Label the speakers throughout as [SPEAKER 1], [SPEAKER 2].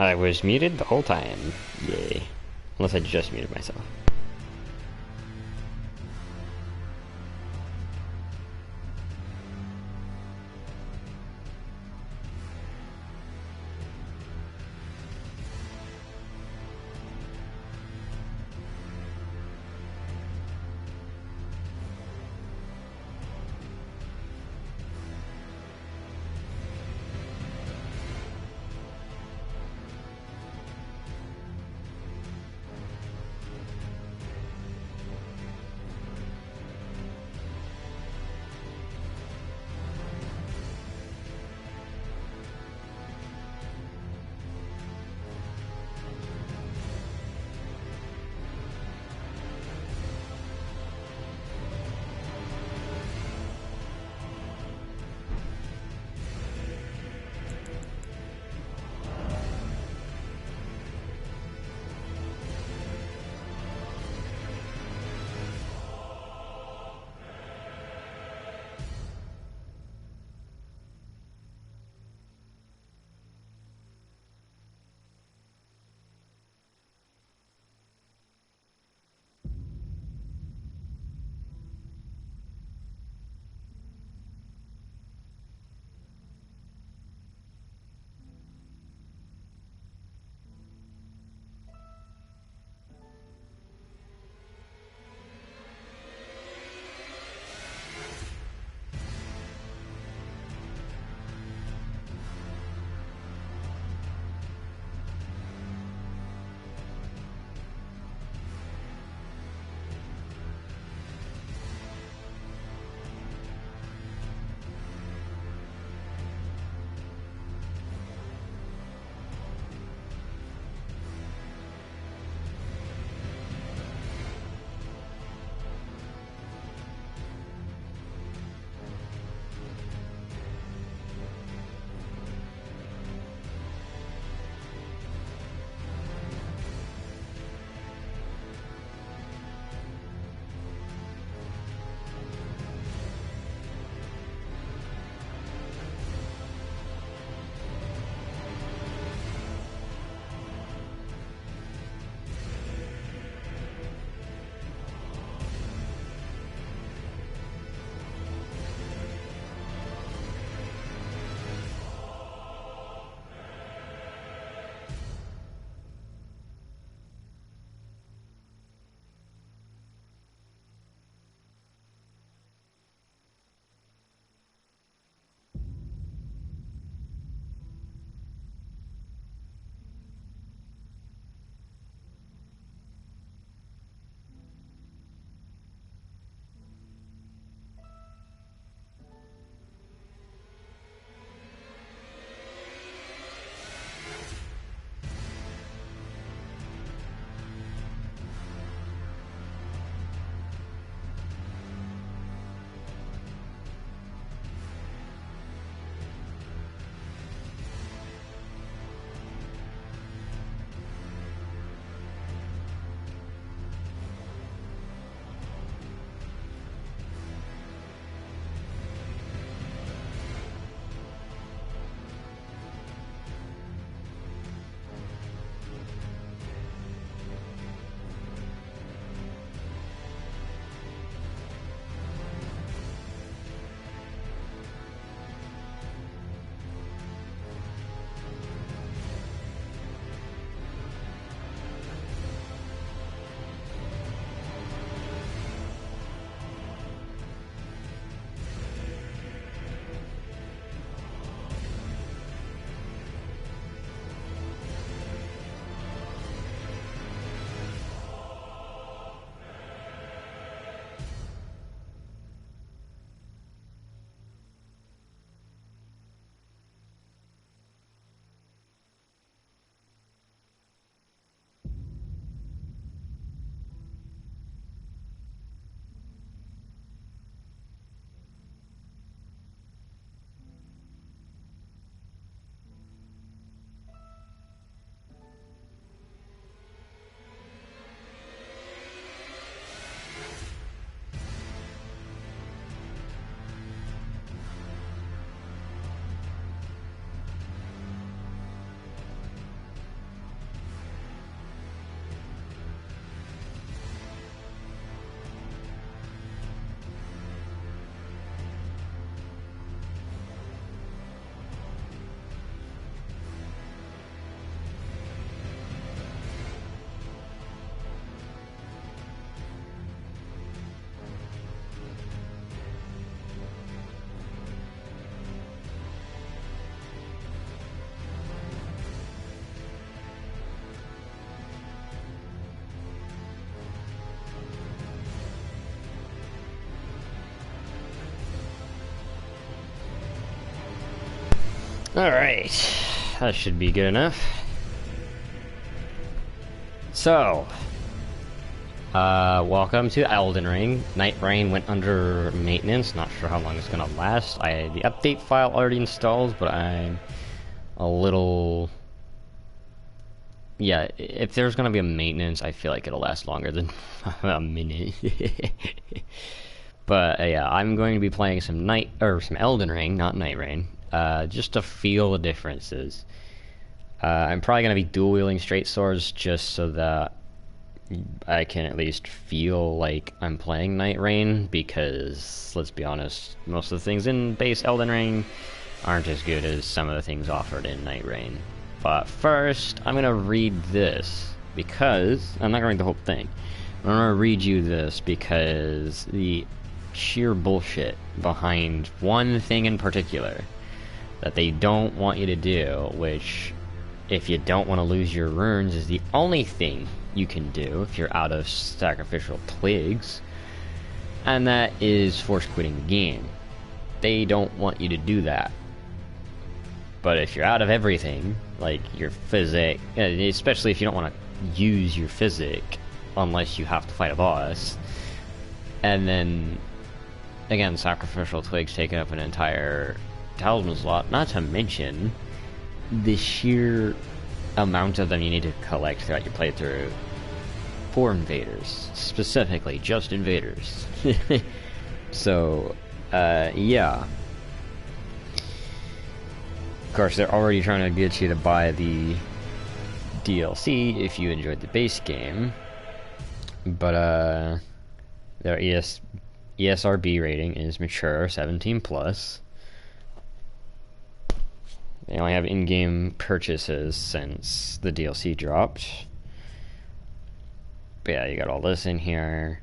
[SPEAKER 1] I was muted the whole time. Yay. Unless I just muted myself. Alright, that should be good enough. So, welcome to Elden Ring. Nightreign went under maintenance, not sure how long it's gonna last. I had the update file already installed, but I'm a little... Yeah, if there's gonna be a maintenance, I feel like it'll last longer than a minute. But yeah, I'm going to be playing some Elden Ring, not Nightreign. Just to feel the differences. I'm probably going to be dual wielding straight swords just so that I can at least feel like I'm playing Nightreign, because, let's be honest, most of the things in base Elden Ring aren't as good as some of the things offered in Nightreign. But first, I'm going to read this, because, I'm not going to read the whole thing. I'm going to read you this because the sheer bullshit behind one thing in particular that they don't want you to do, which, if you don't want to lose your runes, is the only thing you can do if you're out of sacrificial twigs, and that is force quitting the game. They don't want you to do that. But if you're out of everything, like your physic, especially if you don't want to use your physic unless you have to fight a boss, and then, again, sacrificial twigs taking up an entire talisman slot, not to mention the sheer amount of them you need to collect throughout your playthrough for invaders, specifically just invaders. So, yeah. Of course, they're already trying to get you to buy the DLC if you enjoyed the base game, but their ESRB rating is mature, 17+. They only have in-game purchases since the DLC dropped. But yeah, you got all this in here.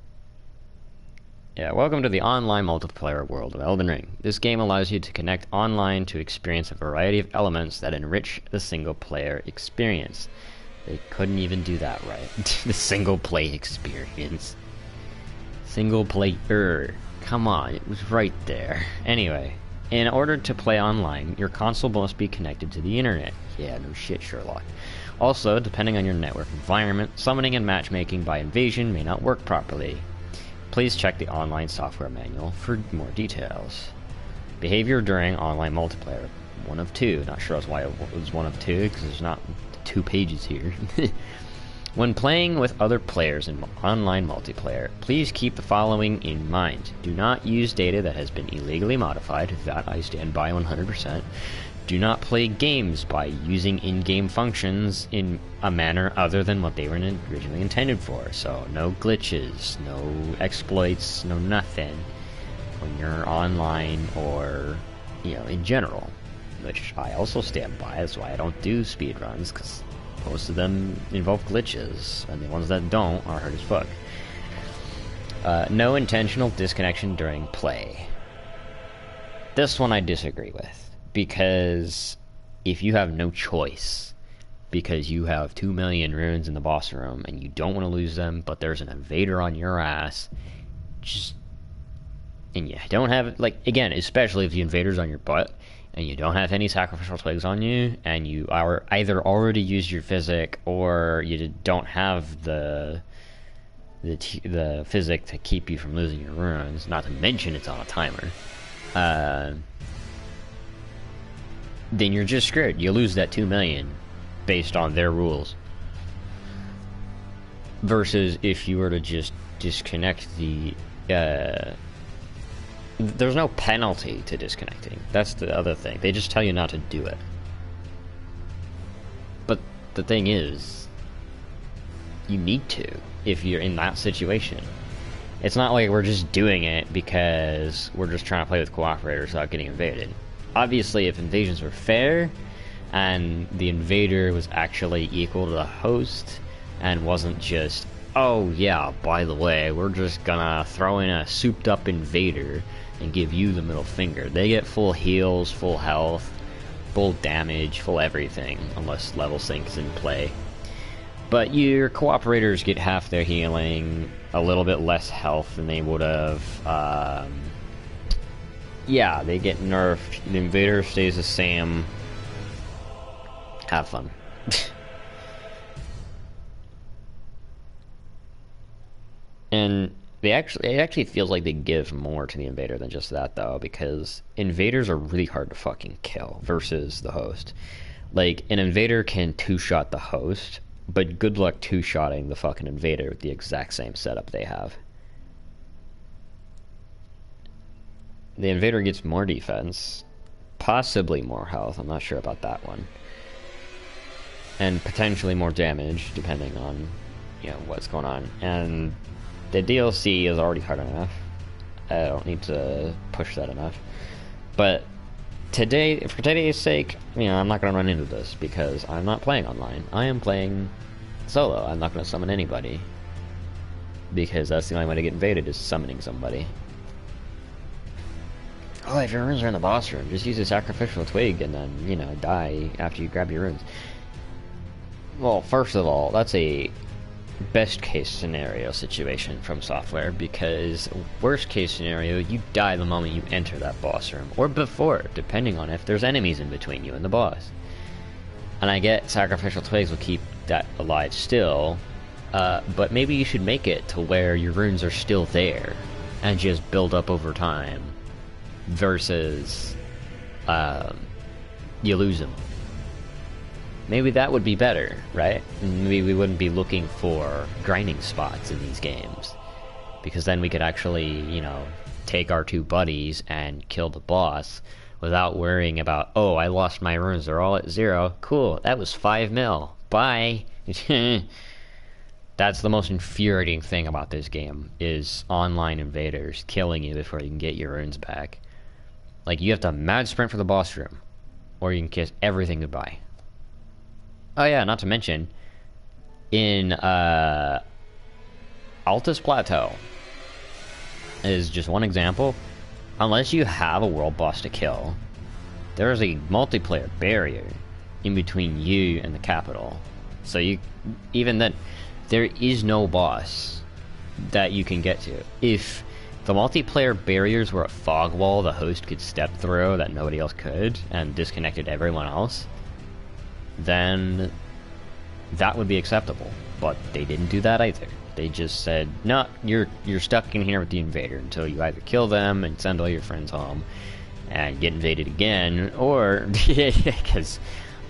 [SPEAKER 1] Yeah, welcome to the online multiplayer world of Elden Ring. This game allows you to connect online to experience a variety of elements that enrich the single-player experience. They couldn't even do that right. The single-play experience. Single-player. Come on, it was right there. Anyway. In order to play online, your console must be connected to the internet. Yeah, no shit, Sherlock. Also, depending on your network environment, summoning and matchmaking by invasion may not work properly. Please check the online software manual for more details. Behavior during online multiplayer. 1 of 2. Not sure that's why it was 1 of 2, because there's not 2 pages here. When playing with other players in online multiplayer, please keep the following in mind. Do not use data that has been illegally modified. That I stand by 100%. Do not play games by using in-game functions in a manner other than what they were originally intended for. So, no glitches, no exploits, no nothing when you're online or, you know, in general. Which I also stand by. That's why I don't do speedruns, because most of them involve glitches, and the ones that don't are hard as fuck. No intentional disconnection during play. This one I disagree with, because if you have no choice, because you have 2 million runes in the boss room, and you don't want to lose them, but there's an invader on your ass, and you don't have, like, again, especially if the invader's on your butt, and you don't have any sacrificial twigs on you, and you are either already used your physic, or you don't have the physic to keep you from losing your runes, not to mention it's on a timer, then you're just screwed. You lose that 2 million based on their rules. Versus if you were to just disconnect the there's no penalty to disconnecting. That's the other thing. They just tell you not to do it. But the thing is, you need to if you're in that situation. It's not like we're just doing it because we're just trying to play with cooperators without getting invaded. Obviously, if invasions were fair, and the invader was actually equal to the host, and wasn't just, oh yeah, by the way, we're just gonna throw in a souped up invader and give you the middle finger. They get full heals, full health, full damage, full everything, unless level sync's in play. But your cooperators get half their healing, a little bit less health than they would have. Yeah, they get nerfed. The invader stays the same. Have fun. And it actually feels like they give more to the invader than just that, though, because invaders are really hard to fucking kill versus the host. Like, an invader can two-shot the host, but good luck two-shotting the fucking invader with the exact same setup they have. The invader gets more defense, possibly more health, I'm not sure about that one, and potentially more damage, depending on, you know, what's going on. And the DLC is already hard enough. I don't need to push that enough. But today, for today's sake, you know, I'm not going to run into this because I'm not playing online. I am playing solo. I'm not going to summon anybody because that's the only way to get invaded, is summoning somebody. Oh, if your runes are in the boss room, just use a sacrificial twig and then, you know, die after you grab your runes. Well, first of all, that's a best case scenario situation from software, because worst case scenario, you die the moment you enter that boss room, or before, depending on if there's enemies in between you and the boss. And I get sacrificial twigs will keep that alive still, but maybe you should make it to where your runes are still there and just build up over time versus you lose them. Maybe that would be better, right? Maybe we wouldn't be looking for grinding spots in these games, because then we could actually, you know, take our two buddies and kill the boss without worrying about, oh, I lost my runes, they're all at 0. Cool, that was 5 mil. Bye. That's the most infuriating thing about this game, is online invaders killing you before you can get your runes back. Like, you have to mad sprint for the boss room, or you can kiss everything goodbye. Oh yeah, not to mention, in Altus Plateau is just one example. Unless you have a world boss to kill, there is a multiplayer barrier in between you and the capital. So you, even then, there is no boss that you can get to. If the multiplayer barriers were a fog wall the host could step through that nobody else could, and disconnected everyone else, then that would be acceptable. But they didn't do that either. They just said, no, you're stuck in here with the invader until you either kill them and send all your friends home and get invaded again, or because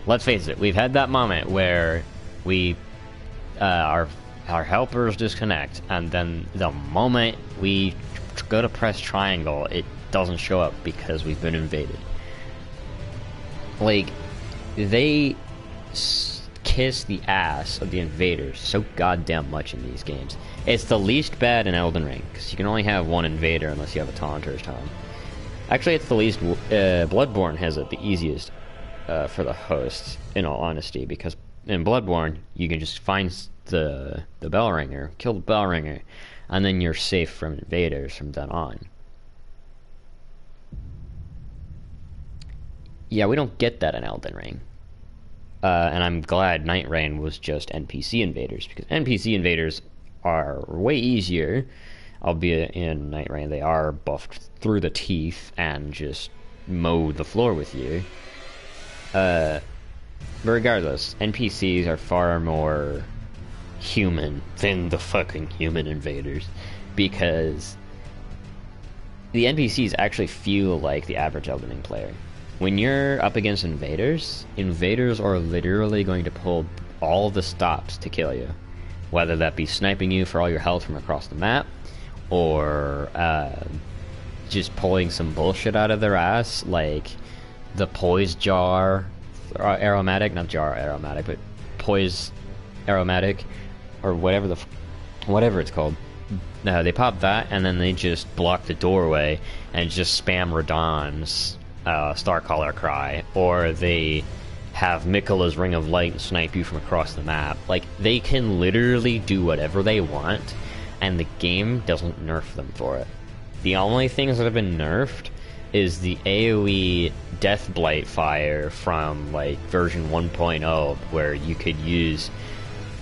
[SPEAKER 1] let's face it, we've had that moment where we our helpers disconnect, and then the moment we go to press triangle, it doesn't show up because we've been invaded. Like, they kiss the ass of the invaders so goddamn much in these games. It's the least bad in Elden Ring, because you can only have one invader unless you have a Taunter's Tome. Actually, it's the least. Bloodborne has it the easiest for the hosts, in all honesty, because in Bloodborne you can just find the bell ringer, kill the bell ringer, and then you're safe from invaders from then on. Yeah, we don't get that in Elden Ring. And I'm glad Nightreign was just NPC invaders, because NPC invaders are way easier, albeit in Nightreign they are buffed through the teeth and just mow the floor with you. But regardless, NPCs are far more human than the fucking human invaders, because the NPCs actually feel like the average Elden Ring player. When you're up against invaders, invaders are literally going to pull all the stops to kill you. Whether that be sniping you for all your health from across the map, or just pulling some bullshit out of their ass, like the poise jar, aromatic, not jar aromatic, but poise aromatic, or whatever it's called. They pop that, and then they just block the doorway and just spam Radahn's Starcaller cry, or they have Miquella's Ring of Light and snipe you from across the map. Like, they can literally do whatever they want, and the game doesn't nerf them for it. The only things that have been nerfed is the AoE Deathblight fire from, like, version 1.0, where you could use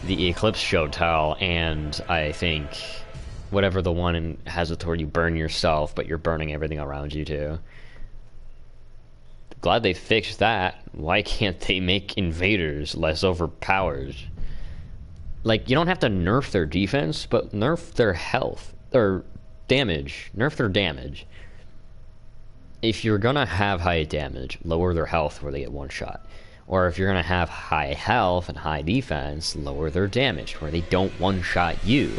[SPEAKER 1] the Eclipse Shotel, and I think whatever the one has it where you burn yourself, but you're burning everything around you too. Glad they fixed that. Why can't they make invaders less overpowered? Like, you don't have to nerf their defense, but nerf their health, or damage. Nerf their damage. If you're gonna have high damage, lower their health where they get one shot. Or if you're gonna have high health and high defense, lower their damage where they don't one-shot you.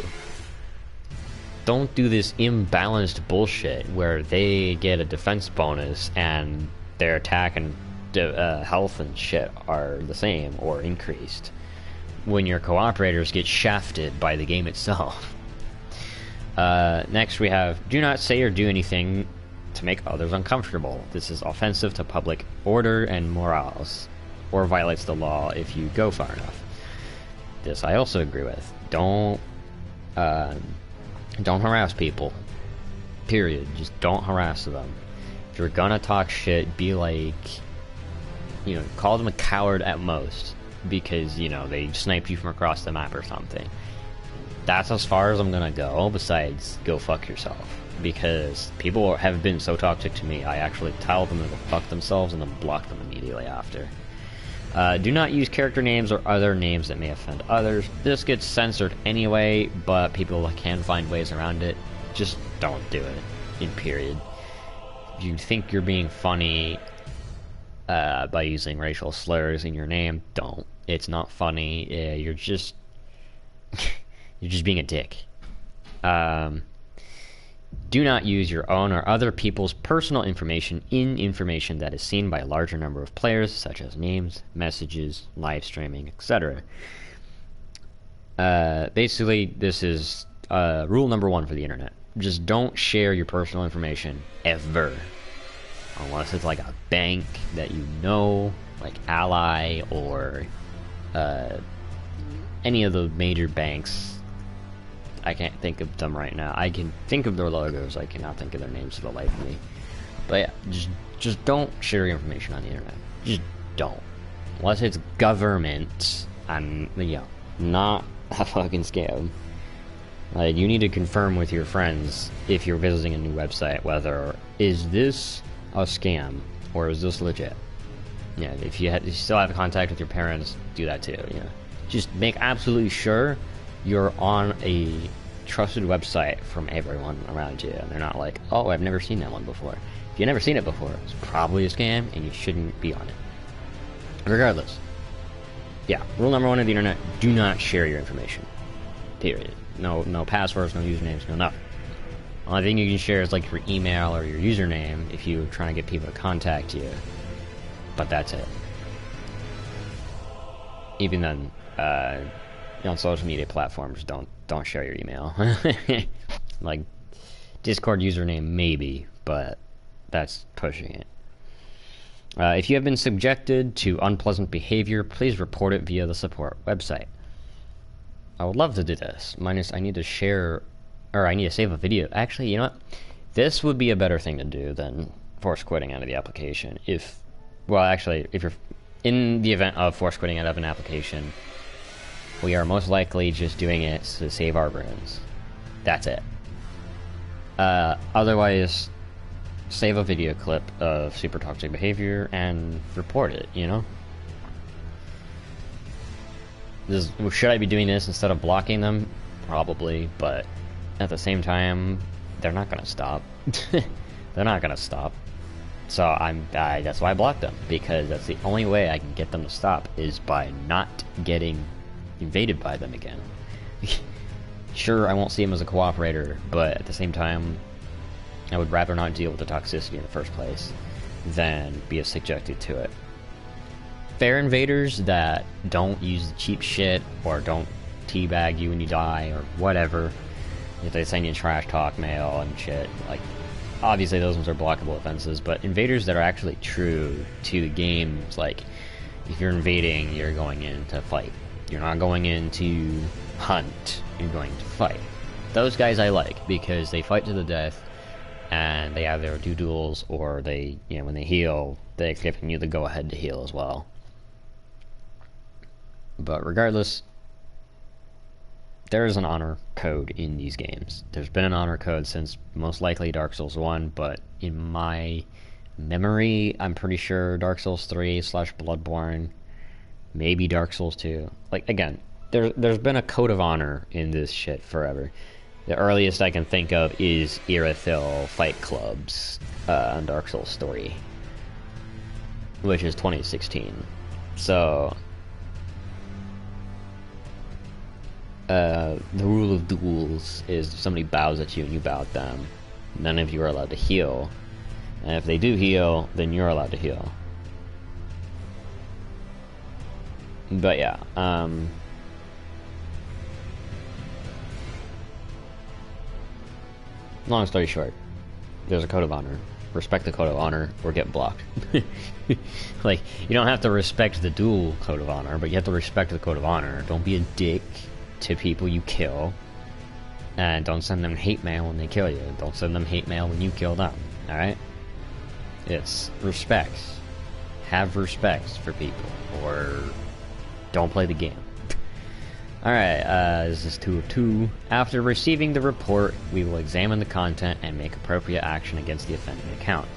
[SPEAKER 1] Don't do this imbalanced bullshit where they get a defense bonus and their attack and health and shit are the same or increased, when your cooperators get shafted by the game itself. Next we have, do not say or do anything to make others uncomfortable. This is offensive to public order and morals, or violates the law if you go far enough. This I also agree with. Don't harass people. Period. Just don't harass them. If you're gonna talk shit, be like, you know, call them a coward at most, because, you know, they sniped you from across the map or something. That's as far as I'm gonna go, besides go fuck yourself. Because people have been so toxic to me, I actually tell them to go fuck themselves and then block them immediately after. Do not use character names or other names that may offend others. This gets censored anyway, but people can find ways around it. Just don't do it, in period. If you think you're being funny by using racial slurs in your name, don't. It's not funny. You're just you're just being a dick. Do not use your own or other people's personal information in information that is seen by a larger number of players, such as names, messages, live streaming, etc. Basically, this is rule number 1 for the internet. Just don't share your personal information, ever. Unless it's like a bank that you know, like Ally, or any of the major banks. I can't think of them right now. I can think of their logos, I cannot think of their names for the life of me. But yeah, just don't share your information on the internet. Just don't. Unless it's government, and, you know, not a fucking scam. Like, you need to confirm with your friends if you're visiting a new website, whether, is this a scam, or is this legit? Yeah, if you still have contact with your parents, do that too, you know. Just make absolutely sure you're on a trusted website from everyone around you, and they're not like, oh, I've never seen that one before. If you've never seen it before, it's probably a scam, and you shouldn't be on it. Regardless. Yeah, rule number 1 of the internet, do not share your information. Period. No passwords, no usernames, no nothing. The only thing you can share is like your email or your username if you're trying to get people to contact you. But that's it. Even then, on social media platforms, don't share your email. Like, Discord username maybe, but that's pushing it. If you have been subjected to unpleasant behavior, please report it via the support website. I would love to do this, minus I need to share, or I need to save a video. Actually, you know what? This would be a better thing to do than force quitting out of the application. If you're in the event of force quitting out of an application, we are most likely just doing it to save our brains. That's it. Otherwise, save a video clip of super toxic behavior and report it, you know? Should I be doing this instead of blocking them? Probably, but at the same time, they're not gonna stop. They're not gonna stop. So that's why I blocked them, because that's the only way I can get them to stop, is by not getting invaded by them again. Sure, I won't see him as a cooperator, but at the same time, I would rather not deal with the toxicity in the first place than be subjected to it. Fair invaders that don't use the cheap shit, or don't teabag you when you die, or whatever, if they send you trash talk mail and shit, like, obviously those ones are blockable offenses, but invaders that are actually true to the games, like, if you're invading, you're going in to fight. You're not going in to hunt, you're going to fight. Those guys I like, because they fight to the death, and they either do duels, or they, you know, when they heal, they're giving you the go-ahead to heal as well. But regardless, there is an honor code in these games. There's been an honor code since most likely Dark Souls 1, but in my Memory, I'm pretty sure Dark Souls 3 slash Bloodborne, maybe Dark Souls 2. Like, again, there's been a code of honor in this shit forever. The earliest I can think of is Irithyll Fight Clubs on Dark Souls 3, which is 2016. So, the rule of duels is if somebody bows at you and you bow at them, none of you are allowed to heal. And if they do heal, then you're allowed to heal. But yeah, long story short, there's a code of honor. Respect the code of honor or get blocked. Like, you don't have to respect the dual code of honor, but you have to respect the code of honor. Don't be a dick to people you kill, and don't send them hate mail when they kill you. Don't send them hate mail when you kill them. Alright? It's respect. Have respect for people, or don't play the game. Alright, this is 2 of 2. After receiving the report, we will examine the content and make appropriate action against the offending account.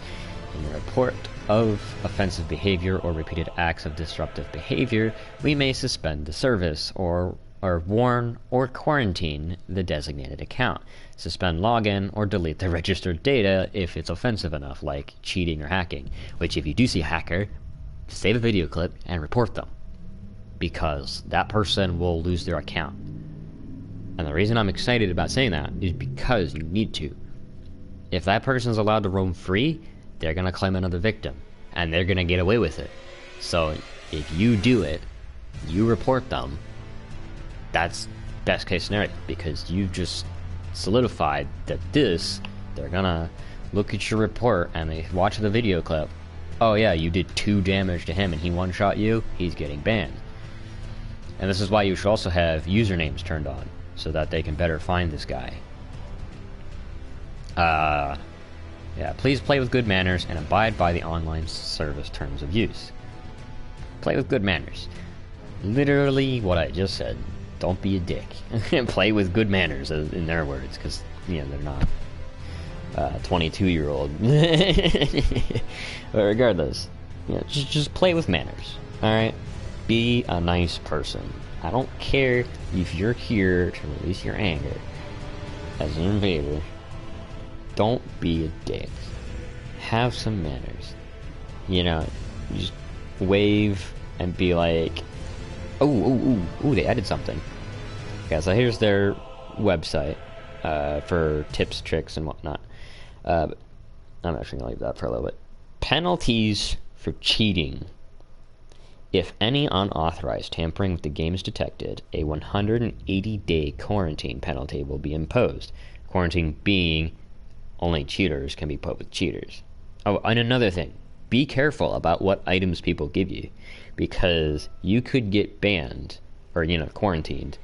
[SPEAKER 1] In the report of offensive behavior or repeated acts of disruptive behavior, we may suspend the service, or warn or quarantine the designated account, suspend login, or delete the registered data if it's offensive enough, like cheating or hacking, which if you do see a hacker, save a video clip and report them, because that person will lose their account. And the reason I'm excited about saying that is because you need to. If that person's allowed to roam free, they're gonna claim another victim, and they're gonna get away with it. So if you do it, you report them, that's best case scenario, because you just solidified that they're gonna look at your report and they watch the video clip. Oh yeah, you did 2 damage to him and he one-shot you, he's getting banned. And this is why you should also have usernames turned on, so that they can better find this guy. Yeah, please play with good manners and abide by the online service terms of use. Play with good manners. Literally what I just said. Don't be a dick. Play with good manners, in their words, because, you know, they're not 22-year-old. But regardless, you know, just play with manners, alright? Be a nice person. I don't care if you're here to release your anger as an invader. Don't be a dick. Have some manners. You know, just wave and be like, ooh, they added something. Okay, so here's their website for tips, tricks, and whatnot. I'm actually going to leave that for a little bit. Penalties for cheating. If any unauthorized tampering with the game is detected, a 180-day quarantine penalty will be imposed. Quarantine being only cheaters can be put with cheaters. Oh, and another thing. Be careful about what items people give you, because you could get banned, or, you know, quarantined,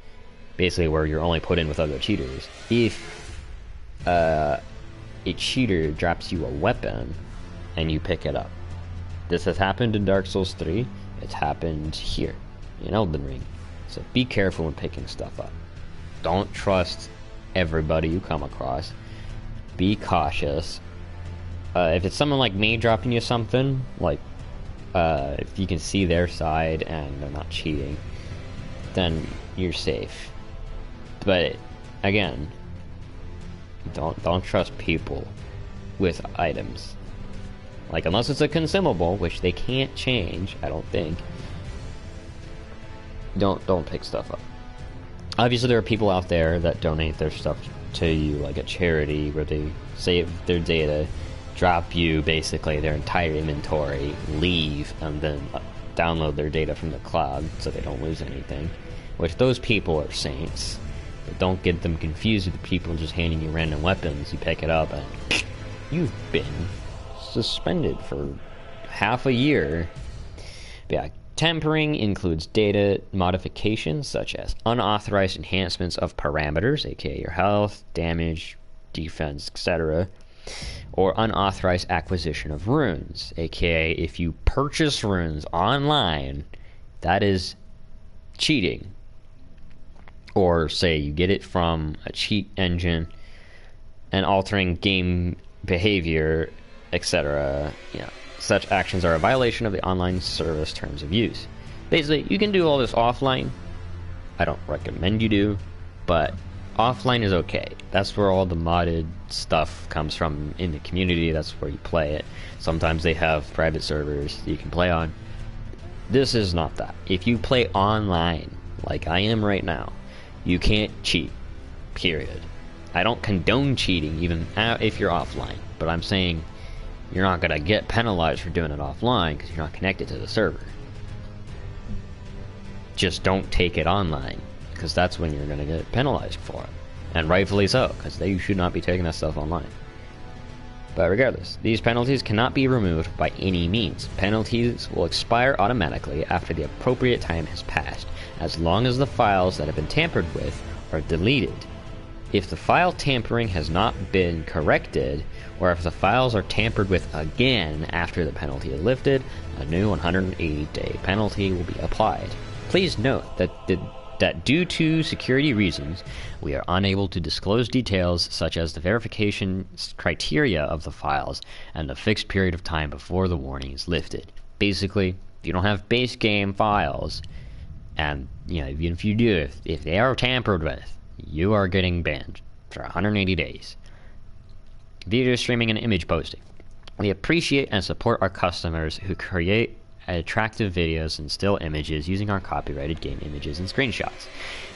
[SPEAKER 1] basically where you're only put in with other cheaters, if a cheater drops you a weapon and you pick it up. This has happened in Dark Souls 3, it's happened here, in Elden Ring. So be careful when picking stuff up. Don't trust everybody you come across. Be cautious. If it's someone like me dropping you something, like, if you can see their side and they're not cheating, then you're safe. But again, don't trust people with items. Like, unless it's a consumable, which they can't change, I don't think. Don't pick stuff up. Obviously, there are people out there that donate their stuff to you, like a charity, where they save their data, drop you basically their entire inventory, leave, and then download their data from the cloud so they don't lose anything. Which, those people are saints. But don't get them confused with the people just handing you random weapons. You pick it up and you've been suspended for half a year. But yeah, tampering includes data modifications such as unauthorized enhancements of parameters, aka your health, damage, defense, etc., or unauthorized acquisition of runes, aka if you purchase runes online, that is cheating. Or say you get it from a cheat engine and altering game behavior etc. You know, such actions are a violation of the online service terms of use. Basically, you can do all this offline. I don't recommend you do, but offline is okay. That's where all the modded stuff comes from in the community. That's where you play it. Sometimes they have private servers you can play on. This is not that. If you play online, like I am right now, you can't cheat, period. I don't condone cheating even if you're offline, but I'm saying you're not going to get penalized for doing it offline because you're not connected to the server. Just don't take it online, because that's when you're going to get penalized for it. And rightfully so, because you should not be taking that stuff online. But regardless, these penalties cannot be removed by any means. Penalties will expire automatically after the appropriate time has passed, as long as the files that have been tampered with are deleted. If the file tampering has not been corrected, or if the files are tampered with again after the penalty is lifted, a new 180-day penalty will be applied. Please note that due to security reasons, we are unable to disclose details such as the verification criteria of the files and the fixed period of time before the warning is lifted. Basically, if you don't have base game files, and you know, even if you do, if they are tampered with, you are getting banned for 180 days. Video streaming and image posting. We appreciate and support our customers who create attractive videos and still images using our copyrighted game images and screenshots.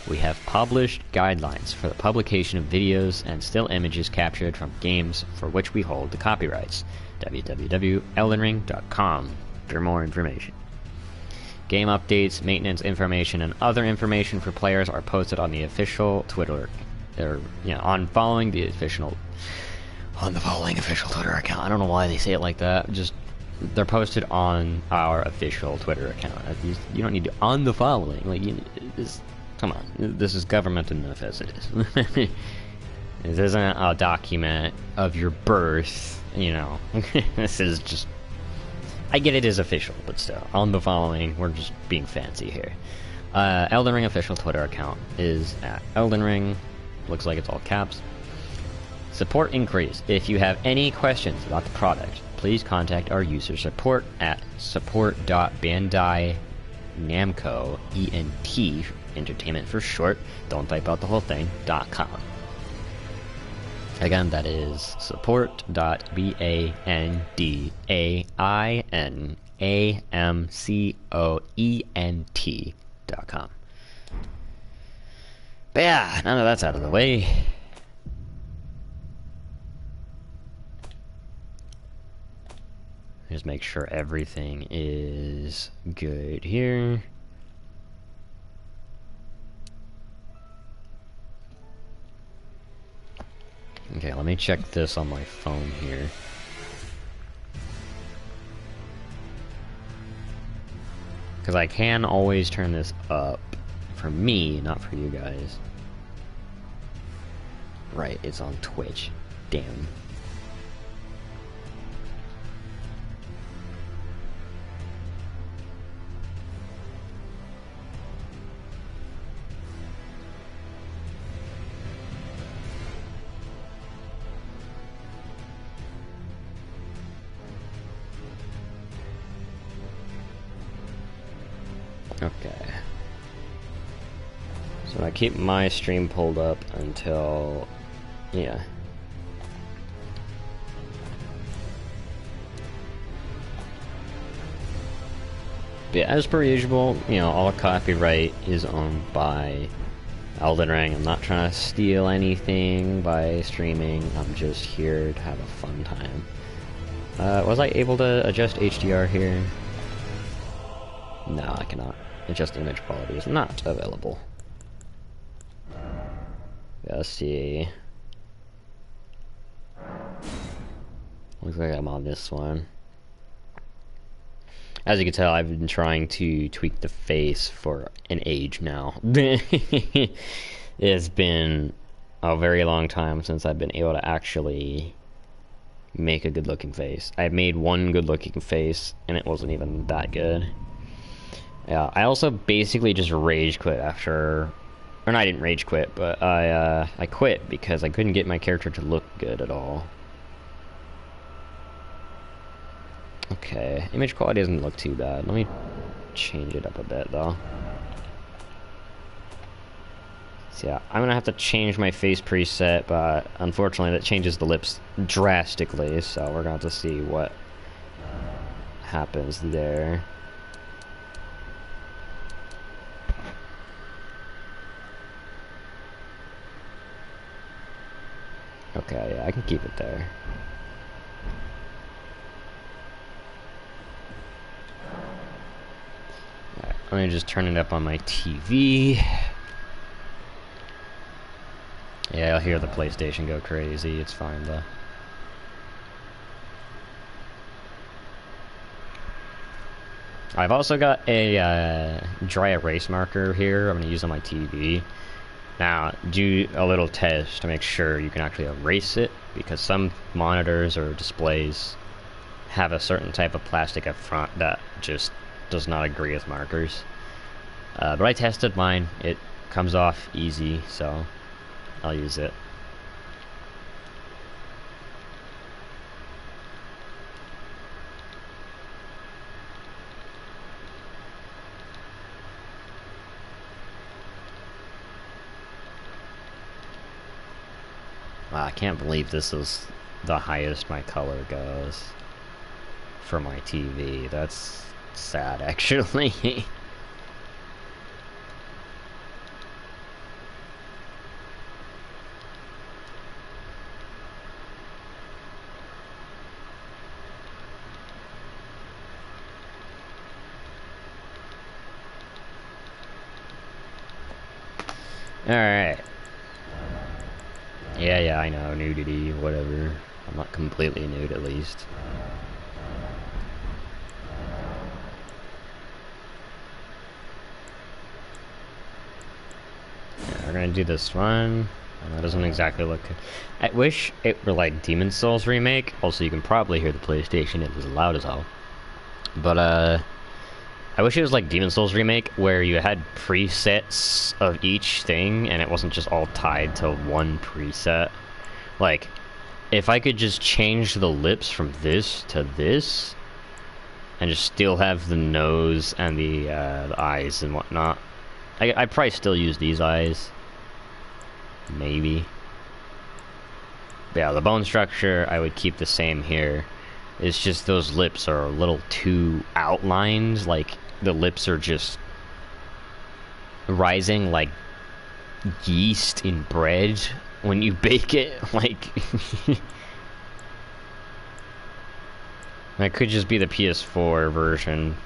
[SPEAKER 1] We have published guidelines for the publication of videos and still images captured from games for which we hold the copyrights. www.eldenring.com for more information. Game updates, maintenance information, and other information for players are posted on the official Twitter, on the following official Twitter account. I don't know why they say it like that. Just they're posted on our official Twitter account. You don't need to on the following. Like, come on, this is government enough as it is. This isn't a document of your birth. You know, this is just. I get it is official, but still, on the following, we're just being fancy here. Elden Ring official Twitter account is at Elden Ring. Looks like it's all caps. Support inquiries. If you have any questions about the product, please contact our user support at support.bandainamco, ENT, entertainment for short, don't type out the whole thing, .com. Again, that is support.bandainamcoent.com. But yeah, none of that's out of the way. Just make sure everything is good here. Okay, let me check this on my phone here. Because I can always turn this up. For me, not for you guys. Right, it's on Twitch. Damn. Okay. So I keep my stream pulled up until, yeah. But yeah, as per usual, you know, all copyright is owned by Elden Ring. I'm not trying to steal anything by streaming. I'm just here to have a fun time. Was I able to adjust HDR here? No, I cannot. Adjust image quality is not available. Let's see. Looks like I'm on this one. As you can tell, I've been trying to tweak the face for an age now. It's been a very long time since I've been able to actually make a good looking face. I made one good looking face and it wasn't even that good. Yeah, I also basically just rage quit after, or no, I didn't rage quit, but I quit because I couldn't get my character to look good at all. Okay, image quality doesn't look too bad. Let me change it up a bit though. So yeah, I'm gonna have to change my face preset, but unfortunately that changes the lips drastically, so we're gonna have to see what happens there. Okay, yeah, I can keep it there. Alright, let me just turn it up on my TV. Yeah, I'll hear the PlayStation go crazy. It's fine though. I've also got a dry erase marker here I'm going to use on my TV. Now, do a little test to make sure you can actually erase it, because some monitors or displays have a certain type of plastic up front that just does not agree with markers. But I tested mine. It comes off easy, so I'll use it. Wow, I can't believe this is the highest my color goes for my TV. That's sad, actually. Alright. Yeah, I know, nudity, whatever. I'm not completely nude, at least. Yeah, we're gonna do this one. That doesn't exactly look good. I wish it were like Demon's Souls remake. Also, you can probably hear the PlayStation. It was loud as hell. But, I wish it was like Demon's Souls remake, where you had presets of each thing, and it wasn't just all tied to one preset. Like, if I could just change the lips from this to this, and just still have the nose and the eyes and whatnot. I'd probably still use these eyes. Maybe. But yeah, the bone structure, I would keep the same here. It's just those lips are a little too outlined, like the lips are just rising like yeast in bread when you bake it, like that could just be the PS4 version,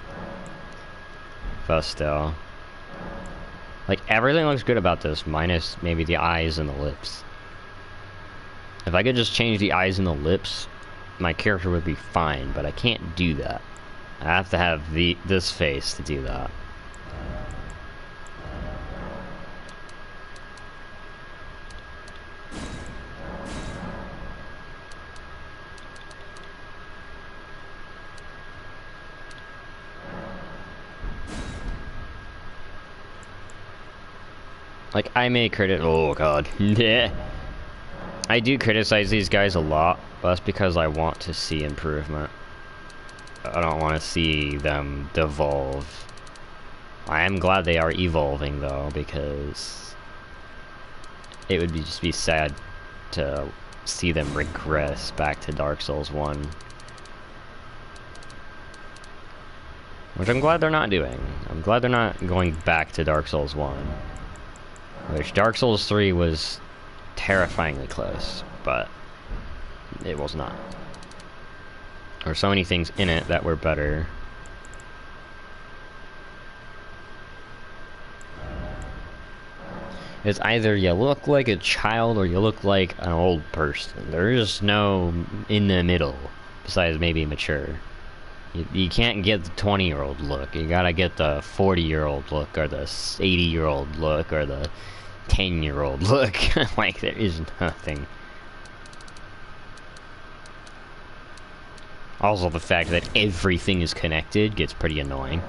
[SPEAKER 1] but still. Like, everything looks good about this, minus maybe the eyes and the lips. If I could just change the eyes and the lips, my character would be fine, but I can't do that. I have to have this face to do that. Like, I may oh god. Yeah. I do criticize these guys a lot, but that's because I want to see improvement. I don't want to see them devolve. I am glad they are evolving though, because it would just be sad to see them regress back to Dark Souls 1. Which I'm glad they're not doing. I'm glad they're not going back to Dark Souls 1. Which Dark Souls 3 was terrifyingly close, but it was not. There were so many things in it that were better. It's either you look like a child or you look like an old person. There is no in the middle, besides maybe mature. You can't get the 20-year-old look. You gotta get the 40-year-old look, or the 80-year-old look, or the 10-year-old look. Like, there is nothing. Also, the fact that everything is connected gets pretty annoying.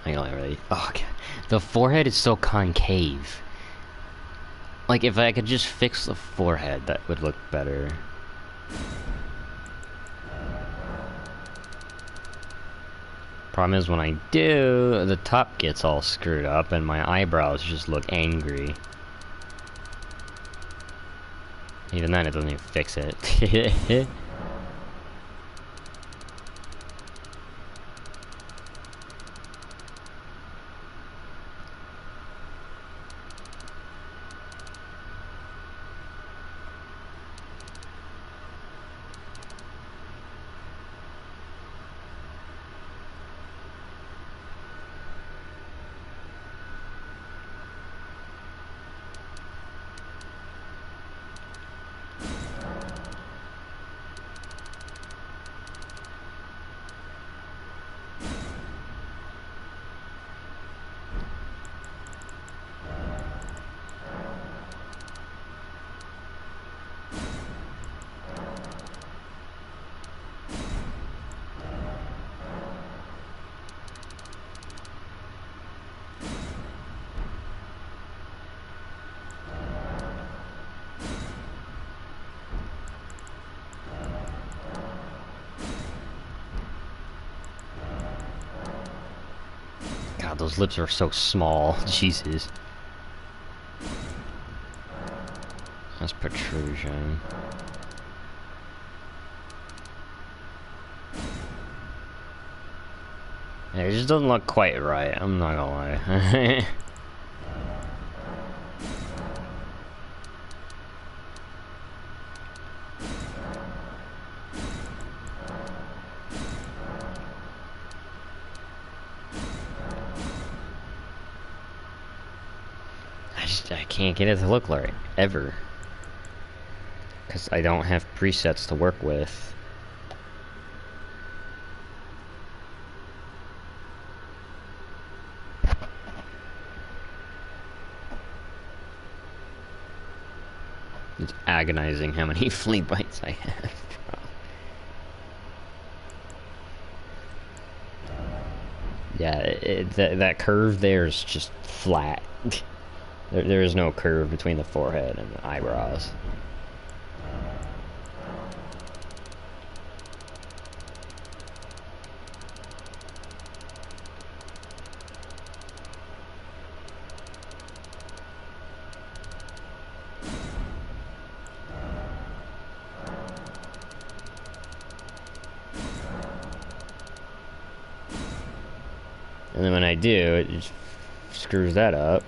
[SPEAKER 1] I don't really. Oh, God. The forehead is so concave. Like, if I could just fix the forehead, that would look better. Problem is, when I do, the top gets all screwed up and my eyebrows just look angry. Even then, it doesn't even fix it. God, those lips are so small. Jesus. That's protrusion. Yeah, it just doesn't look quite right, I'm not gonna lie. I can't get it to look right, ever. Because I don't have presets to work with. It's agonizing how many flea bites I have. Yeah, that curve there is just flat. There is no curve between the forehead and the eyebrows. And then when I do, it just screws that up.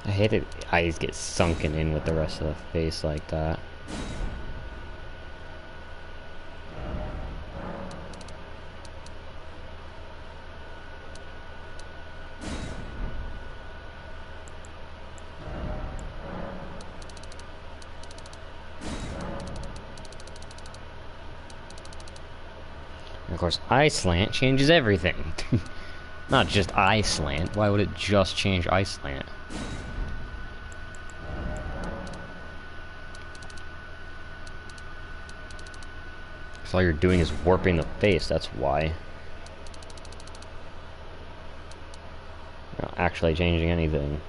[SPEAKER 1] I hate it. Eyes get sunken in with the rest of the face like that. Of course, eye slant changes everything. Not just eye slant. Why would it just change eye slant? Because all you're doing is warping the face, that's why. You're not actually changing anything.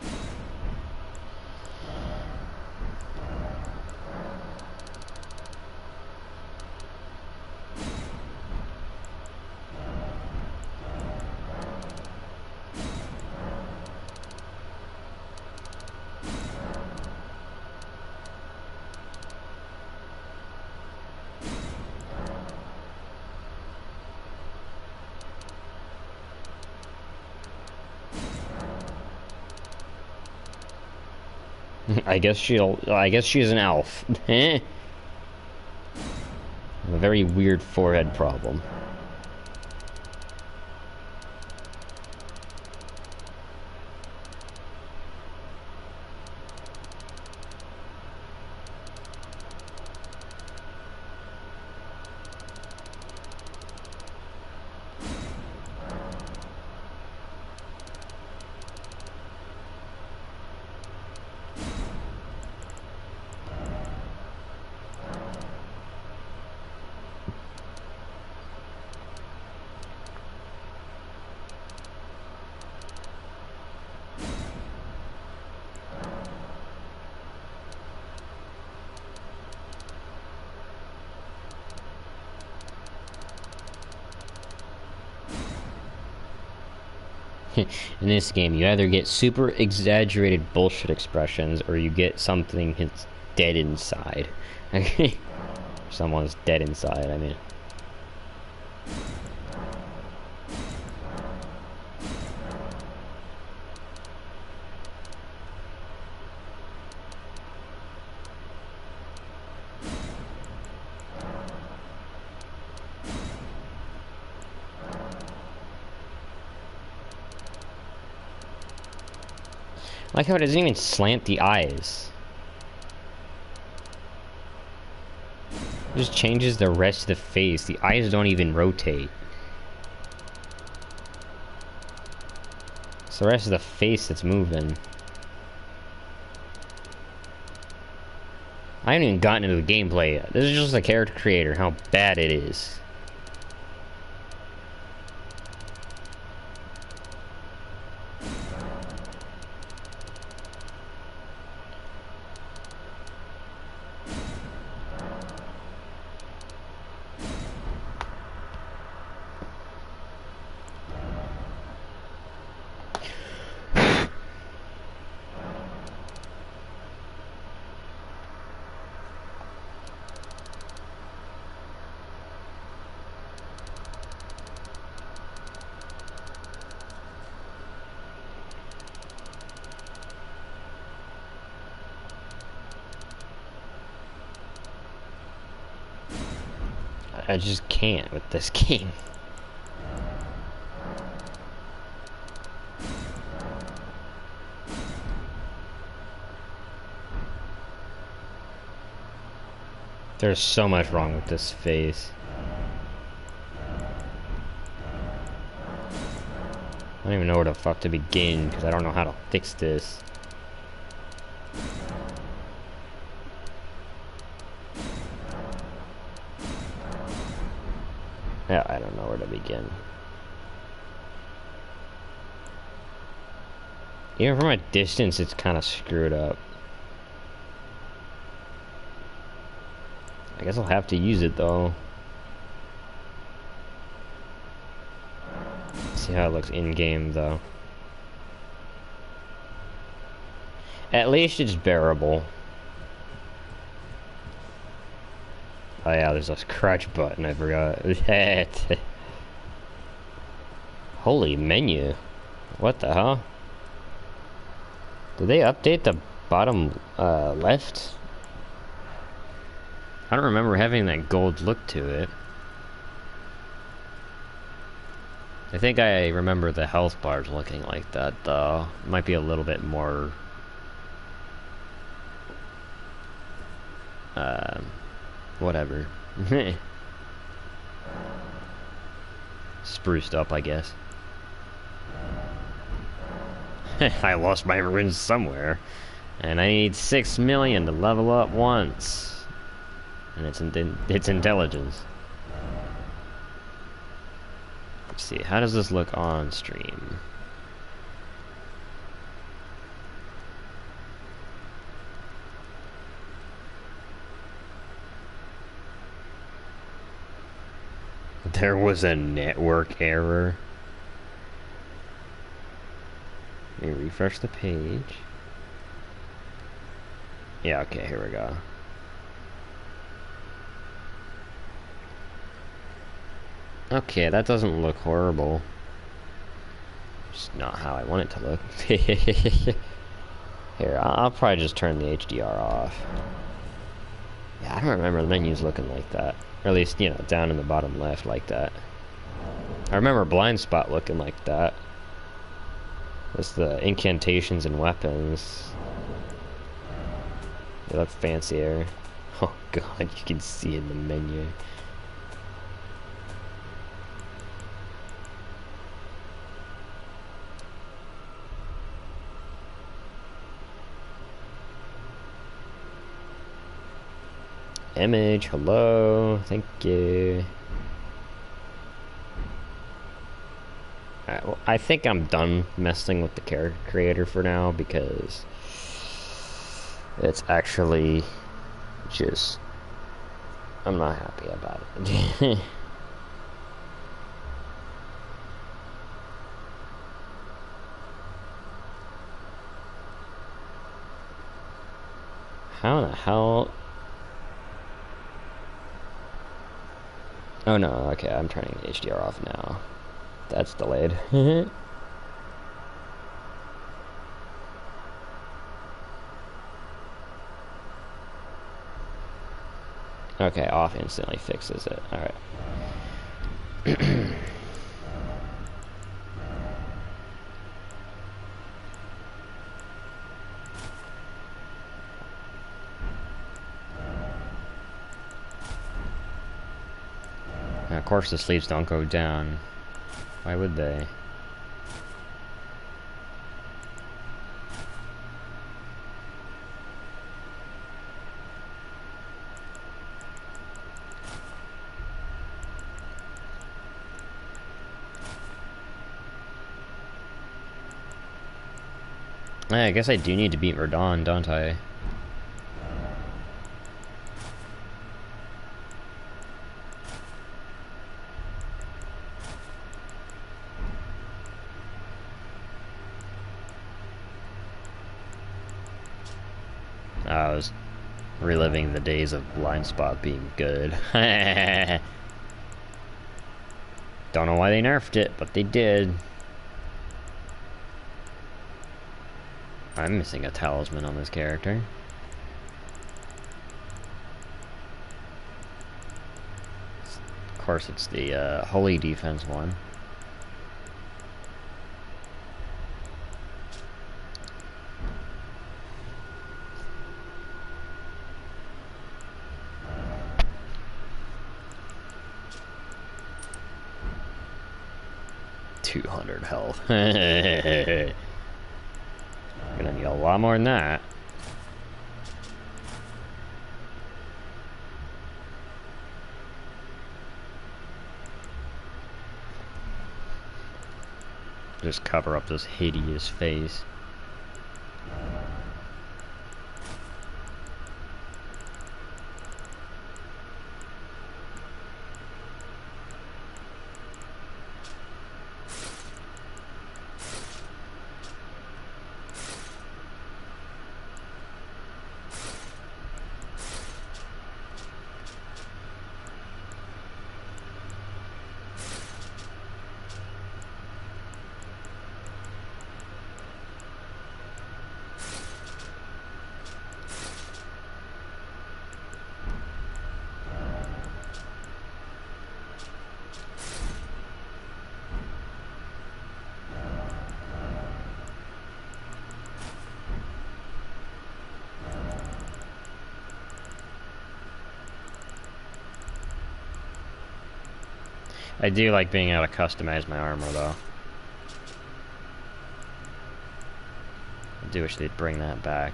[SPEAKER 1] I guess she's an elf. A very weird forehead problem. In this game, you either get super exaggerated bullshit expressions, or you get something that's dead inside. Someone's dead inside, I mean. I like how it doesn't even slant the eyes. It just changes the rest of the face. The eyes don't even rotate. It's the rest of the face that's moving. I haven't even gotten into the gameplay yet. This is just a character creator, how bad it is. I just can't with this game. There's so much wrong with this face. I don't even know where the fuck to begin, because I don't know how to fix this. Yeah, I don't know where to begin. Even from a distance, it's kind of screwed up. I guess I'll have to use it, though. See how it looks in-game, though. At least it's bearable. Oh yeah, there's a crouch button, I forgot. Holy menu. What the hell? Did they update the bottom left? I don't remember having that gold look to it. I think I remember the health bars looking like that, though. Might be a little bit more... whatever. spruced up, I guess. I lost my runes somewhere, and I need 6 million to level up once. And it's intelligence. Let's see, how does this look on stream? There was a network error. Let me refresh the page. Yeah, okay, here we go. Okay, that doesn't look horrible. Just not how I want it to look. Here, I'll probably just turn the HDR off. Yeah, I don't remember the menus looking like that. Or at least, you know, down in the bottom left like that. I remember Blind Spot looking like that. That's the incantations and weapons. They look fancier. Oh god, you can see in the menu. Image, hello, thank you. Alright, well, I think I'm done messing with the character creator for now because it's actually just, I'm not happy about it. How the hell? Oh no, okay, I'm turning the HDR off now. That's delayed. Okay, off instantly fixes it. Alright. Of course the sleeves don't go down. Why would they? I guess I do need to beat Verdun, don't I? I was reliving the days of Blind Spot being good. Don't know why they nerfed it, but they did. I'm missing a talisman on this character. Of course, it's the holy defense one. .200 health. Gonna need a lot more than that. Just cover up this hideous face. I do like being able to customize my armor, though. I do wish they'd bring that back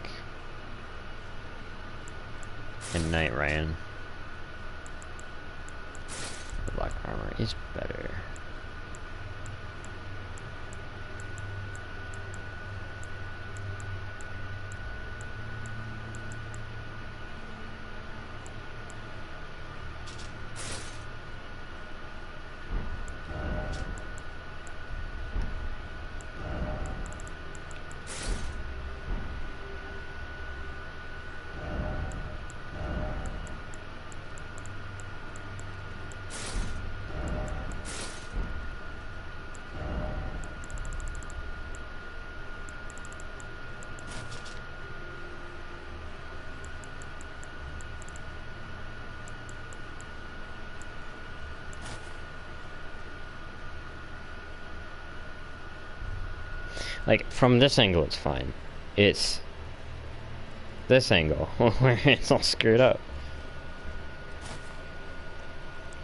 [SPEAKER 1] in Nightreign. The black armor is better. Like, from this angle it's fine. It's this angle where it's all screwed up.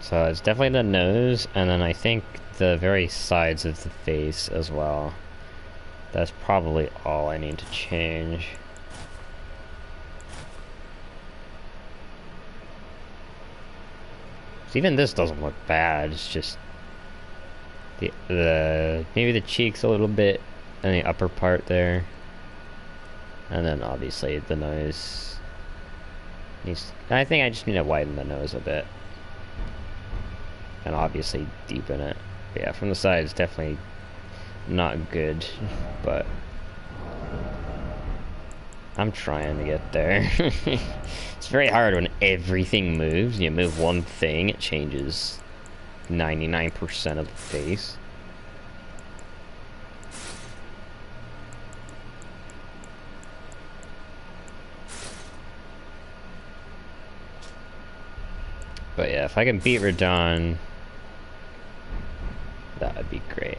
[SPEAKER 1] So it's definitely the nose, and then I think the very sides of the face as well. That's probably all I need to change. So even this doesn't look bad, it's just the maybe the cheeks a little bit and the upper part there. And then obviously the nose needs, I think I just need to widen the nose a bit. And obviously deepen it. But yeah, from the side it's definitely not good, but I'm trying to get there. It's very hard when everything moves. You move one thing, it changes 99% of the face. But yeah, if I can beat Radon, that would be great.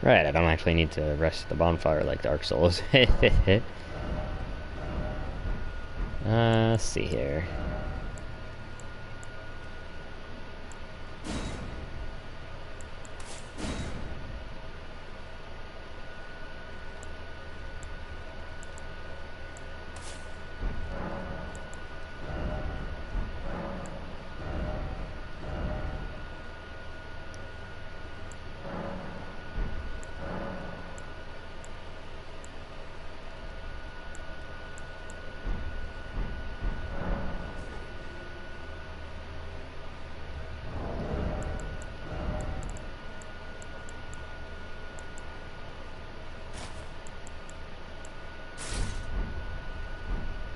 [SPEAKER 1] Right, I don't actually need to rest at the bonfire like Dark Souls. Let's see here.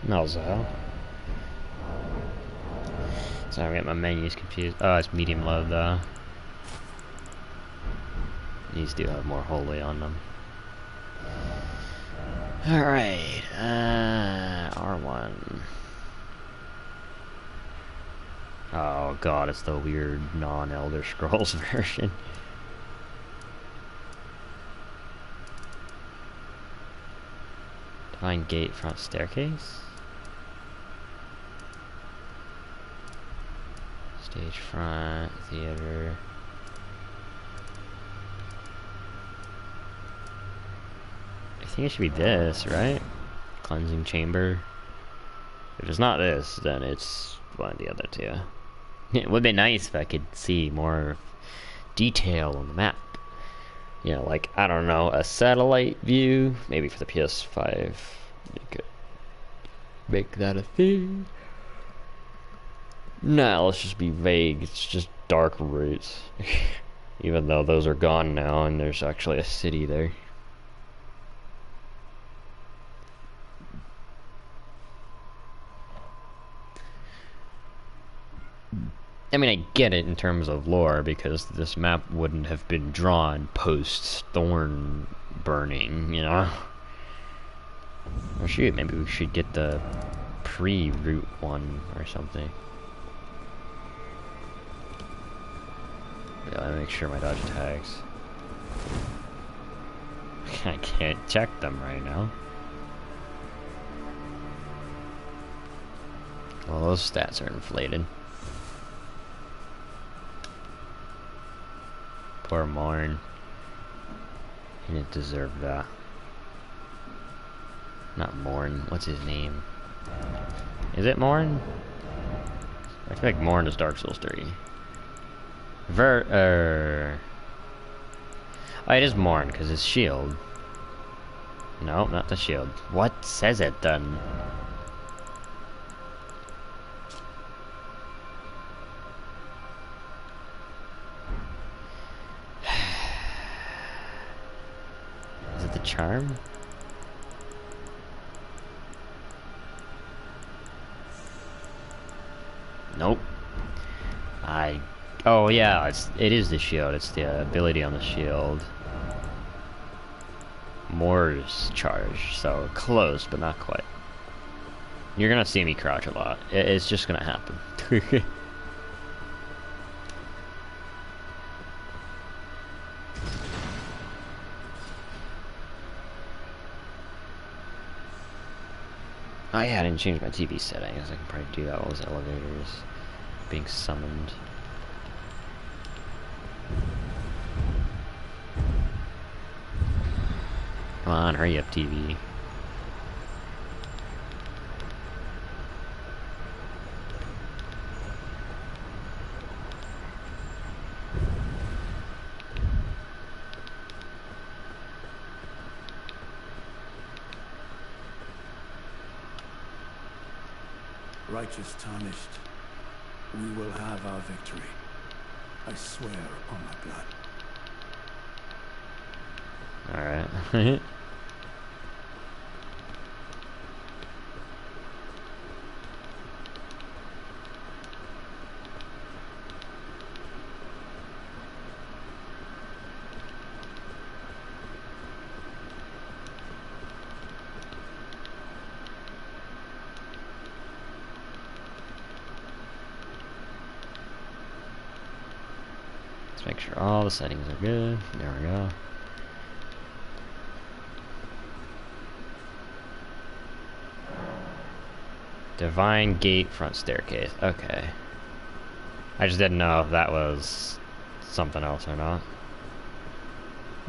[SPEAKER 1] Melzo. Sorry, I'm getting my menus confused. Oh, it's medium low though. These do have more holy on them. Alright, R1. Oh god, it's the weird non-Elder Scrolls version. Divine Gate front staircase? Stage front, theater. I think it should be this, right? Cleansing chamber. If it's not this, then it's one of the other two. It would be nice if I could see more detail on the map. You know, like, I don't know, a satellite view, maybe for the PS5. You could make that a thing. Nah, let's just be vague. It's just dark roots. Even though those are gone now and there's actually a city there. I mean, I get it in terms of lore, because this map wouldn't have been drawn post-Thorn burning, you know? Or shoot, maybe we should get the pre-route one or something. Yeah, let me make sure my dodge attacks. I can't check them right now. Well, those stats are inflated. Poor Morn. He didn't deserve that. Not Morn. What's his name? Is it Morn? I feel like Morn is Dark Souls 3. Oh, it is Morn, because his shield. No, not the shield. What says it then? Is it the charm? Nope. Oh yeah, it is the shield. It's the ability on the shield. Moore's charge, so close, but not quite. You're gonna see me crouch a lot. It's just gonna happen. Oh yeah, I didn't change my TV settings. I can probably do that while those elevators being summoned. Come on, hurry up, TV.
[SPEAKER 2] Righteous tarnished, we will have our victory. I swear upon my blood.
[SPEAKER 1] Alright. Let's make sure all the settings are good. There we go. Divine Gate front staircase. Okay. I just didn't know if that was something else or not.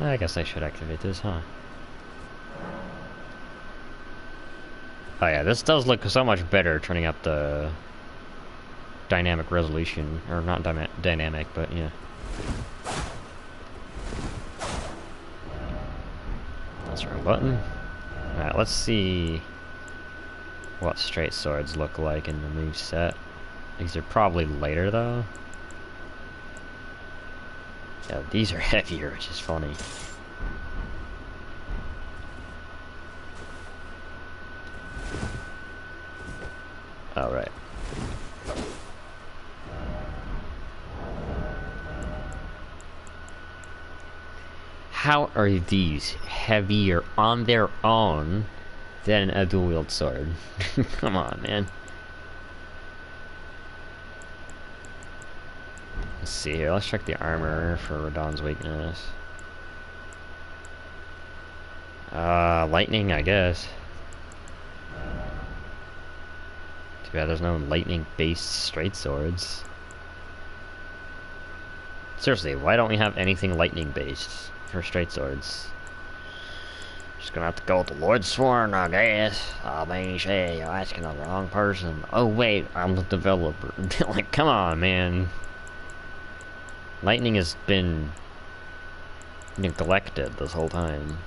[SPEAKER 1] I guess I should activate this, huh? Oh yeah, this does look so much better, turning up the dynamic resolution. Or not dynamic, but yeah. That's the wrong button. Alright, let's see what straight swords look like in the move set. These are probably lighter though. Yeah, these are heavier, which is funny. Alright. How are these heavier on their own than a dual wield sword? Come on, man. Let's see here. Let's check the armor for Radahn's weakness. Lightning, I guess. Too bad there's no lightning-based straight swords. Seriously, why don't we have anything lightning-based for straight swords? Just gonna have to go with the Lord Sworn, I guess. I mean, shit, you're asking the wrong person. Oh wait, I'm the developer. Like, come on, man. Lightning has been neglected this whole time.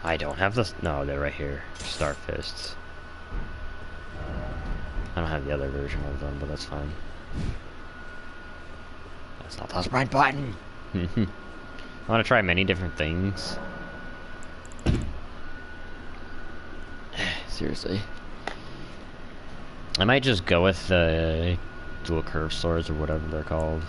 [SPEAKER 1] I don't have this. No, they're right here. Star Fists. I don't have the other version of them, but that's fine. That's not the right button. I want to try many different things. Seriously. I might just go with the dual curve swords or whatever they're called.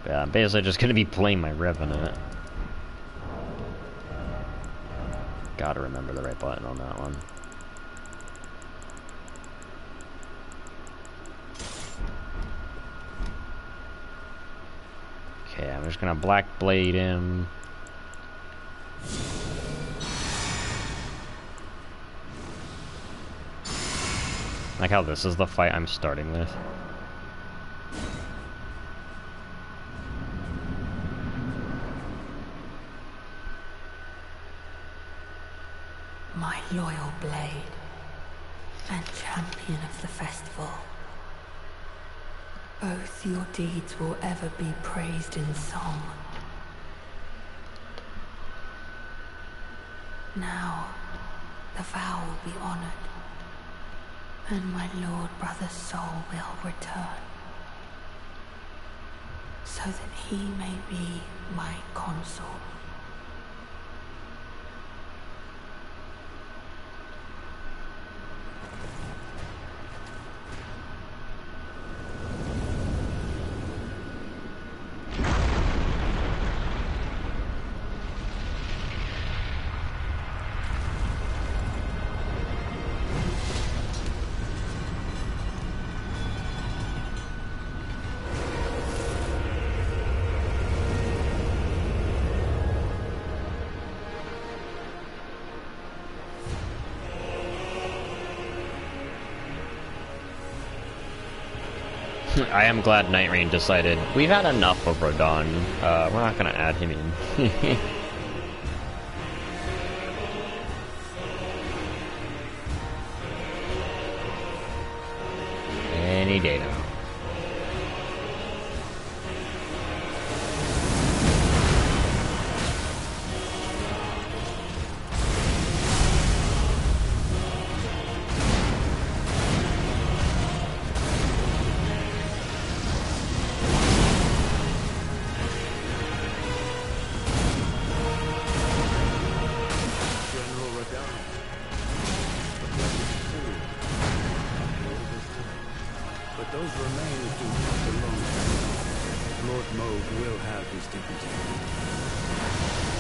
[SPEAKER 1] Yeah, I'm basically just gonna be playing my Revenant. Gotta remember the right button on that one. Okay, I'm just gonna Black Blade him. Like how this is the fight I'm starting with.
[SPEAKER 3] My loyal blade and champion of the festival. Both your deeds will ever be praised in song. Now, the vow will be honored, and my lord brother's soul will return, so that he may be my consort.
[SPEAKER 1] I am glad Nightreign decided we've had enough of Rodon. We're not gonna add him in. Any day now.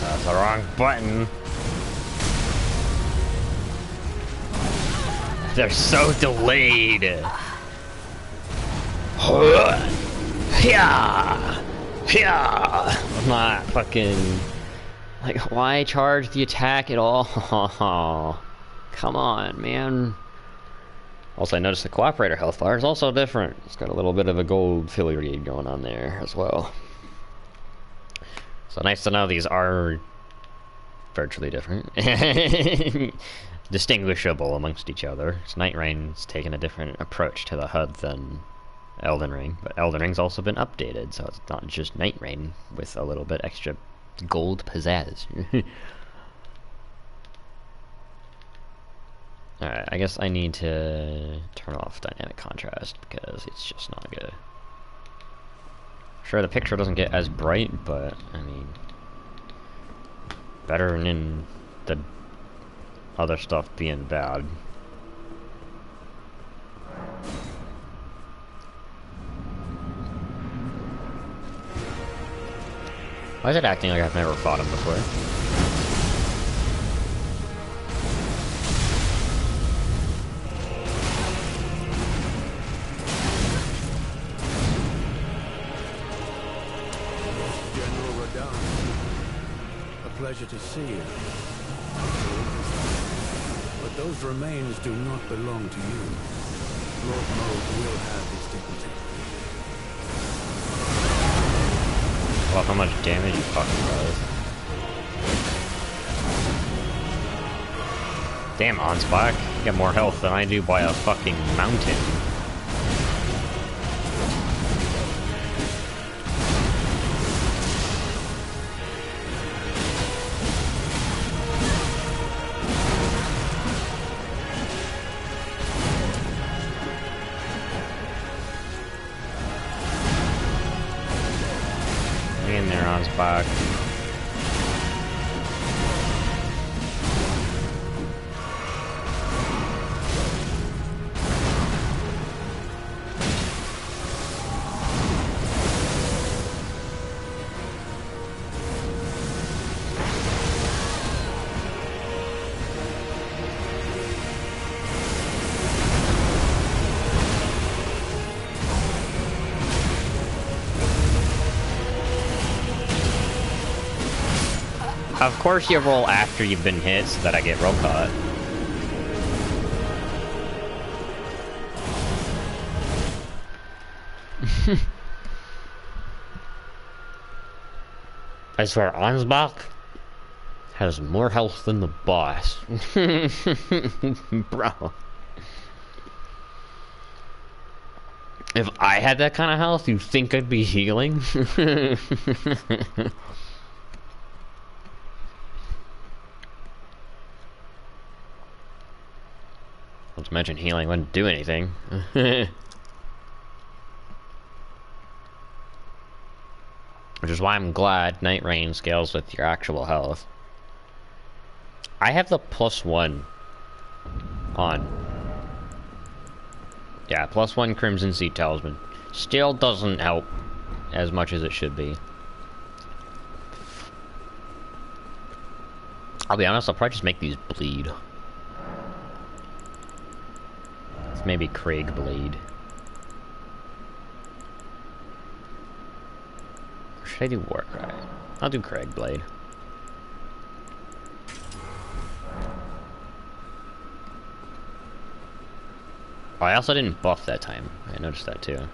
[SPEAKER 1] That's the wrong button. They're so delayed. I'm not fucking... Like, why charge the attack at all? Come on, man. Also, I noticed the Cooperator health bar is also different. It's got a little bit of a gold filigree going on there as well. So nice to know these are virtually different. Distinguishable amongst each other. So Nightreign's taken a different approach to the HUD than Elden Ring. But Elden Ring's also been updated, so it's not just Nightreign with a little bit extra gold pizzazz. Alright, I guess I need to turn off dynamic contrast because it's just not good. Sure, the picture doesn't get as bright, but, I mean, better than the other stuff being bad. Why is it acting like I've never fought him before?
[SPEAKER 2] Pleasure to see you. But those remains do not belong to you. Lord Moog will have his dignity.
[SPEAKER 1] Well, how much damage you fucking does. Damn, Ansbach. You get more health than I do by a fucking mountain. In there, Ansbach. Of course you roll after you've been hit so that I get roll caught. I swear, Ansbach has more health than the boss. Bro. If I had that kind of health, you think I'd be healing? Not to mention healing wouldn't do anything. Which is why I'm glad Nightreign scales with your actual health. I have the +1 on. Yeah, +1 Crimson Sea Talisman. Still doesn't help as much as it should be. I'll be honest, I'll probably just make these bleed. It's maybe Craig Blade. Or should I do Warcry? I'll do Craig Blade. Oh, I also didn't buff that time. I noticed that too.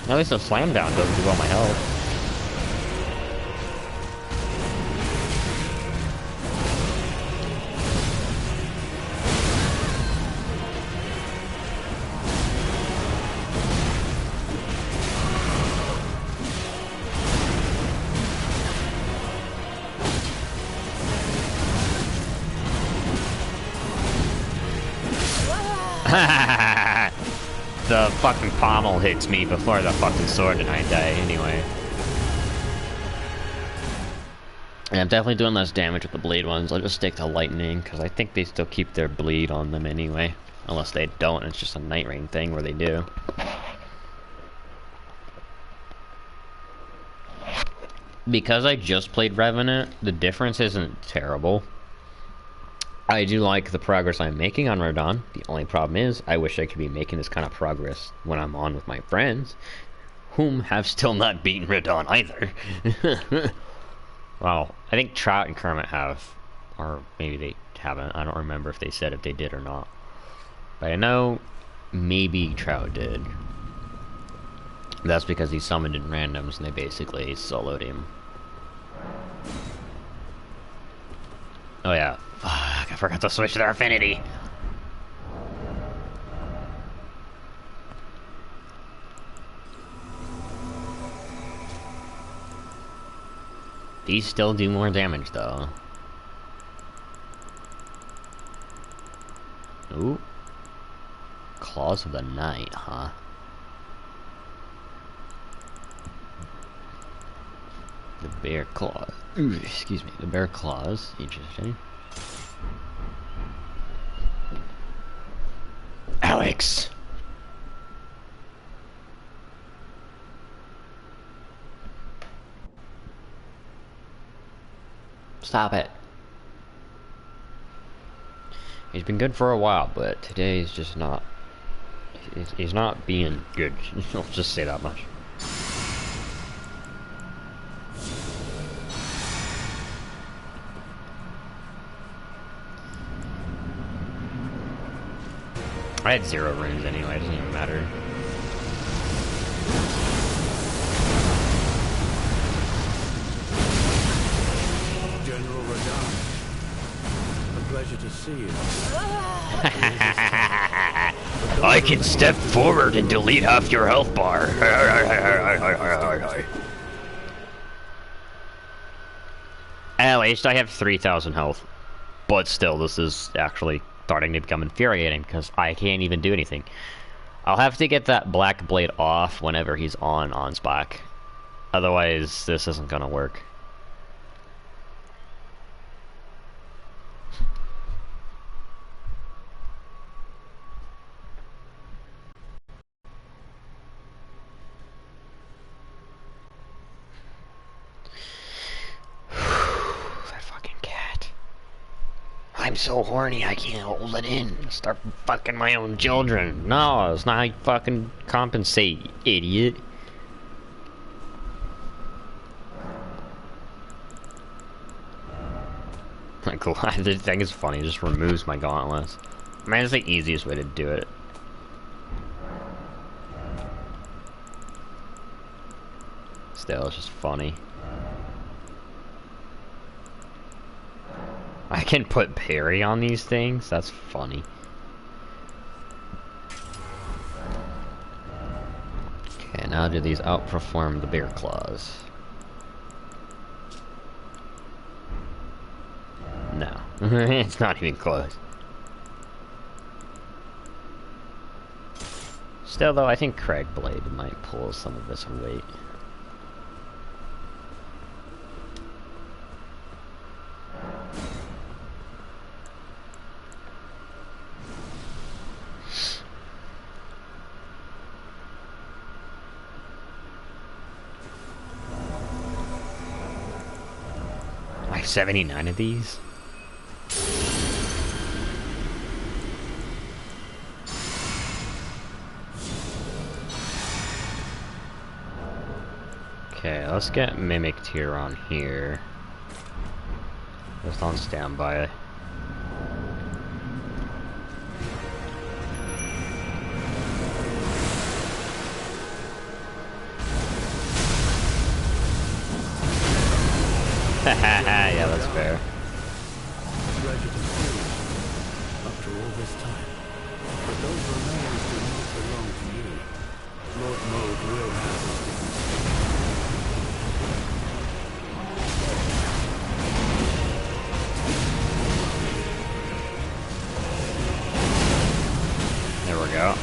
[SPEAKER 1] At least a slam down doesn't do all my health. The fucking pommel hits me before the fucking sword and I die anyway. And I'm definitely doing less damage with the blade ones. I'll just stick to lightning because I think they still keep their bleed on them anyway. Unless they don't, it's just a Nightreign thing where they do. Because I just played Revenant, the difference isn't terrible. I do like the progress I'm making on Radon. The only problem is, I wish I could be making this kind of progress when I'm on with my friends, whom have still not beaten Radon either. Well, I think Trout and Kermit have, or maybe they haven't. I don't remember if they said if they did or not. But I know maybe Trout did. That's because he summoned in randoms and they basically soloed him. Oh yeah. Fuck, I forgot to switch their affinity. These still do more damage though. Ooh. Claws of the Night, huh? The bear claws. Ooh, excuse me, the bear claws. Interesting. Alex! Stop it. He's been good for a while, but today is just not... He's not being good. I'll just say that much. I had 0 runes anyway, it doesn't even matter.
[SPEAKER 2] General Radon, a pleasure to see you.
[SPEAKER 1] I can step forward and delete half your health bar. At least I have 3,000 health. But still, this is actually starting to become infuriating because I can't even do anything. I'll have to get that black blade off whenever he's on spec. Otherwise, this isn't gonna work. That fucking cat. I'm so horny I can't hold it in. Start fucking my own children. No, it's not how you fucking compensate, you idiot. Cool. The thing is funny, it just removes my gauntlets. I mean, it's the easiest way to do it. Still, it's just funny. I can put parry on these things? That's funny. Okay, now do these outperform the bear claws? No. It's not even close. Still though, I think Craig Blade might pull some of this weight. I have 79 of these? Okay, let's get mimicked here on here. Just on standby. Yeah, that's fair.
[SPEAKER 2] After all this time, but those remains do not belong to you. Lord Mold will have his dignity.
[SPEAKER 1] There we go.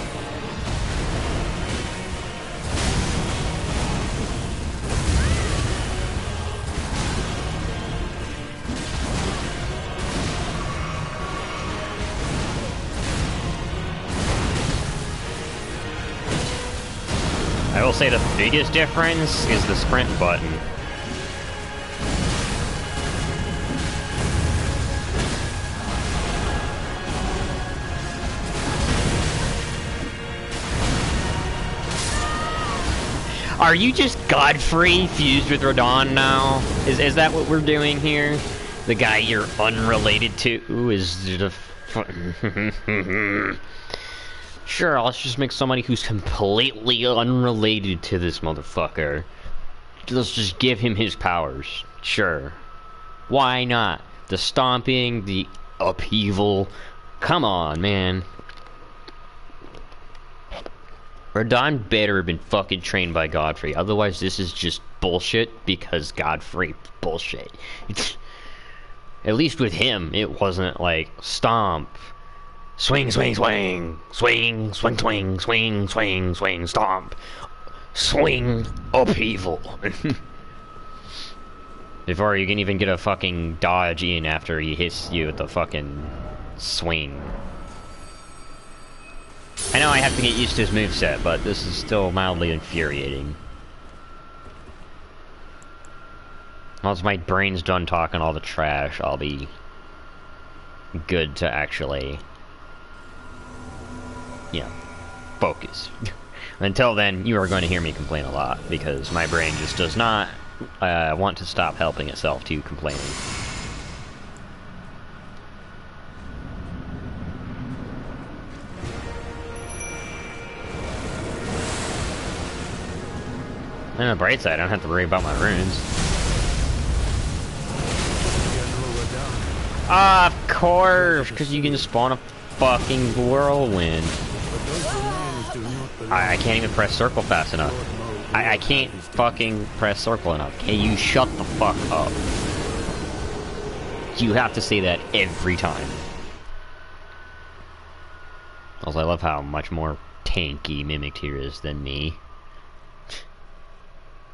[SPEAKER 1] I will say the biggest difference is the sprint button. Are you just Godfrey fused with Radon now? Is that what we're doing here? The guy you're unrelated to is the Sure, let's just make somebody who's completely unrelated to this motherfucker. Let's just give him his powers. Sure. Why not? The stomping, the upheaval. Come on, man. Radon better have been fucking trained by Godfrey. Otherwise, this is just bullshit because Godfrey bullshit. At least with him, it wasn't like stomp. Swing, swing, swing, swing, swing, swing, swing, swing, swing, stomp, swing, upheaval. Before you can even get a fucking dodge in after he hits you with the fucking swing. I know I have to get used to his moveset, but this is still mildly infuriating. Once my brain's done talking all the trash, I'll be good to actually... yeah, focus. Until then, you are going to hear me complain a lot, because my brain just does not want to stop helping itself to complaining. On the bright side, I don't have to worry about my runes. Of course, because you can spawn a fucking whirlwind. I can't even press circle fast enough. I can't fucking press circle enough. Can you shut the fuck up? You have to say that every time. Also, I love how much more tanky Mimic Tier is than me.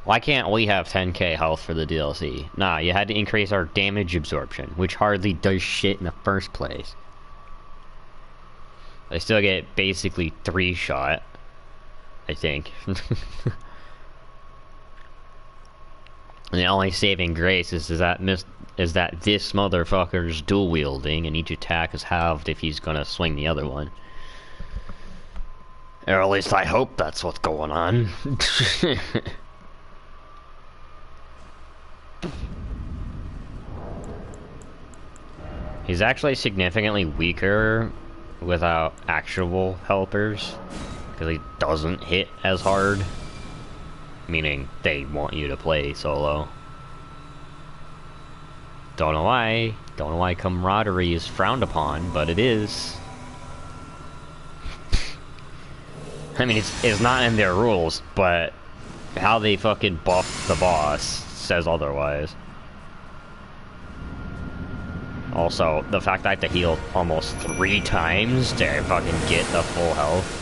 [SPEAKER 1] Why can't we have 10k health for the DLC? Nah, you had to increase our damage absorption, which hardly does shit in the first place. I still get basically 3-shot, I think. And the only saving grace is that this motherfucker's dual wielding, and each attack is halved if he's gonna swing the other one. Or at least I hope that's what's going on. He's actually significantly weaker without actual helpers, because he doesn't hit as hard. Meaning, they want you to play solo. Don't know why. Don't know why camaraderie is frowned upon, but it is. I mean, it's not in their rules, but how they fucking buff the boss says otherwise. Also, the fact that I have to heal almost 3 times to fucking get the full health.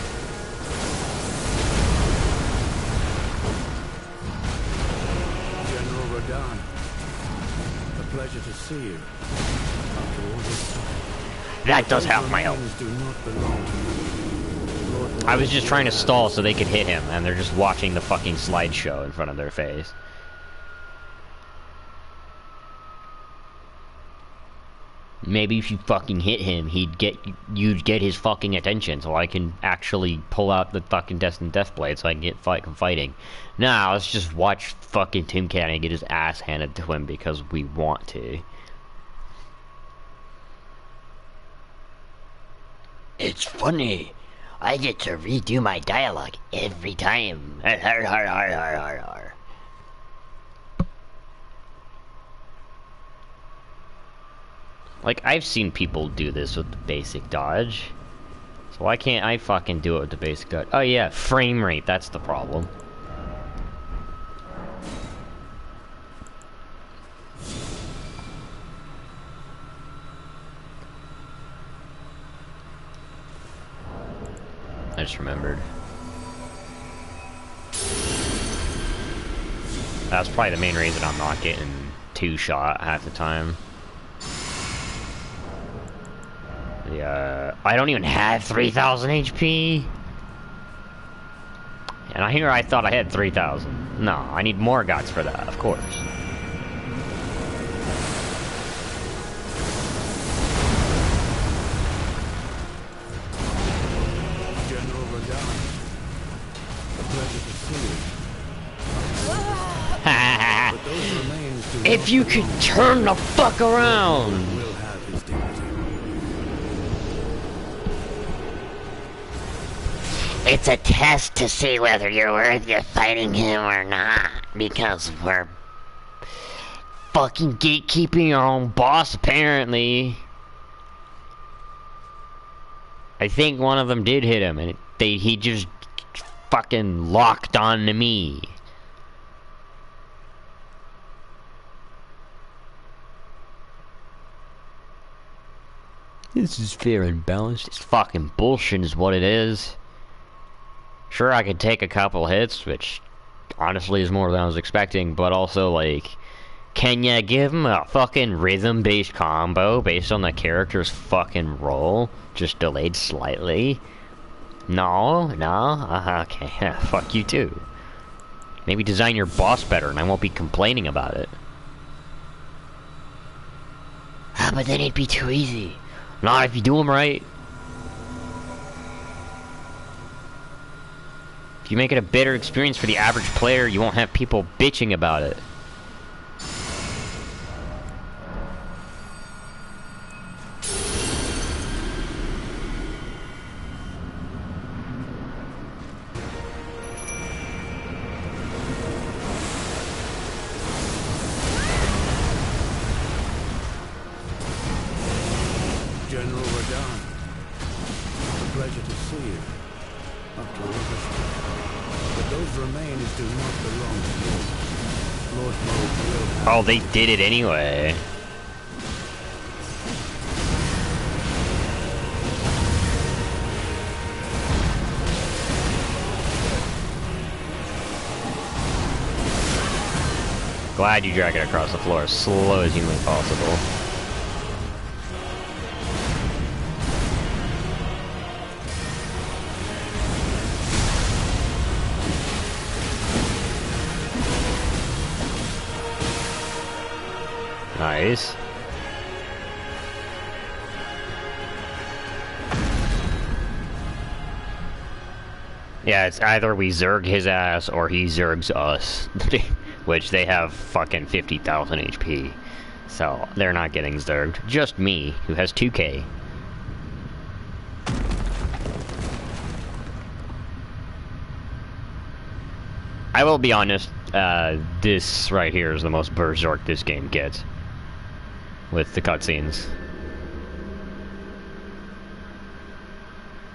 [SPEAKER 2] A pleasure to see you. After all this time.
[SPEAKER 1] That does half my health. I was just trying to stall so they could hit him, and they're just watching the fucking slideshow in front of their face. Maybe if you fucking hit him, you'd get his fucking attention, so I can actually pull out the fucking Destined Deathblade so I can get fighting. Nah, let's just watch fucking Tim Cannon get his ass handed to him because we want to. It's funny. I get to redo my dialogue every time. Har har har har har har. Like, I've seen people do this with the basic dodge. So why can't I fucking do it with the basic dodge? Oh yeah, frame rate, that's the problem. I just remembered. That's probably the main reason I'm not getting 2-shot half the time. Yeah, I don't even have 3,000 HP. And I thought I had 3,000. No, I need more gods for that, of course.
[SPEAKER 2] General Radon, a pleasure to see you.
[SPEAKER 1] If you could turn the fuck around.
[SPEAKER 2] Will have his dignity.
[SPEAKER 4] It's a test to see whether you're worthy of fighting him or not, because we're
[SPEAKER 1] Fucking gatekeeping your own boss, apparently. I think one of them did hit him, and he just fucking locked on to me. This is fair and balanced. It's fucking bullshit is what it is. Sure, I could take a couple hits, which honestly is more than I was expecting, but also, like, can ya give him a fucking rhythm-based combo based on the character's fucking roll? Just delayed slightly? No? Okay, fuck you too. Maybe design your boss better and I won't be complaining about it.
[SPEAKER 4] Ah, but then it'd be too easy.
[SPEAKER 1] Not if you do them right. If you make it a better experience for the average player, you won't have people bitching about it.
[SPEAKER 2] General Radon, a pleasure to see you. After all this time. But those remains do not belong to you. Lord Moog will have...
[SPEAKER 1] Oh, they did it anyway. Glad you drag it across the floor as slow as humanly possible. Nice. Yeah, it's either we zerg his ass or he zergs us. Which they have fucking 50,000 HP. So they're not getting zerged. Just me, who has 2k. I will be honest, this right here is the most berserk this game gets. With the cutscenes.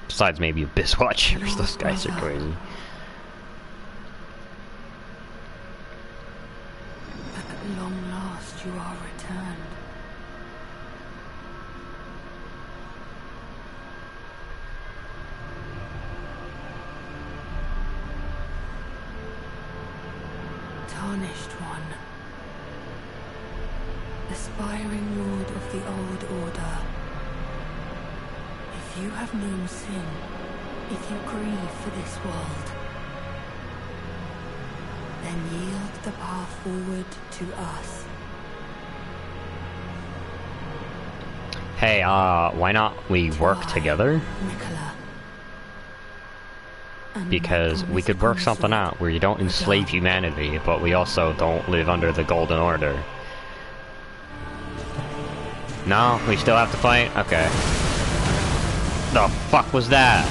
[SPEAKER 1] Besides maybe Abyss Watchers, those guys are crazy.
[SPEAKER 3] At long last you are returned. Tarnished one. Aspiring lord of the old order. If you have known sin, if you grieve for this world, then yield the path forward to us.
[SPEAKER 1] Hey, why not we work together?
[SPEAKER 3] Nicola. And
[SPEAKER 1] Because we could work something out where you don't enslave humanity, but we also don't live under the Golden Order. No? We still have to fight? Okay. The fuck was that?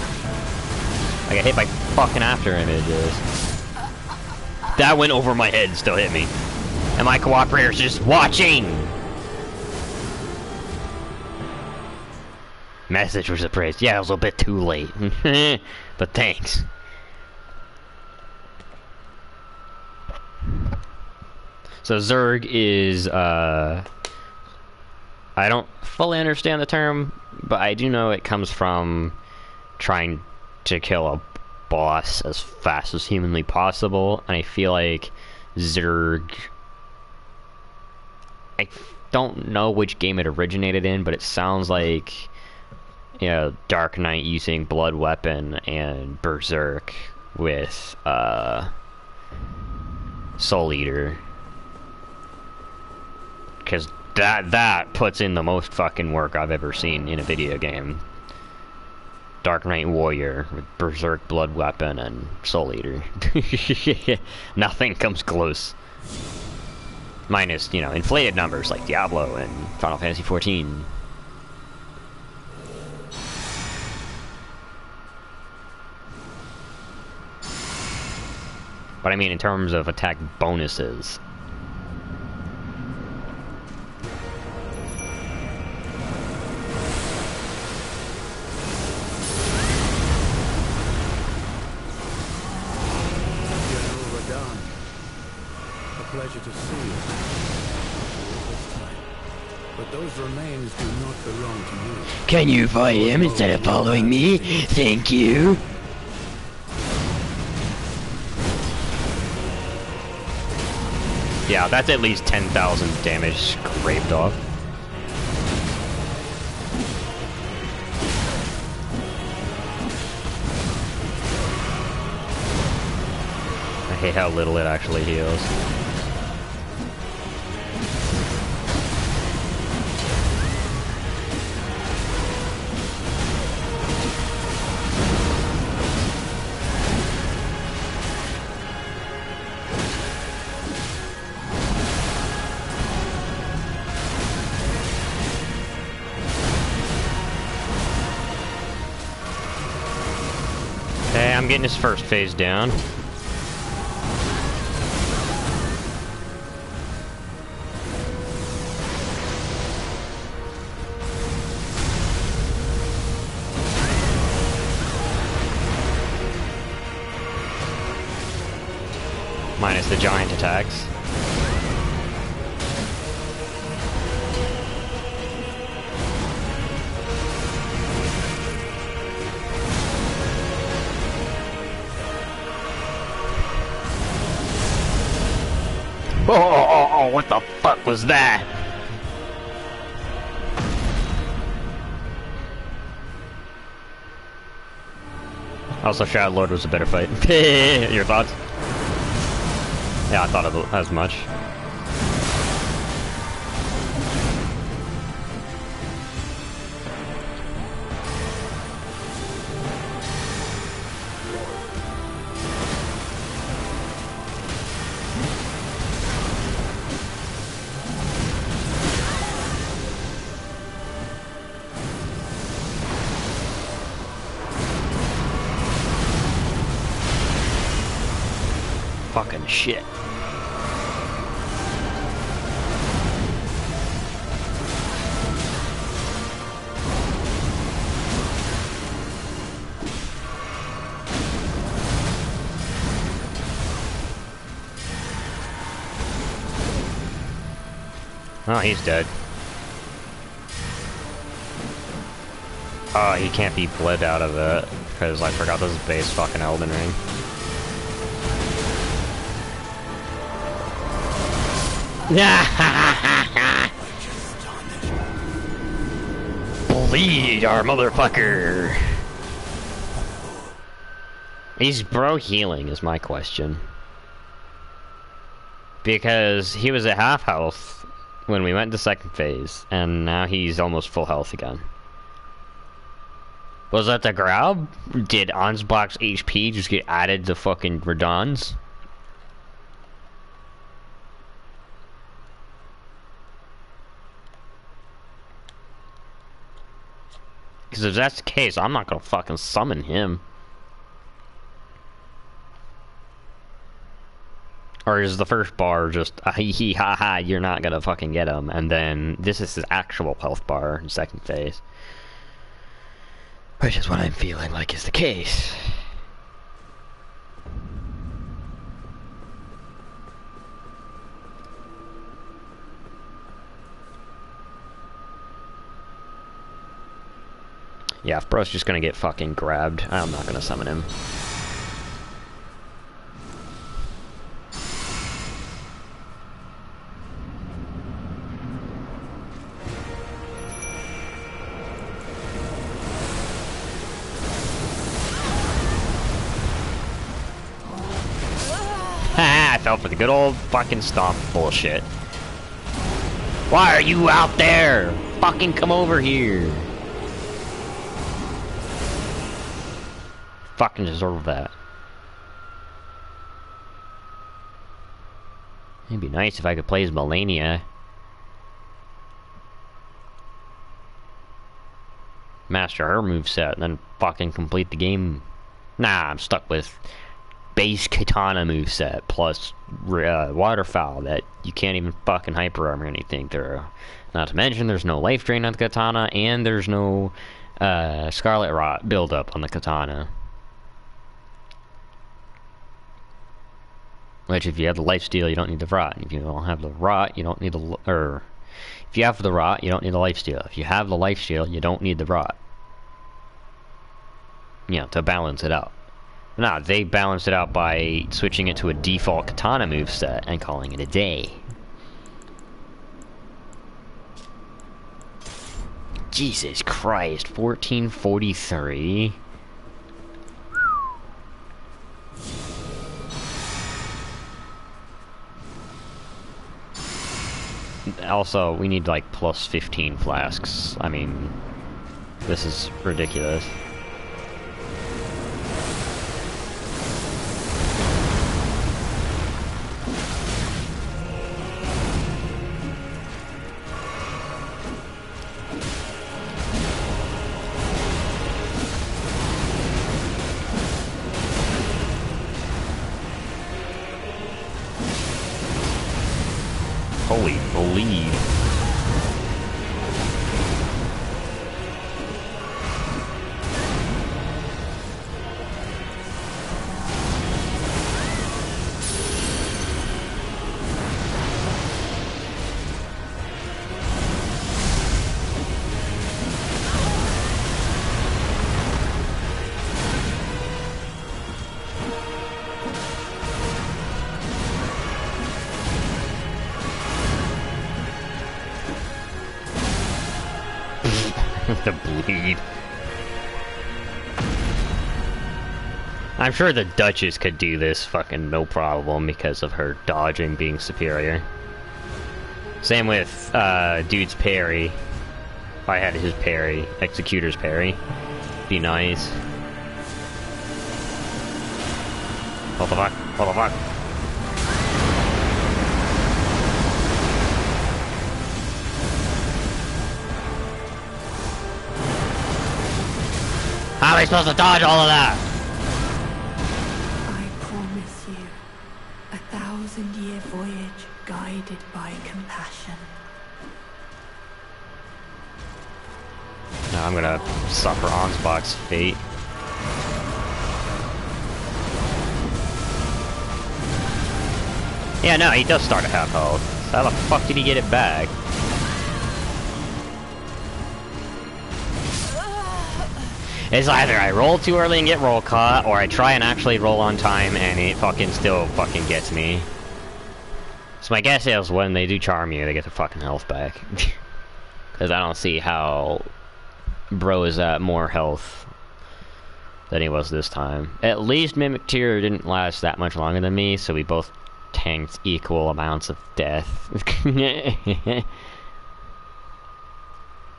[SPEAKER 1] I got hit by fucking after images. That went over my head and still hit me. And my cooperator's just watching! Message was appraised. Yeah, it was a bit too late. But thanks. So Zerg is, I don't fully understand the term, but I do know it comes from trying to kill a boss as fast as humanly possible, and I feel like Zerg... I don't know which game it originated in, but it sounds like, you know, Dark Knight using Blood Weapon and Berserk with, Soul Eater. Because that puts in the most fucking work I've ever seen in a video game. Dark Knight Warrior with Berserk, Blood Weapon, and Soul Eater. Nothing comes close. Minus, you know, inflated numbers like Diablo and Final Fantasy XIV. But I mean in terms of attack bonuses.
[SPEAKER 2] Pleasure to see you. This time. But those remains do not belong to you.
[SPEAKER 4] Can you fight him instead of following me? Thank you.
[SPEAKER 1] Yeah, that's at least 10,000 damage scraped off. I hate how little it actually heals. Okay, I'm getting his first phase down. Minus the giant attacks. what the fuck was that? Also, Shadow Lord was a better fight. Your thoughts? Yeah, I thought of it as much. Fucking shit. Oh, he's dead. Oh, he can't be bled out of it, because I forgot this is base fucking Elden Ring. Bleed our motherfucker! Is bro healing is my question. Because he was at half health when we went to second phase, and now he's almost full health again. Was that the grab? Did Ansbach's HP just get added to fucking Radon's? Because if that's the case, I'm not gonna fucking summon him. Or is the first bar just hee hee ha ha, you're not gonna fucking get him, and then this is his actual health bar in second phase. Which is what I'm feeling like is the case. Yeah, if bro's just gonna get fucking grabbed, I'm not gonna summon him. Ha! I fell for the good old fucking stomp bullshit. Why are you out there? Fucking come over here. Fucking deserve that. It'd be nice if I could play as Melania. Master her moveset and then fucking complete the game. Nah, I'm stuck with base katana moveset plus waterfowl that you can't even fucking hyper armor anything through. Not to mention there's no life drain on the katana and there's no scarlet rot buildup on the katana. Which, if you have the lifesteal, you don't need the rot. If you don't have the rot, you don't need the... if you have the rot, you don't need the lifesteal. If you have the lifesteal, you don't need the rot. You know, to balance it out. Nah, they balanced it out by switching it to a default katana moveset and calling it a day. Jesus Christ, 1443... Also, we need like plus 15 flasks. I mean, this is ridiculous. Holy bleed. The bleed. I'm sure the Duchess could do this fucking no problem because of her dodging being superior. Same with dude's parry. If I had his parry, Executor's parry, be nice. What the fuck? What the fuck? How am I supposed to dodge all of that?
[SPEAKER 3] I promise you, 1,000-year voyage guided by compassion.
[SPEAKER 1] Now I'm gonna suffer Ansbach's fate. Yeah, no, he does start at half health. So how the fuck did he get it back? It's either I roll too early and get roll caught, or I try and actually roll on time and it fucking still fucking gets me. So my guess is when they do charm you, they get their fucking health back. Because I don't see how bro is at more health than he was this time. At least Mimic Tear didn't last that much longer than me, so we both tanked equal amounts of death.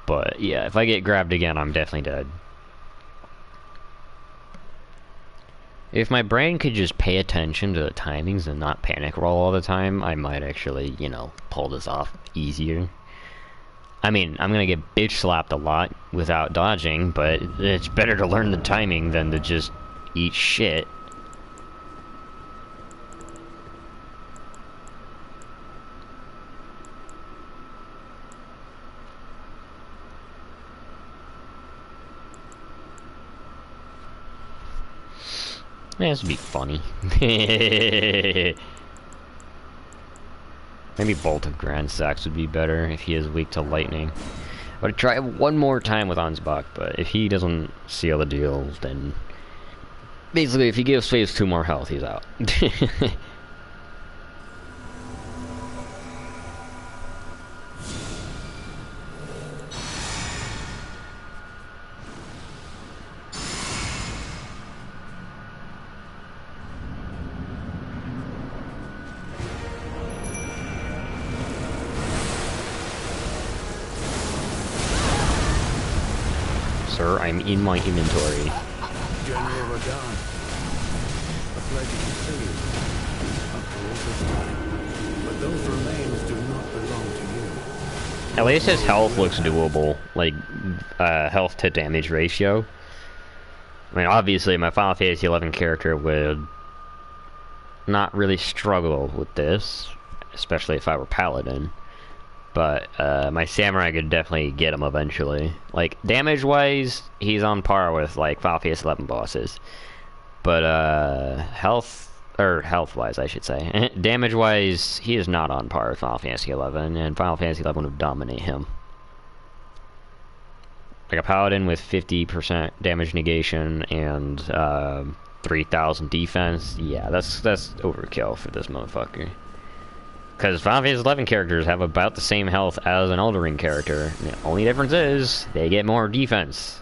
[SPEAKER 1] But yeah, if I get grabbed again, I'm definitely dead. If my brain could just pay attention to the timings and not panic roll all the time, I might actually, you know, pull this off easier. I mean, I'm gonna get bitch slapped a lot without dodging, but it's better to learn the timing than to just eat shit. Yeah, this would be funny. Maybe Bolt of Grand Sax would be better if he is weak to lightning. I would try one more time with Ansbach, but if he doesn't seal the deal, then basically if he gives Phase 2 more health, he's out. Sir, I'm in my inventory.
[SPEAKER 2] General Radon, a pleasure to see you. After all this time. But those remains do not belong to you.
[SPEAKER 1] At least his health looks doable, like, health to damage ratio. I mean, obviously my Final Fantasy XI character would not really struggle with this, especially if I were Paladin. But my Samurai could definitely get him eventually. Like, damage-wise, he's on par with, like, Final Fantasy XI bosses. But, health-wise, I should say. Damage-wise, he is not on par with Final Fantasy XI, and Final Fantasy XI would dominate him. Like a Paladin with 50% damage negation and 3,000 defense, yeah, that's overkill for this motherfucker. Because Final Fantasy XI characters have about the same health as an Elden Ring character. The only difference is, they get more defense.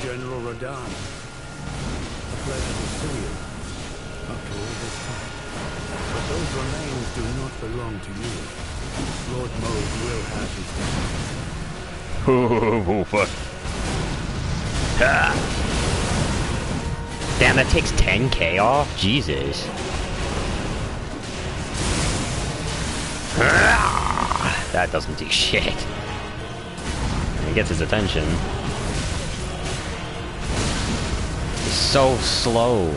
[SPEAKER 2] General Radon. Pleasure to see you. After all this time. But those remains do not belong to you. Lord Mode will have his day.
[SPEAKER 1] Oh, fuck. Ah. Damn, that takes 10k off? Jesus. Ah. That doesn't do shit. It gets his attention. So slow.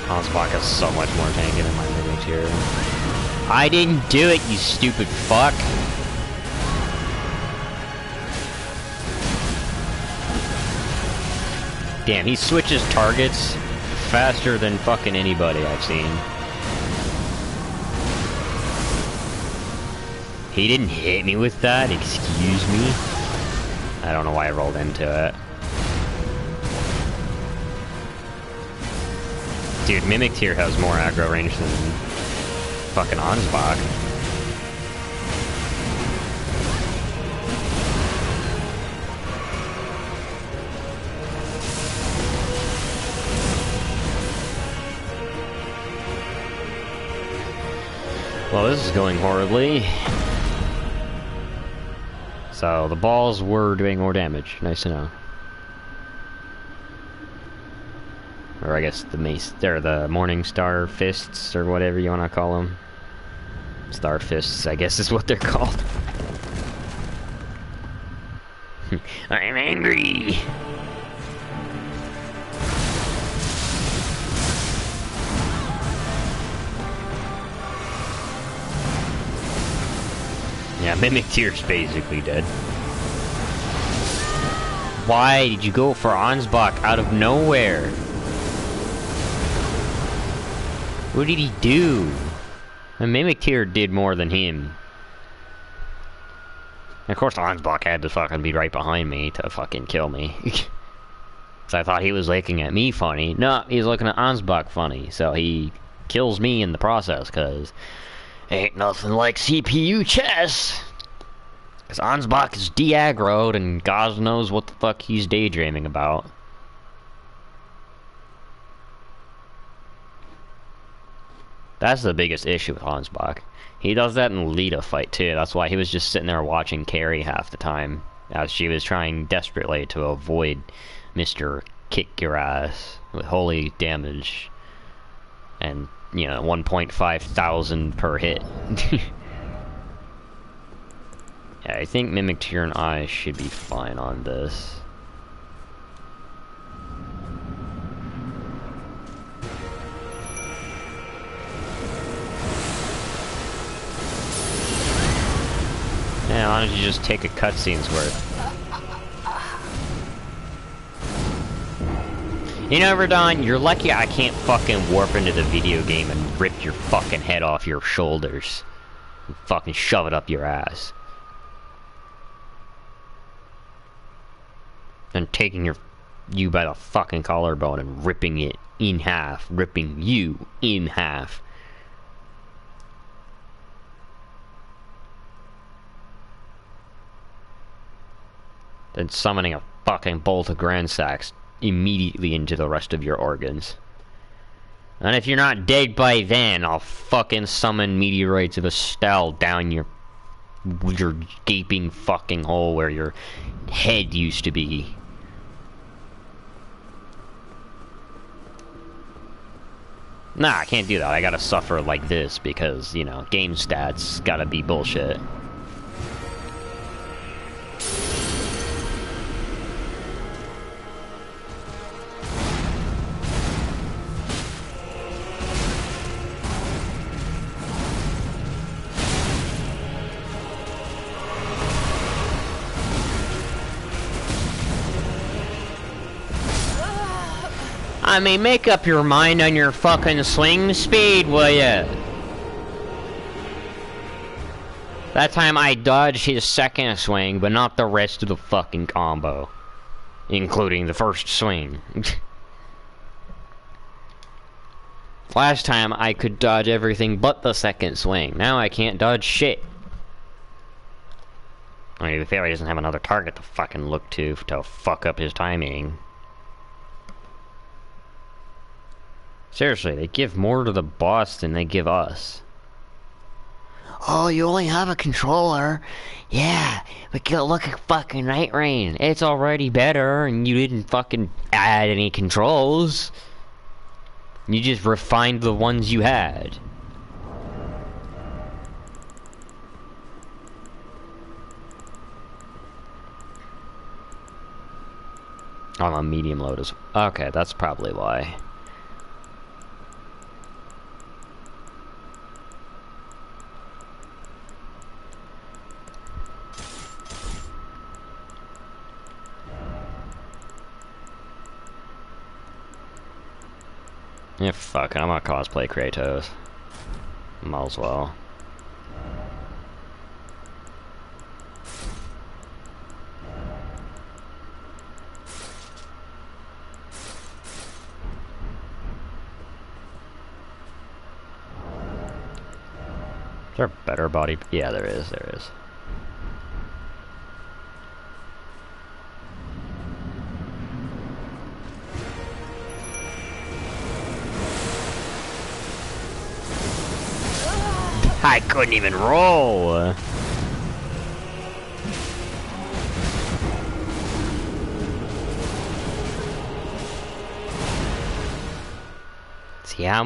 [SPEAKER 1] Ansbach has so much more tanking than my Mimic here. I didn't do it, you stupid fuck. Damn, he switches targets faster than fucking anybody I've seen. He didn't hit me with that, excuse me? I don't know why I rolled into it. Dude, Mimic Tier has more aggro range than fucking Ansbach. Well, this is going horribly. So, the balls were doing more damage. Nice to know. Or I guess the mace, they're the Morning Star Fists, or whatever you want to call them. Star Fists, I guess is what they're called. I'm angry! Yeah, Mimic Tier's basically dead. Why did you go for Ansbach out of nowhere? What did he do? The Mimic Tier did more than him. And of course Ansbach had to fucking be right behind me to fucking kill me. So I thought he was looking at me funny. No, he's looking at Ansbach funny. So he kills me in the process, cause ain't nothing like CPU chess. Cause Ansbach is de-aggroed and God knows what the fuck he's daydreaming about. That's the biggest issue with Ansbach. He does that in Lita fight too. That's why he was just sitting there watching Carrie half the time, as she was trying desperately to avoid Mr. Kick Your Ass with holy damage. And, you know, 1.5 thousand per hit. Yeah, I think Mimic Tier and I should be fine on this. Yeah, why don't you just take a cutscene's worth? You know, Radon, you're lucky I can't fucking warp into the video game and rip your fucking head off your shoulders. And fucking shove it up your ass. And taking you by the fucking collarbone and ripping it in half. Ripping you in half. Then summoning a fucking bolt of Grand Sax immediately into the rest of your organs. And if you're not dead by then, I'll fucking summon meteorites of Estelle down your gaping fucking hole where your head used to be. Nah, I can't do that. I gotta suffer like this because, you know, game stats gotta be bullshit. I mean, make up your mind on your fucking swing speed, will ya? That time I dodged his second swing, but not the rest of the fucking combo. Including the first swing. Last time I could dodge everything but the second swing. Now I can't dodge shit. I mean, the fairy doesn't have another target to fucking look to fuck up his timing. Seriously, they give more to the boss than they give us.
[SPEAKER 4] Oh, you only have a controller? Yeah, but go look at fucking Nightreign.
[SPEAKER 1] It's already better, and you didn't fucking add any controls. You just refined the ones you had. I'm on medium load as well. Okay, that's probably why. Yeah, fuck it, I'm gonna cosplay Kratos. Might as well. Is there a better body? Yeah, there is, there is. I couldn't even roll! See how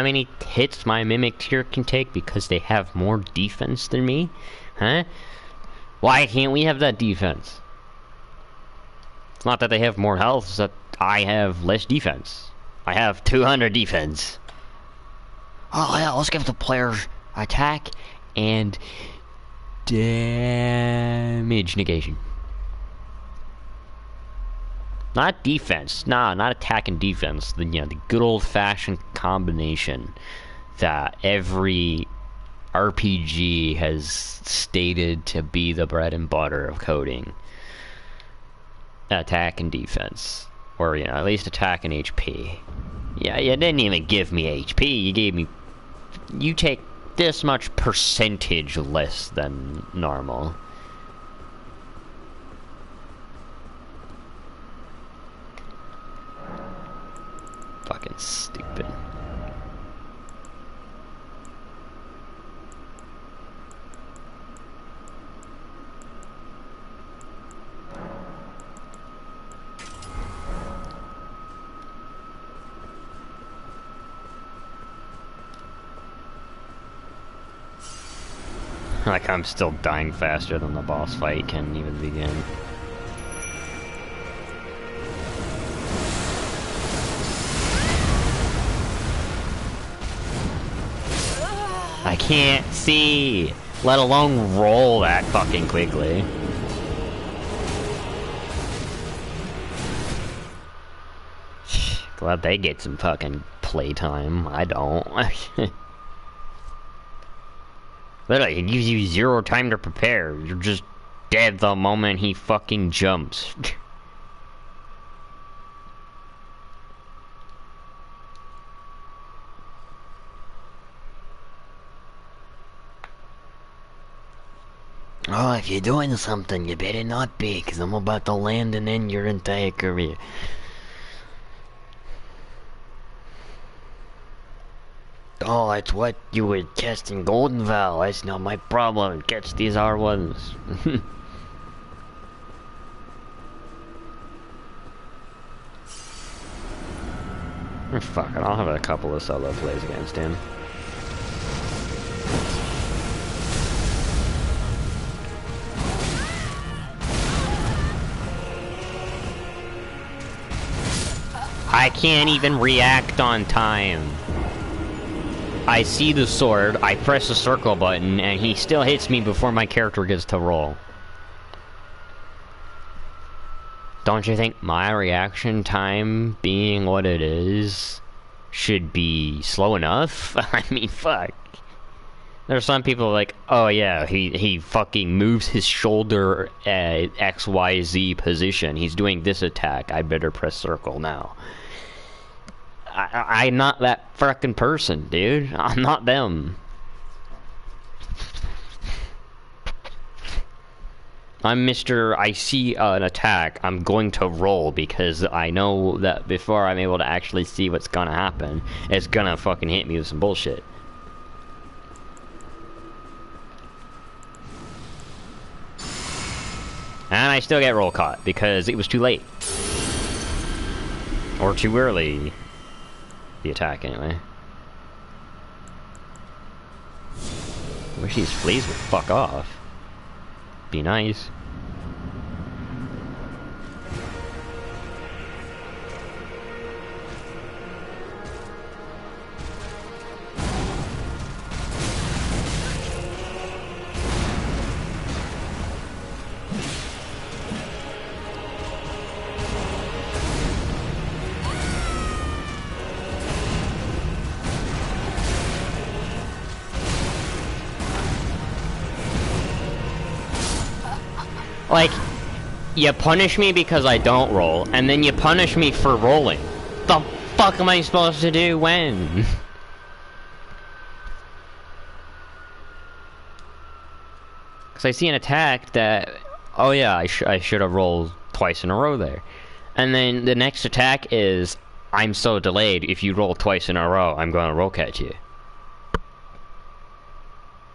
[SPEAKER 1] many hits my Mimic Tier can take because they have more defense than me? Huh? Why can't we have that defense? It's not that they have more health, it's that I have less defense. I have 200 defense.
[SPEAKER 4] Oh yeah, let's give the players attack and
[SPEAKER 1] Damage negation. Not defense. Nah, not attack and defense. The good old-fashioned combination that every RPG has stated to be the bread and butter of coding. Attack and defense. Or, at least attack and HP. Yeah, you didn't even give me HP. You gave me... You take this much percentage less than normal. Fucking stupid. Like I'm still dying faster than the boss fight can even begin. I can't see, let alone roll that fucking quickly. Glad they get some fucking playtime. I don't. Literally, it gives you 0 time to prepare. You're just dead the moment he fucking jumps.
[SPEAKER 4] oh, if you're doing something, you better not be, because I'm about to land and end your entire career. Oh, that's what you were casting Golden Val. That's not my problem. Catch these R1s.
[SPEAKER 1] Fuck it, I'll have a couple of solo plays against him. I can't even react on time. I see the sword, I press the circle button, and he still hits me before my character gets to roll. Don't you think my reaction time, being what it is, should be slow enough? I mean, fuck. There's some people like, oh yeah, he fucking moves his shoulder at XYZ position. He's doing this attack. I better press circle now. I'm not that fucking person, dude. I'm not them. I'm Mr. I see an attack, I'm going to roll because I know that before I'm able to actually see what's gonna happen, it's gonna fucking hit me with some bullshit. And I still get roll caught because it was too late. Or too early. The attack, anyway. Wish these fleas would fuck off. Be nice. Like, you punish me because I don't roll, and then you punish me for rolling. The fuck am I supposed to do when? Because I see an attack that, oh yeah, I should have rolled twice in a row there. And then the next attack is, I'm so delayed, if you roll twice in a row, I'm going to roll catch you.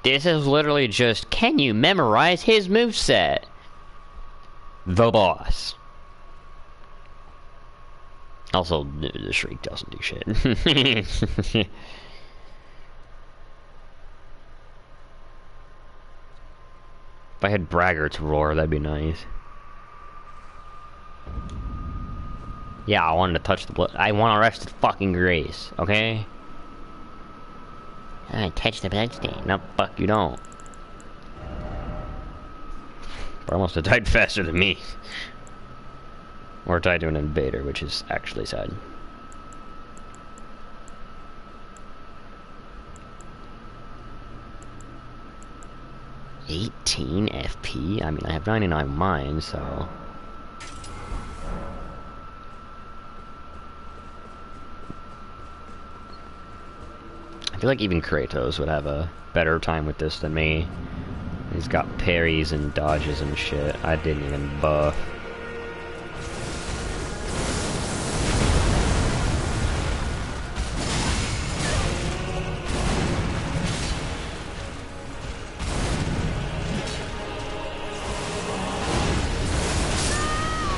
[SPEAKER 1] This is literally just, can you memorize his moveset? The boss. Also, the Shriek doesn't do shit. If I had Braggart's roar, that'd be nice. Yeah, I wanted to touch the blood. I want to rest the fucking grace, okay? I touch the bloodstain. No, fuck you don't. But almost have died faster than me. Or died to an invader, which is actually sad. $18 FP? I mean, I have 99 mines, so... I feel like even Kratos would have a better time with this than me. He's got parries and dodges and shit. I didn't even buff.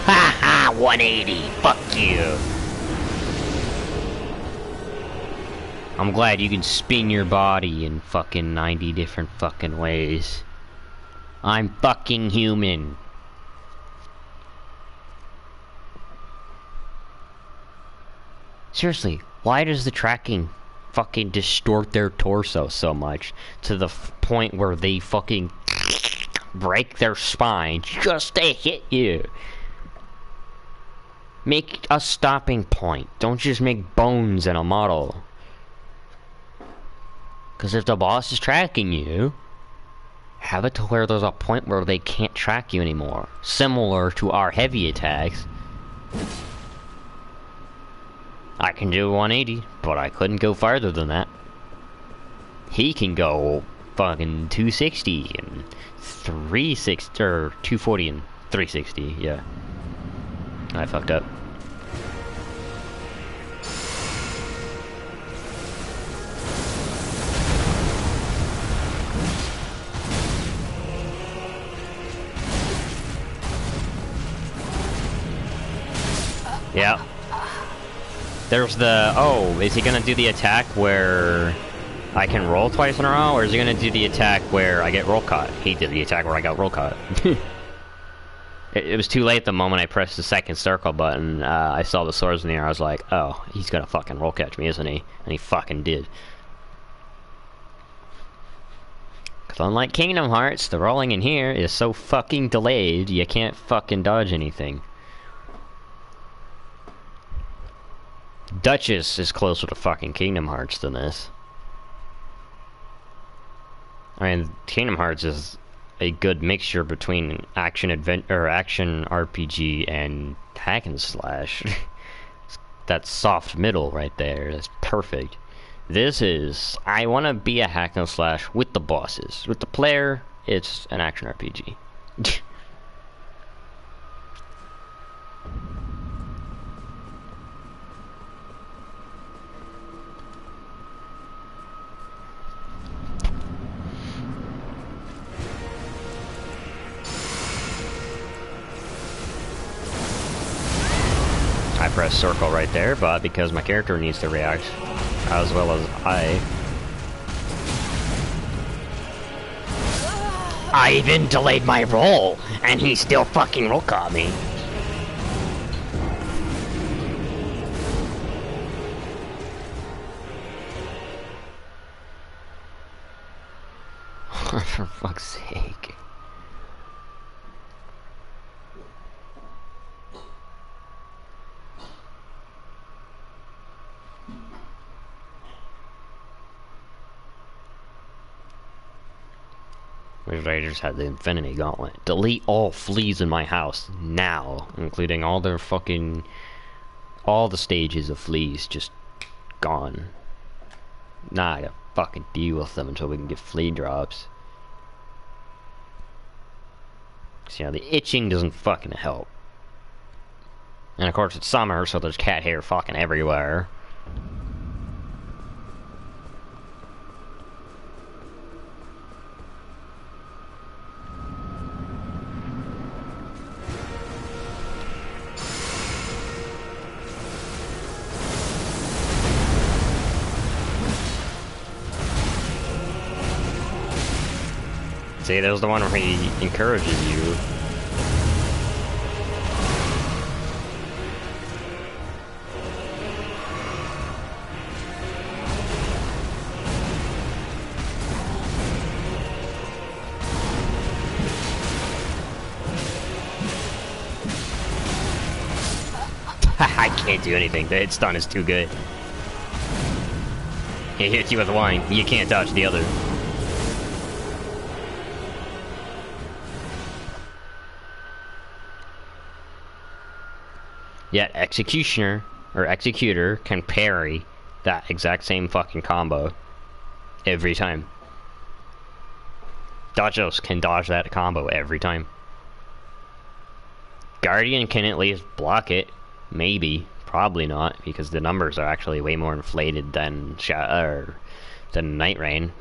[SPEAKER 1] Ha ha! 180! Fuck you! I'm glad you can spin your body in fucking 90 different fucking ways. I'm fucking human. Seriously, why does the tracking fucking distort their torso so much to the point where they fucking break their spine just to hit you? Make a stopping point. Don't just make bones in a model. Because if the boss is tracking you, have it to where there's a point where they can't track you anymore. Similar to our heavy attacks. I can do 180, but I couldn't go farther than that. He can go fucking 260 and 360, or 240 and 360, yeah. I fucked up. Yeah. There's the... Oh, is he gonna do the attack where I can roll twice in a row? Or is he gonna do the attack where I get roll caught? He did the attack where I got roll caught. It was too late the moment I pressed the second circle button. I saw the swords in the air. I was like, oh, he's gonna fucking roll catch me, isn't he? And he fucking did. Because unlike Kingdom Hearts, the rolling in here is so fucking delayed, you can't fucking dodge anything. Duchess is closer to fucking Kingdom Hearts than this. I mean, Kingdom Hearts is a good mixture between action action RPG and hack and slash. That soft middle right there, that's perfect. This is, I want to be a hack and slash with the bosses. With the player, it's an action RPG. I press circle right there, but because my character needs to react as well as I even delayed my roll, and he still fucking roll caught me. For fuck's sake. Wish I just had the Infinity Gauntlet. Delete all fleas in my house now, including all their fucking... all the stages of fleas just gone. Nah, I gotta fucking deal with them until we can get flea drops. So, yeah, the itching doesn't fucking help. And of course it's summer, so there's cat hair fucking everywhere. See, there's the one where he encourages you. I can't do anything. The hit stun is too good. He hits you with one, you can't dodge the other. Yet Executioner, or Executor, can parry that exact same fucking combo every time. Dodgos can dodge that combo every time. Guardian can at least block it. Maybe. Probably not, because the numbers are actually way more inflated than Nightreign.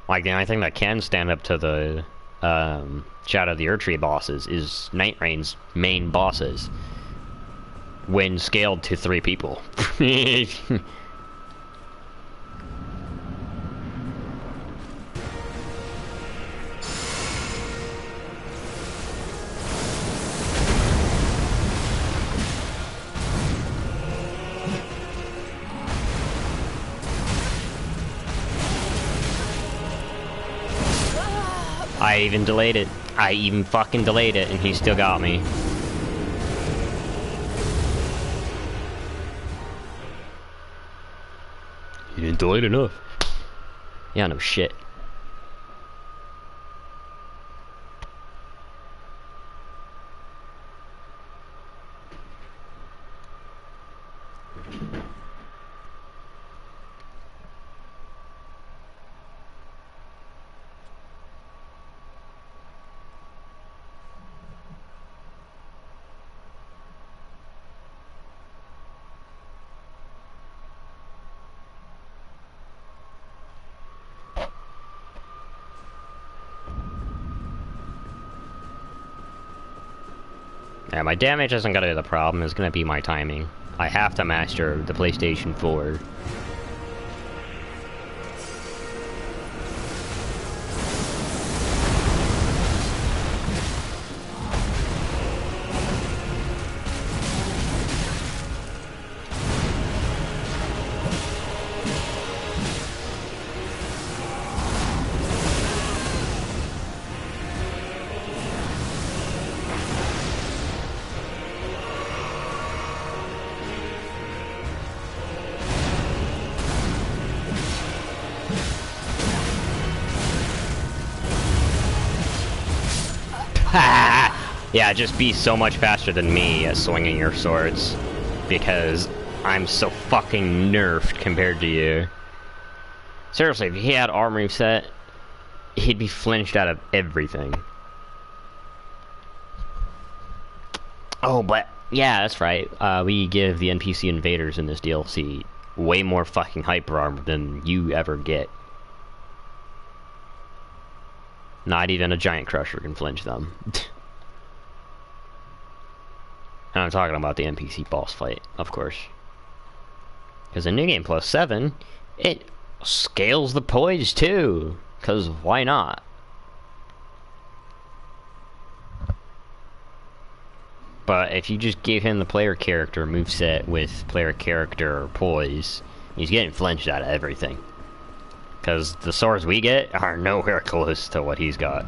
[SPEAKER 1] Like, the only thing that can stand up to the Shadow of the Erdtree bosses is Nightreign's main bosses when scaled to 3 people. I even delayed it. I even fucking delayed it, and he still got me. You didn't delay it enough. Yeah, no shit. Yeah, my damage isn't gonna be the problem, it's gonna be my timing. I have to master the PlayStation 4. Yeah, just be so much faster than me at swinging your swords, because I'm so fucking nerfed compared to you. Seriously, if he had armor set, he'd be flinched out of everything. Oh, but yeah, that's right. We give the NPC invaders in this DLC way more fucking hyper armor than you ever get. Not even a giant crusher can flinch them. And I'm talking about the NPC boss fight, of course. Because in New Game Plus 7, it scales the poise too. Because why not? But if you just gave him the player character moveset with player character poise, he's getting flinched out of everything. Because the swords we get are nowhere close to what he's got.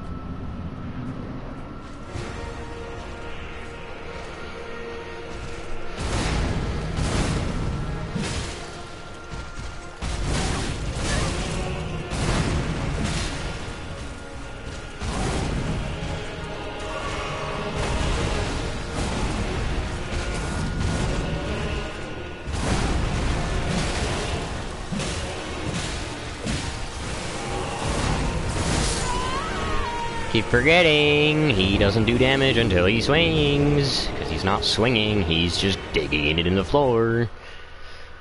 [SPEAKER 1] Keep forgetting, he doesn't do damage until he swings. Because he's not swinging, he's just digging it in the floor.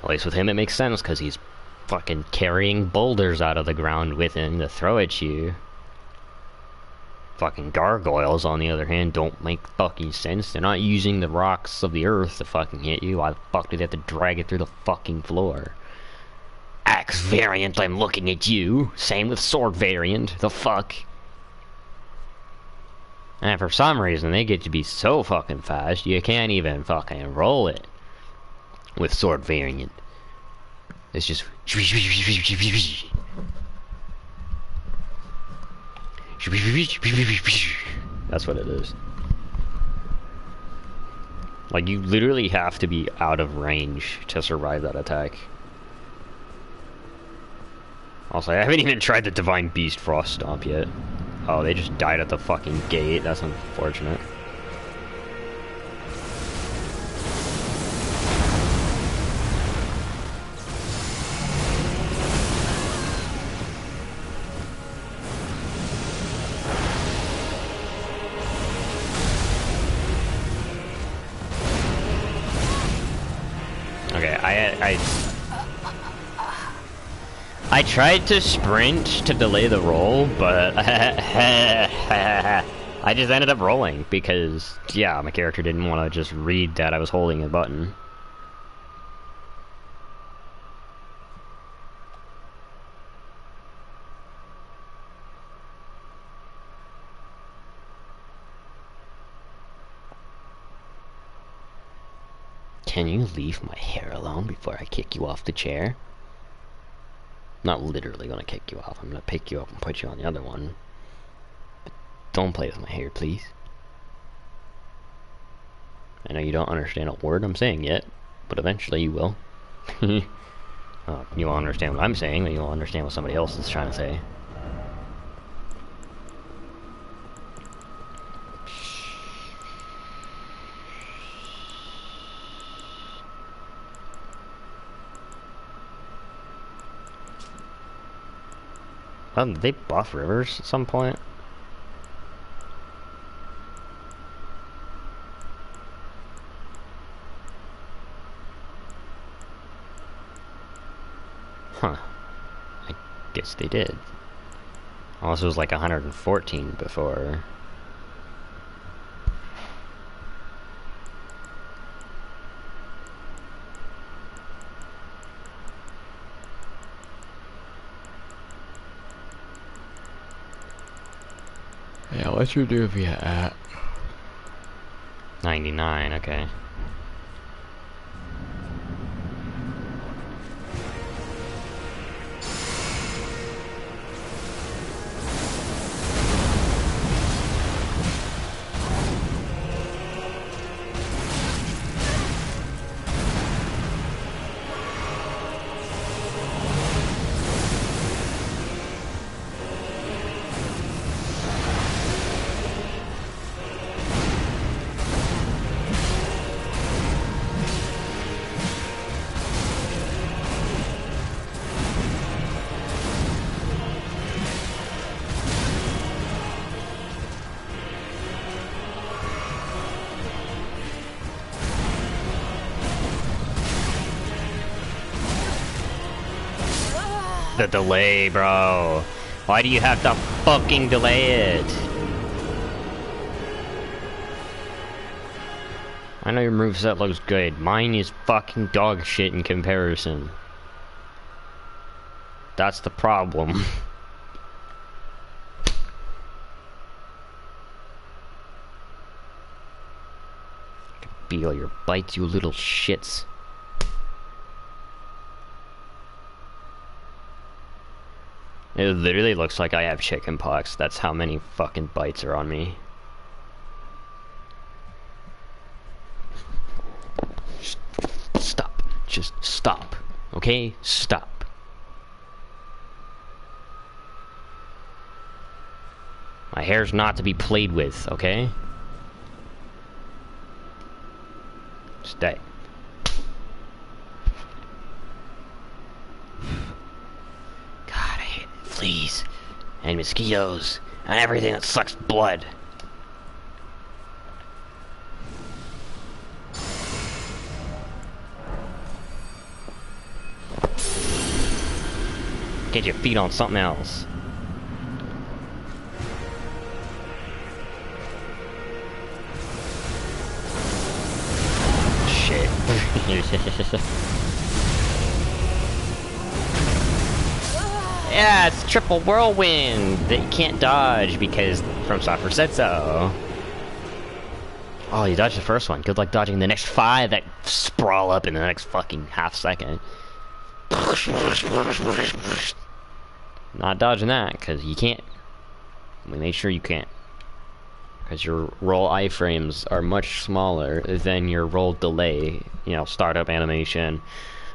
[SPEAKER 1] At least with him it makes sense, because he's fucking carrying boulders out of the ground with him to throw at you. Fucking gargoyles, on the other hand, don't make fucking sense. They're not using the rocks of the earth to fucking hit you. Why the fuck do they have to drag it through the fucking floor? Axe variant, I'm looking at you. Same with sword variant. The fuck? And for some reason, they get to be so fucking fast, you can't even fucking roll it with sword variant. It's just... That's what it is. Like, you literally have to be out of range to survive that attack. Also, I haven't even tried the Divine Beast Frost Stomp yet. Oh, they just died at the fucking gate. That's unfortunate. Okay, I tried to sprint to delay the roll, but I just ended up rolling because, yeah, my character didn't want to just read that I was holding a button. Can you leave my hair alone before I kick you off the chair? I'm not literally gonna kick you off. I'm gonna pick you up and put you on the other one. But don't play with my hair, please. I know you don't understand a word I'm saying yet, but eventually you will. You won't understand what I'm saying, but you'll understand what somebody else is trying to say. Did they buff rivers at some point? Huh. I guess they did. Also, it was like 114 before. Yeah, what's your Duvia at? 99, okay. The delay, bro. Why do you have to fucking delay it? I know your moveset looks good. Mine is fucking dog shit in comparison. That's the problem. I can feel your bites, you little shits. It literally looks like I have chicken pox. That's how many fucking bites are on me. Stop. Just stop. Okay? Stop. My hair's not to be played with, okay? Stay. God, I hate fleas and mosquitoes and everything that sucks blood. Get your feet on something else. Shit. Yeah, it's triple whirlwind that you can't dodge because From Software said so. Oh, you dodged the first one. Good luck dodging the next 5 that sprawl up in the next fucking half second. Not dodging that, because you can't. We made sure you can't. Because your roll iframes are much smaller than your roll delay, you know, startup animation,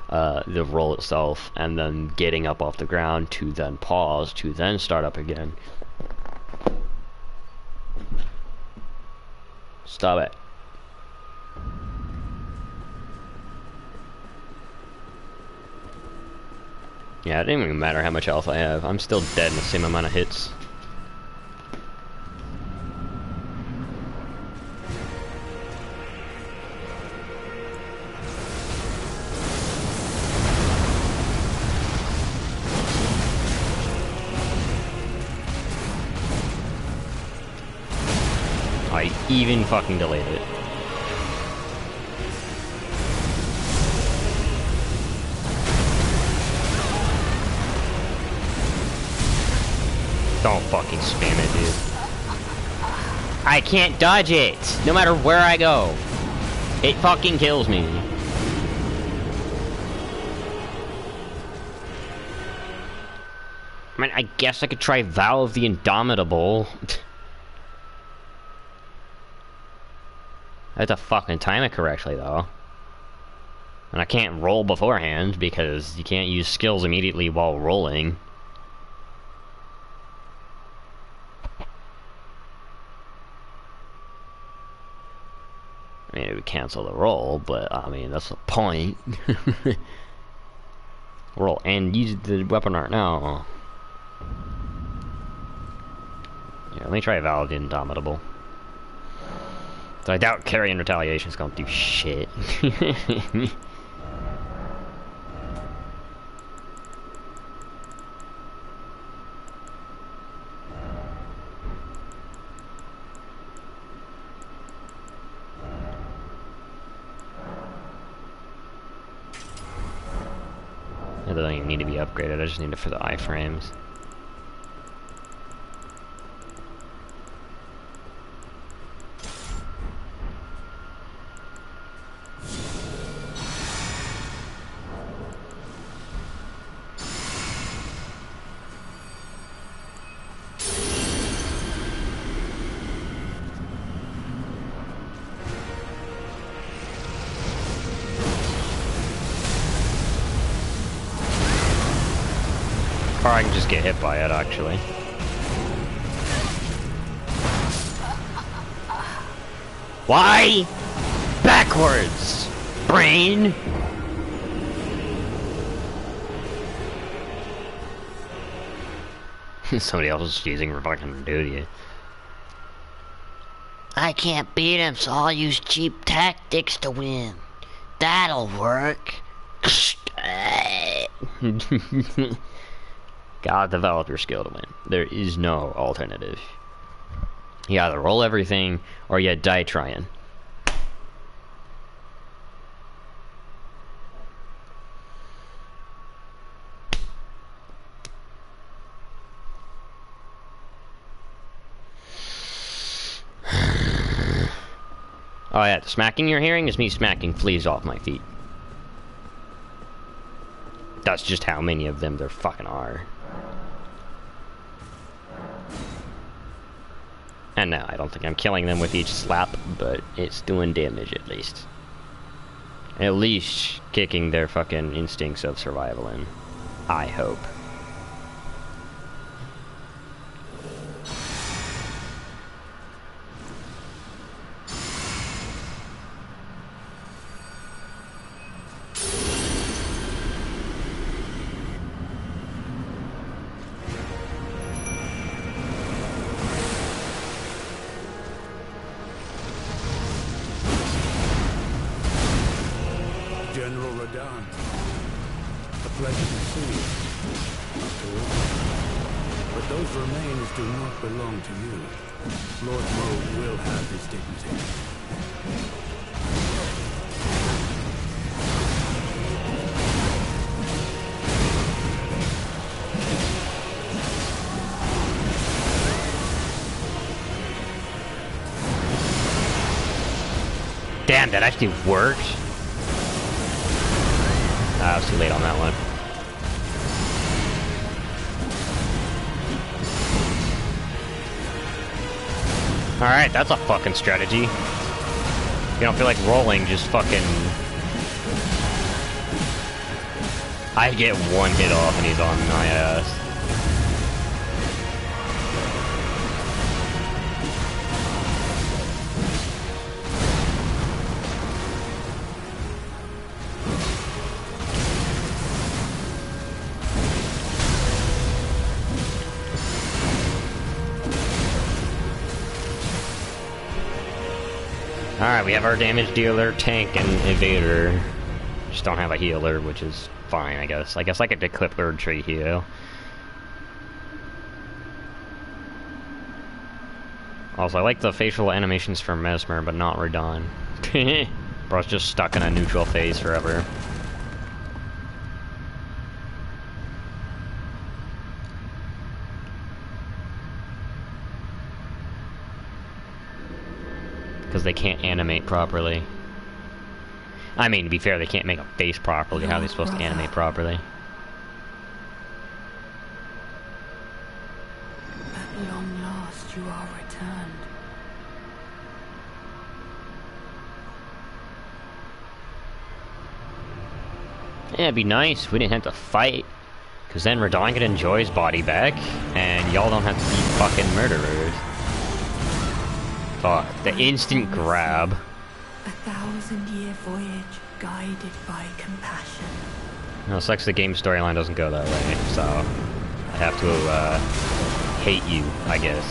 [SPEAKER 1] the roll itself, and then getting up off the ground to then pause, to then start up again. Stop it. Yeah, it didn't even matter how much health I have. I'm still dead in the same amount of hits. I even fucking delayed it. Don't fucking spam it, dude. I can't dodge it, no matter where I go. It fucking kills me. I mean, I guess I could try Vow of the Indomitable. I have to fucking time it correctly, though. And I can't roll beforehand, because you can't use skills immediately while rolling. I mean, it would cancel the roll, but, I mean, that's the point. Roll and use the weapon art now. Yeah, let me try Vow of the Indomitable. So I doubt Carrion Retaliation is gonna do shit. It doesn't even need to be upgraded, I just need it for the iframes. Or I can just get hit by it, actually. Why? Backwards! Brain! Somebody else is using fucking duty.
[SPEAKER 4] I can't beat him, so I'll use cheap tactics to win. That'll work.
[SPEAKER 1] Gotta develop your skill to win. There is no alternative. You either roll everything, or you die trying. Oh yeah, the smacking you're hearing is me smacking fleas off my feet. That's just how many of them there fucking are. And no, I don't think I'm killing them with each slap, but it's doing damage at least. At least kicking their fucking instincts of survival in. I hope.
[SPEAKER 2] Those remains do not belong to you. Lord Mold will have his dignity.
[SPEAKER 1] Damn, that actually worked. I was too late on that one. Alright, that's a fucking strategy. You don't feel like rolling, just fucking... I get one hit off and he's on my ass. Alright, we have our damage dealer, tank, and evader. Just don't have a healer, which is fine, I guess. I guess I could declip Bird Tree heal. Also, I like the facial animations for Mesmer, but not Radon. Bro's just stuck in a neutral phase forever. Because they can't animate properly. I mean, to be fair, they can't make a face properly. How are they supposed to animate properly?
[SPEAKER 3] At long last you are returned.
[SPEAKER 1] Yeah, it'd be nice if we didn't have to fight. Because then Radon could enjoy his body back, and y'all don't have to be fucking murderers. Fuck, the instant grab.
[SPEAKER 3] 1,000-year voyage guided by compassion.
[SPEAKER 1] No, it sucks the game storyline doesn't go that way, so I have to hate you, I guess.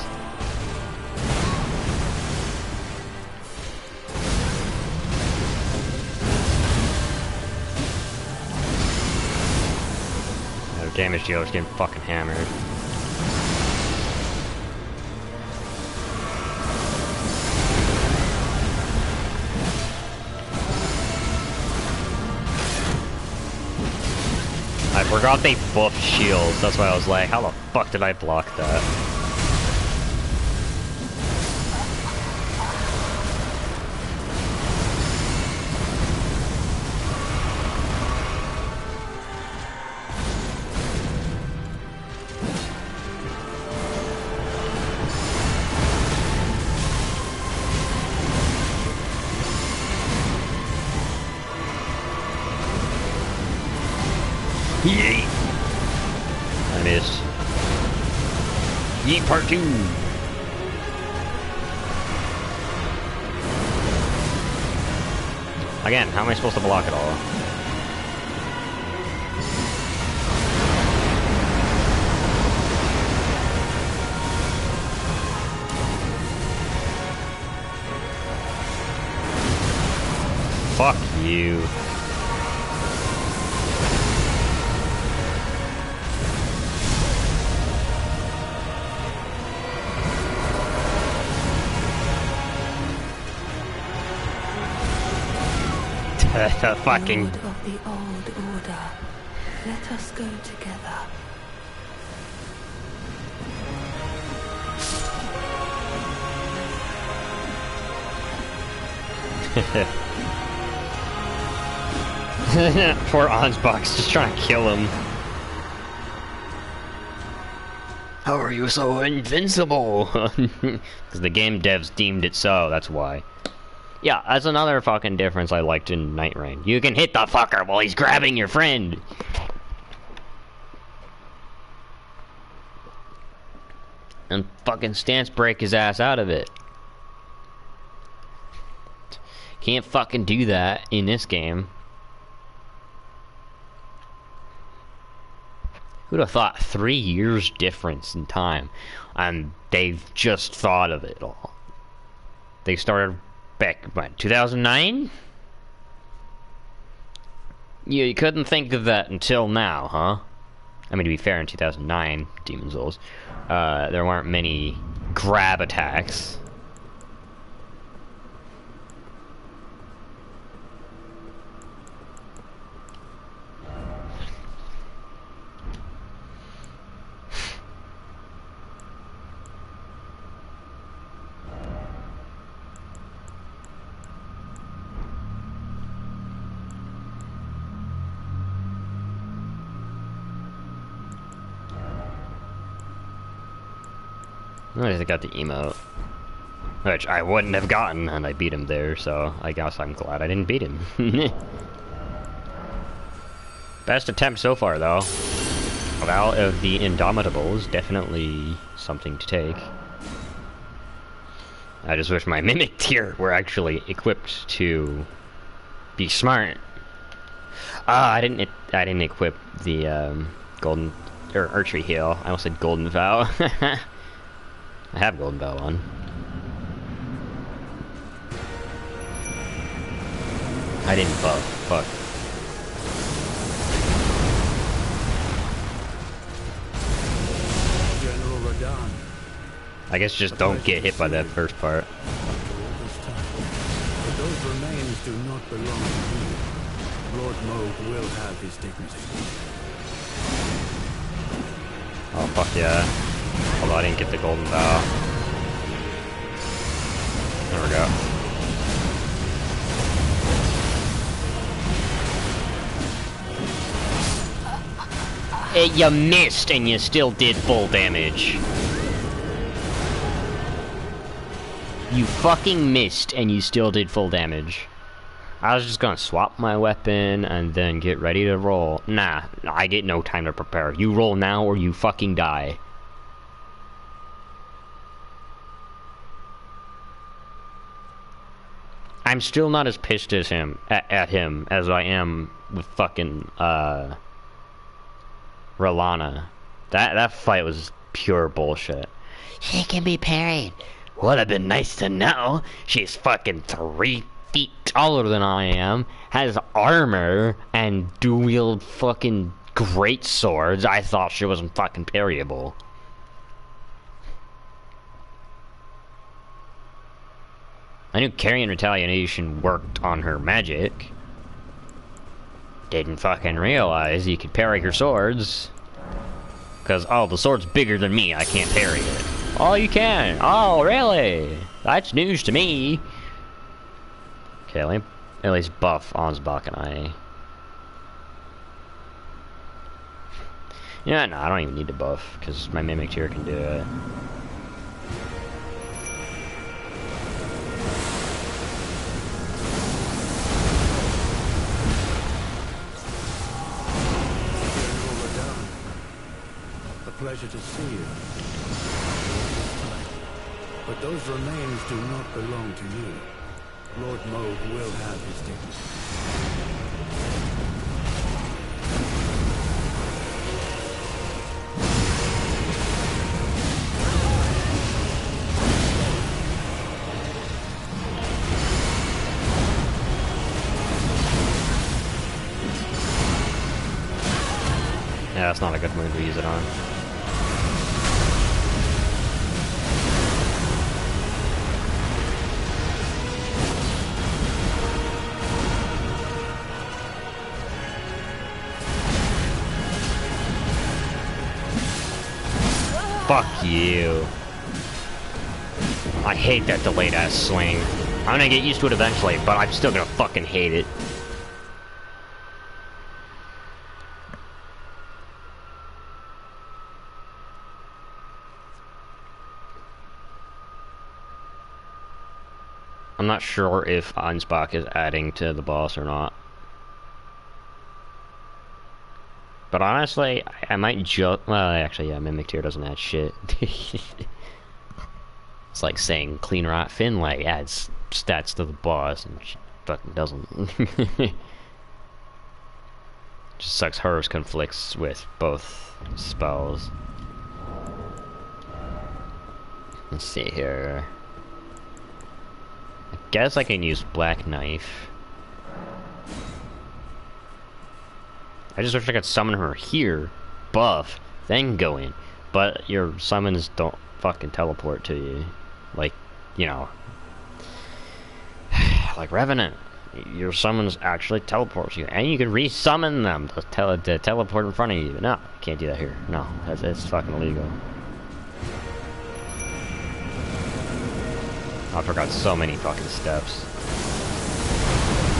[SPEAKER 1] No, damage dealer's getting fucking hammered. I forgot they buffed shields, that's why I was like, how the fuck did I block that? Yeet! I missed. Yeet part 2! Again, how am I supposed to block it all? Fuck you. The fucking...
[SPEAKER 3] Lord of the old order, let us go together.
[SPEAKER 1] Poor Ansbach's just trying to kill him. How are you so invincible? Because the game devs deemed it so, that's why. Yeah, that's another fucking difference I liked in Nightreign. You can hit the fucker while he's grabbing your friend. And fucking stance break his ass out of it. Can't fucking do that in this game. Who'd have thought 3 years difference in time? And they've just thought of it all. They started back, what, 2009? Yeah, you couldn't think of that until now, huh? I mean, to be fair, in 2009, Demon Souls, there weren't many grab attacks. I just got the emote, which I wouldn't have gotten and I beat him there, so I guess I'm glad I didn't beat him. Best attempt so far, though. Vow of the Indomitables, definitely something to take. I just wish my Mimic tier were actually equipped to be smart. I didn't equip the golden or archery heal. I almost said golden vow. I have golden vow on. I didn't buff. Fuck.
[SPEAKER 2] General Radahn.
[SPEAKER 1] I guess just don't get hit by that first part.
[SPEAKER 2] After all this time. But those remains do not belong to you. Lord Moog will have his dignity.
[SPEAKER 1] Oh fuck yeah. Although I didn't get the golden vow. There we go. You missed and you still did full damage. You fucking missed and you still did full damage. I was just gonna swap my weapon and then get ready to roll. Nah, I get no time to prepare. You roll now or you fucking die. I'm still not as pissed as him at him as I am with fucking R'Lana. That fight was pure bullshit.
[SPEAKER 4] She can be parried.
[SPEAKER 1] Would have been nice to know. She's fucking 3 feet taller than I am, has armor, and dual fucking great swords. I thought she wasn't fucking parryable. I knew carrying retaliation worked on her magic. Didn't fucking realize you could parry her swords. Cause, oh, the sword's bigger than me, I can't parry it. Oh, you can? Oh, really? That's news to me. Okay, let me at least buff Ansbach and I. Yeah, no, I don't even need to buff, because my Mimic tier can do it.
[SPEAKER 2] Pleasure to see you. But those remains do not belong to you. Lord Moog will have his dignity.
[SPEAKER 1] Yeah, that's not a good move to use it on. Fuck you. I hate that delayed ass swing. I'm gonna get used to it eventually, but I'm still gonna fucking hate it. I'm not sure if Ansbach is adding to the boss or not. But honestly, I might just... Well, actually, yeah, Mimic tier doesn't add shit. It's like saying Clean Rot Finlay adds stats to the boss, and she fucking doesn't. Just sucks hers conflicts with both spells. Let's see here. I guess I can use Black Knife. I just wish I could summon her here, buff, then go in. But your summons don't fucking teleport to you. Like, you know, like Revenant. Your summons actually teleport you, and you can resummon them to teleport in front of you. No, you can't do that here. No, that's fucking illegal. I forgot so many fucking steps.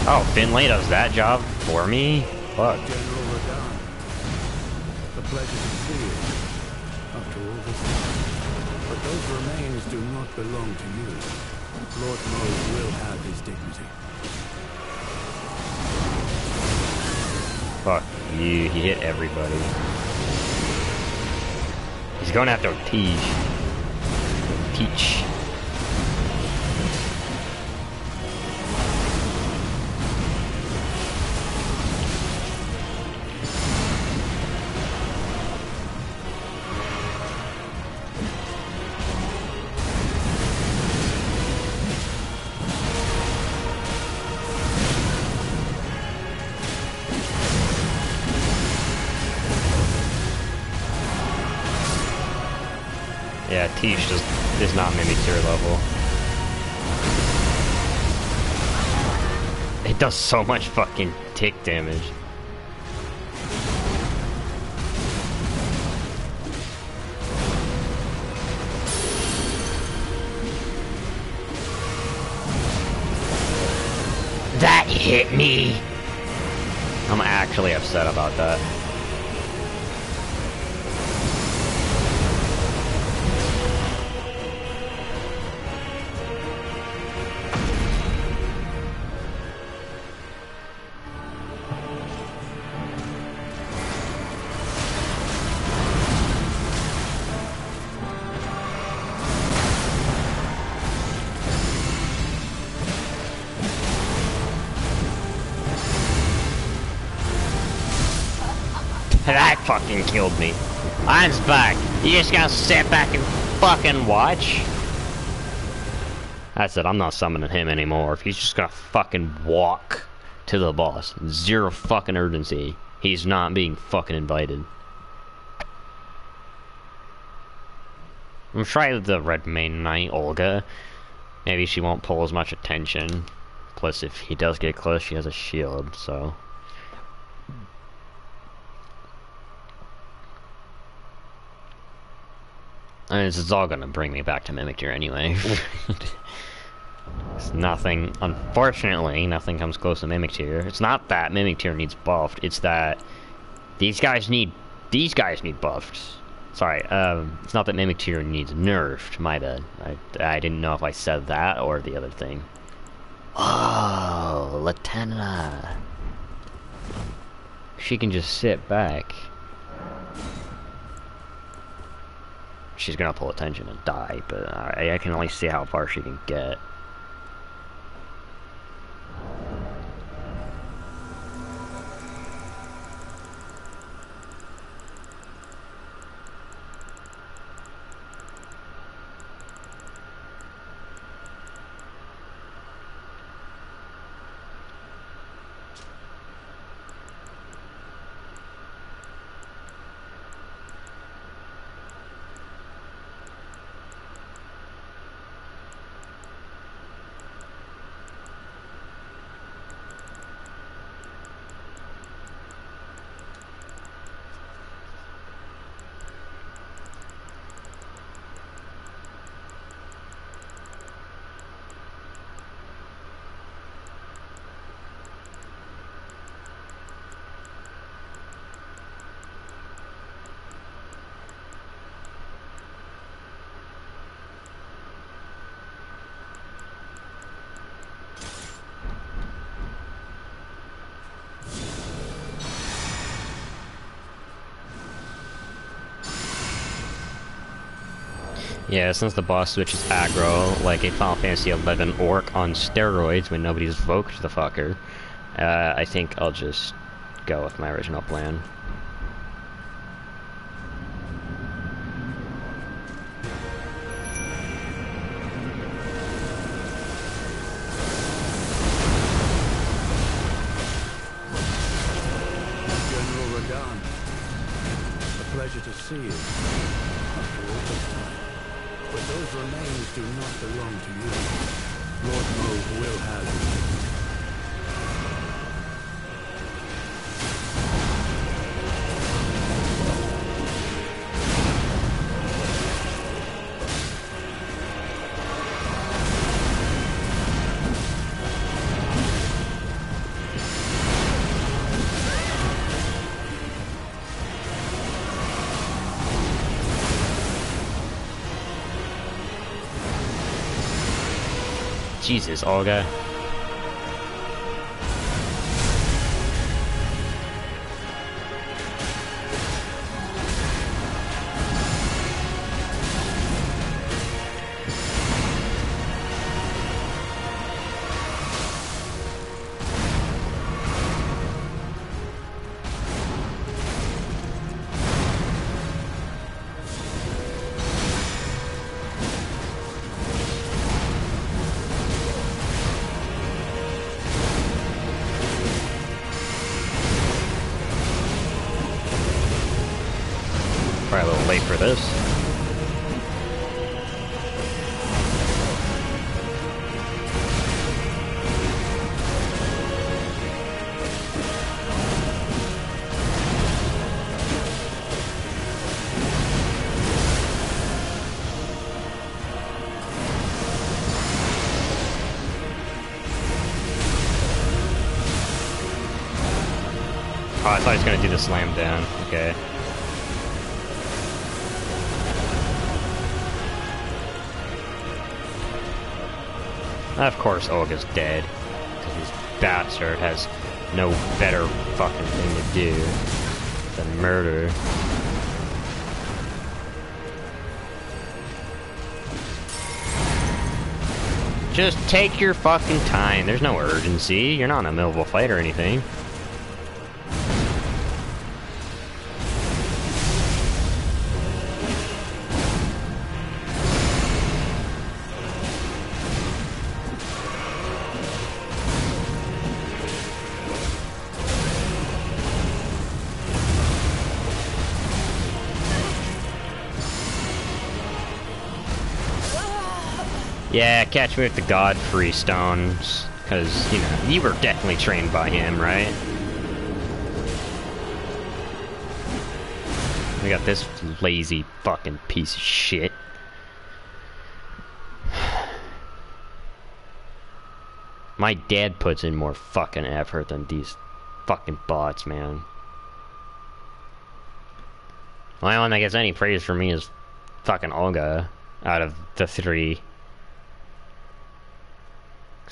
[SPEAKER 1] Oh, Finlay does that job for me? Fuck.
[SPEAKER 2] General Radahn, the pleasure to see you. After all this time. But those remains do not belong to you. Lord Mode will have his dignity.
[SPEAKER 1] Fuck you, he hit everybody. He's going after Teach. Yeah, Teach just is not Mimikyu level. It does so much fucking tick damage. That hit me! I'm actually upset about that. That fucking killed me. I'm back. You just gotta sit back and fucking watch? That's it, I'm not summoning him anymore. If he's just gonna fucking walk to the boss, zero fucking urgency, he's not being fucking invited. I'm gonna try the Red Main Knight, Olga. Maybe she won't pull as much attention. Plus, if he does get close, she has a shield, so... I mean, this is all gonna bring me back to Mimikyu anyway. It's nothing, unfortunately, nothing comes close to Mimikyu. It's not that Mimikyu needs buffed, it's that these guys need buffed. Sorry, it's not that Mimikyu needs nerfed, my bad. I didn't know if I said that or the other thing. Oh, Latenna. She can just sit back. She's gonna pull attention and die, but I can only see how far she can get. Yeah, since the boss switches aggro, like a Final Fantasy 11 orc on steroids when nobody's evoked the fucker, I think I'll just go with my original plan.
[SPEAKER 2] General Radahn, the sealed after all this time. But those remains do not belong to you. Lord Moog will have his dignity.
[SPEAKER 1] Jesus, Olga. Probably a little late for this. Oh, I thought he was gonna do the slam down. Okay. Of course, Olga's dead. Because this bastard has no better fucking thing to do than murder. Just take your fucking time. There's no urgency. You're not in the middle of a fight or anything. Yeah, catch me with the Godfrey stones, because, you know, you were definitely trained by him, right? We got this lazy fucking piece of shit. My dad puts in more fucking effort than these fucking bots, man. The only one that gets any praise for me is fucking Olga out of the three.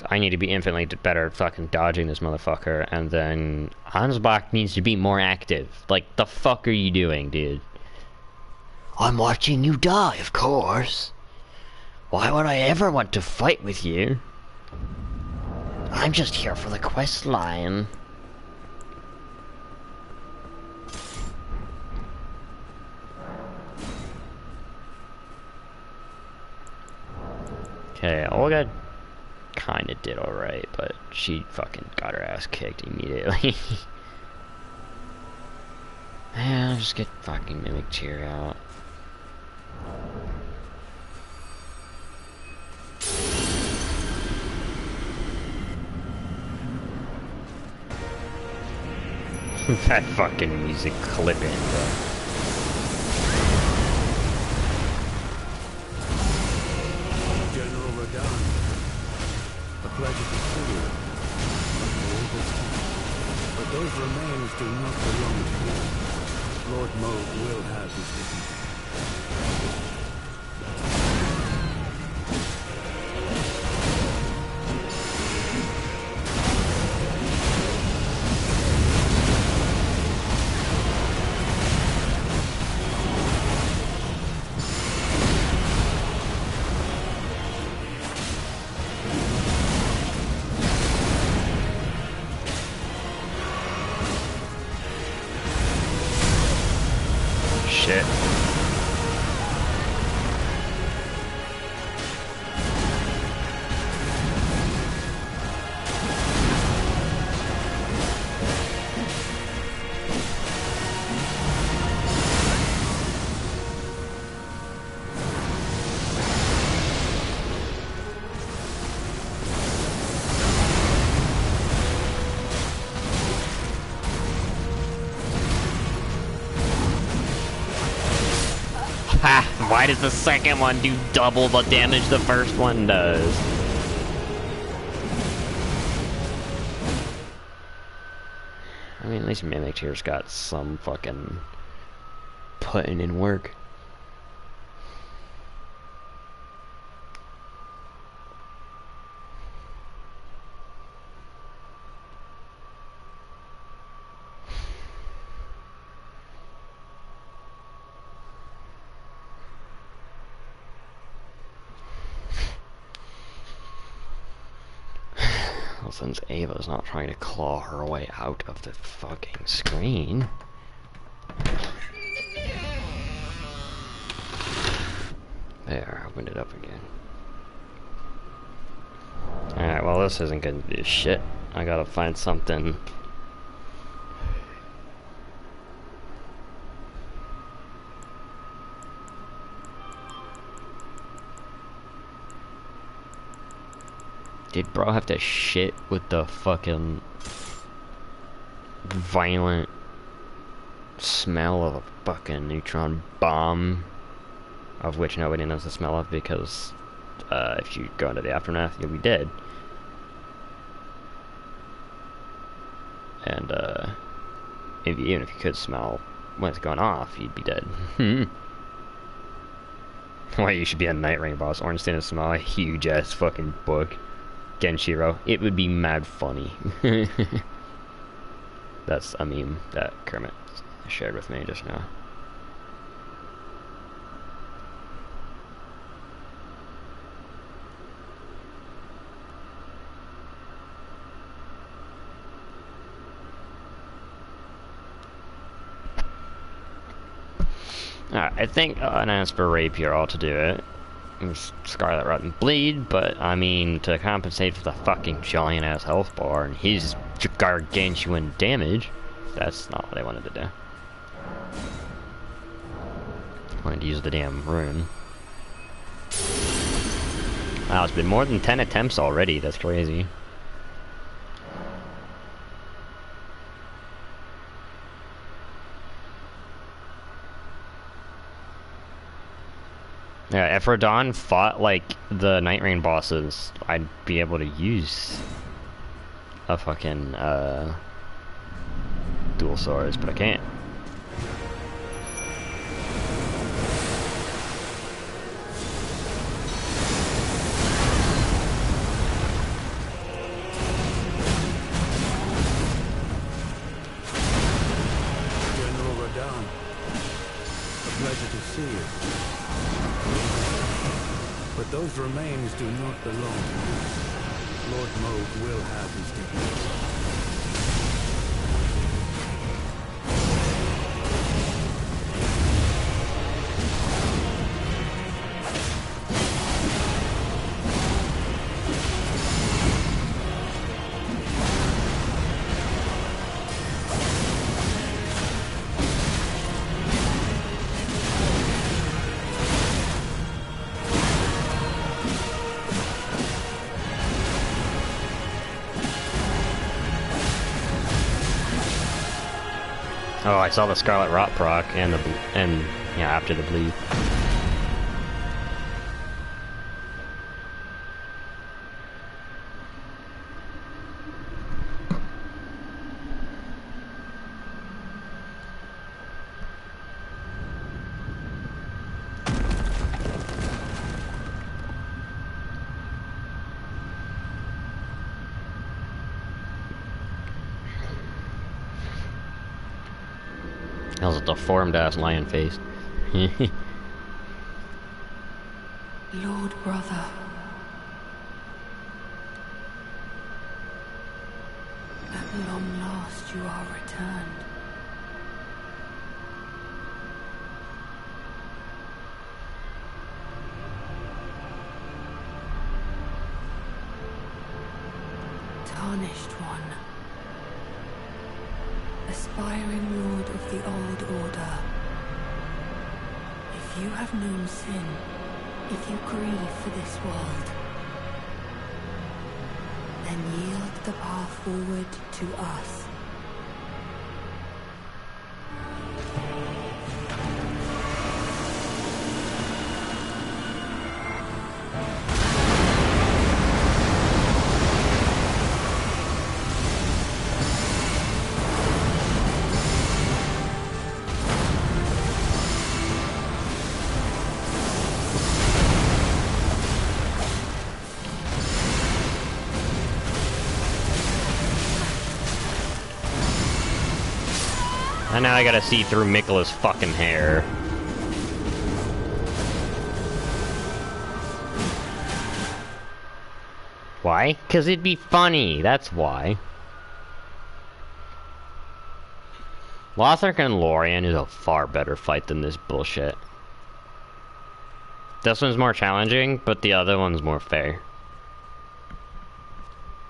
[SPEAKER 1] I need to be infinitely better at fucking dodging this motherfucker, and then Ansbach needs to be more active. Like, the fuck are you doing, dude?
[SPEAKER 4] I'm watching you die, of course. Why would I ever want to fight with you? I'm just here for the quest line.
[SPEAKER 1] Okay, Olga kinda did alright, but she fucking got her ass kicked immediately. Yeah, I'll just get fucking Mimic Tear out. That fucking music clipping, bro.
[SPEAKER 2] General Radon, a pleasure to see you. After all this time. But those remains do not belong to you. Lord Moog will have his dignity.
[SPEAKER 1] Ha! Why does the second one do double the damage the first one does? I mean, at least Mimic Tear's got some fucking putting in work. Well, since Ava's not trying to claw her way out of the fucking screen. There, opened it up again. Alright, well this isn't gonna do shit. I gotta find something. Did bro have to shit with the fucking violent smell of a fucking neutron bomb, of which nobody knows the smell of because if you go into the aftermath you'll be dead. And even if you could smell when it's going off, you'd be dead. Why you should be a Nightreign boss. Ornstein and smell a huge ass fucking book. Genshiro. It would be mad funny. That's a meme that Kermit shared with me just now. Alright, I think an Asper Rapier ought to do it. Scarlet Rot and Bleed, but I mean, to compensate for the fucking giant ass health bar and his gargantuan damage, that's not what I wanted to do. I wanted to use the damn rune. Wow, it's been more than 10 attempts already, that's crazy. Yeah, if Radon fought like the Nightreign bosses, I'd be able to use a fucking dual swords, but I can't.
[SPEAKER 2] General Radon, a pleasure to see you. But those remains do not belong to you. Lord Moog will have his dignity.
[SPEAKER 1] Oh, I saw the Scarlet Rot proc and yeah, after the bleed. That was a deformed ass lion face.
[SPEAKER 3] Lord brother. At long last you are returned. Tarnished one. Aspiring lord of the old order. If you have known sin, if you grieve for this world, then yield the path forward to us.
[SPEAKER 1] And now I gotta see through Mikla's fucking hair. Why? 'Cause it'd be funny, that's why. Lothric and Lorien is a far better fight than this bullshit. This one's more challenging, but the other one's more fair.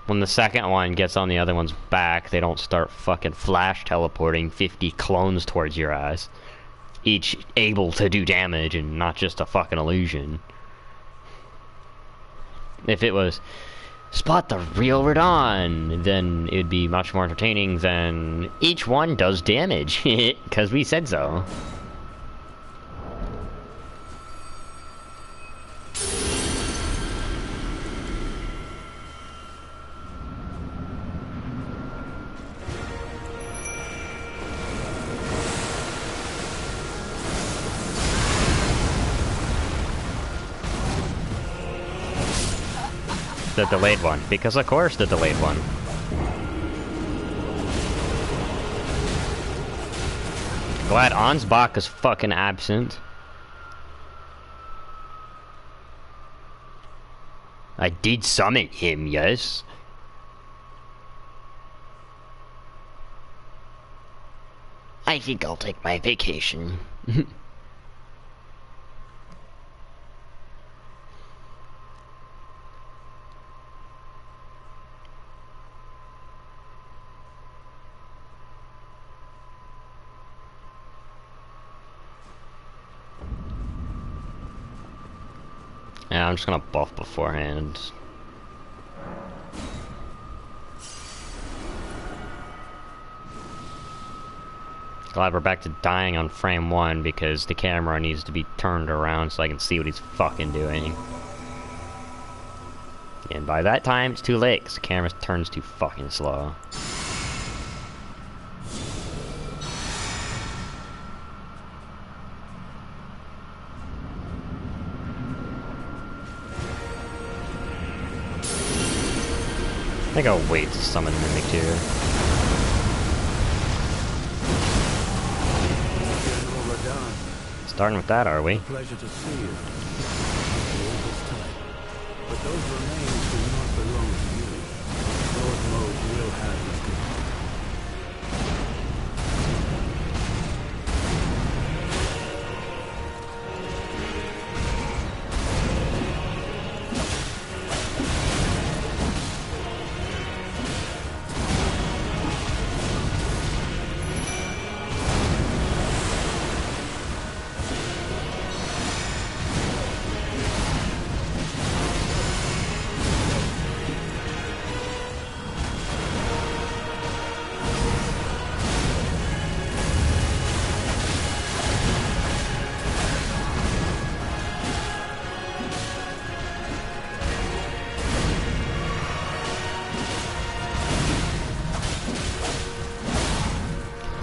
[SPEAKER 1] When the second one gets on the other one's back, they don't start fucking flash teleporting 50 clones towards your ass. Each able to do damage and not just a fucking illusion. If it was spot the real Radon, then it'd be much more entertaining than each one does damage, because we said so. The delayed one, because of course the delayed one. Glad Ansbach is fucking absent. I did summon him, yes.
[SPEAKER 4] I think I'll take my vacation.
[SPEAKER 1] Yeah, I'm just gonna buff beforehand. Glad we're back to dying on frame 1 because the camera needs to be turned around so I can see what he's fucking doing. And by that time, it's too late because the camera turns too fucking slow. I think I'll wait to summon Mimic too.
[SPEAKER 2] General Radon,
[SPEAKER 1] Starting with that, are we?
[SPEAKER 2] pleasure to see you. All this time. But those remains do not belong to you. Lord Mode will have his dignity.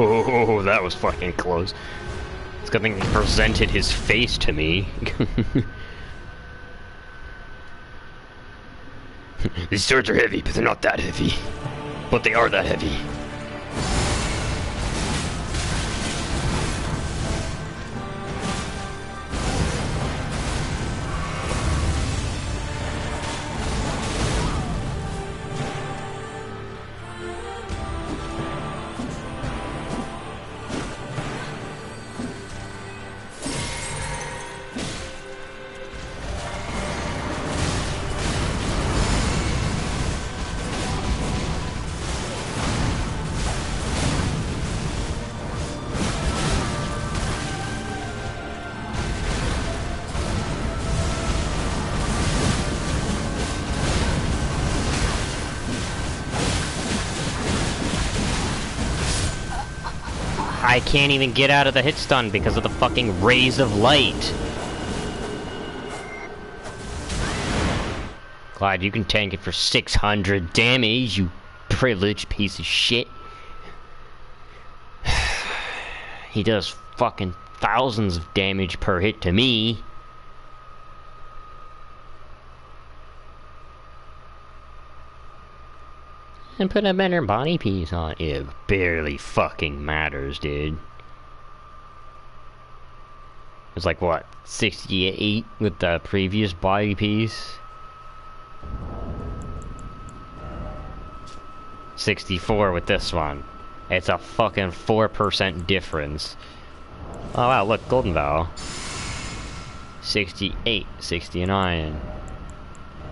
[SPEAKER 1] Oh, that was fucking close. It's a good thing he presented his face to me. These swords are heavy, but they're not that heavy. But they are that heavy. I can't even get out of the hit stun because of the fucking rays of light. Glad you can tank it for 600 damage, you privileged piece of shit. He does fucking thousands of damage per hit to me. and put a better body piece on. It barely fucking matters, dude. It's like, what, 68 with the previous body piece? 64 with this one. It's a fucking 4% difference. Oh wow, look, Golden Vow. 68, 69.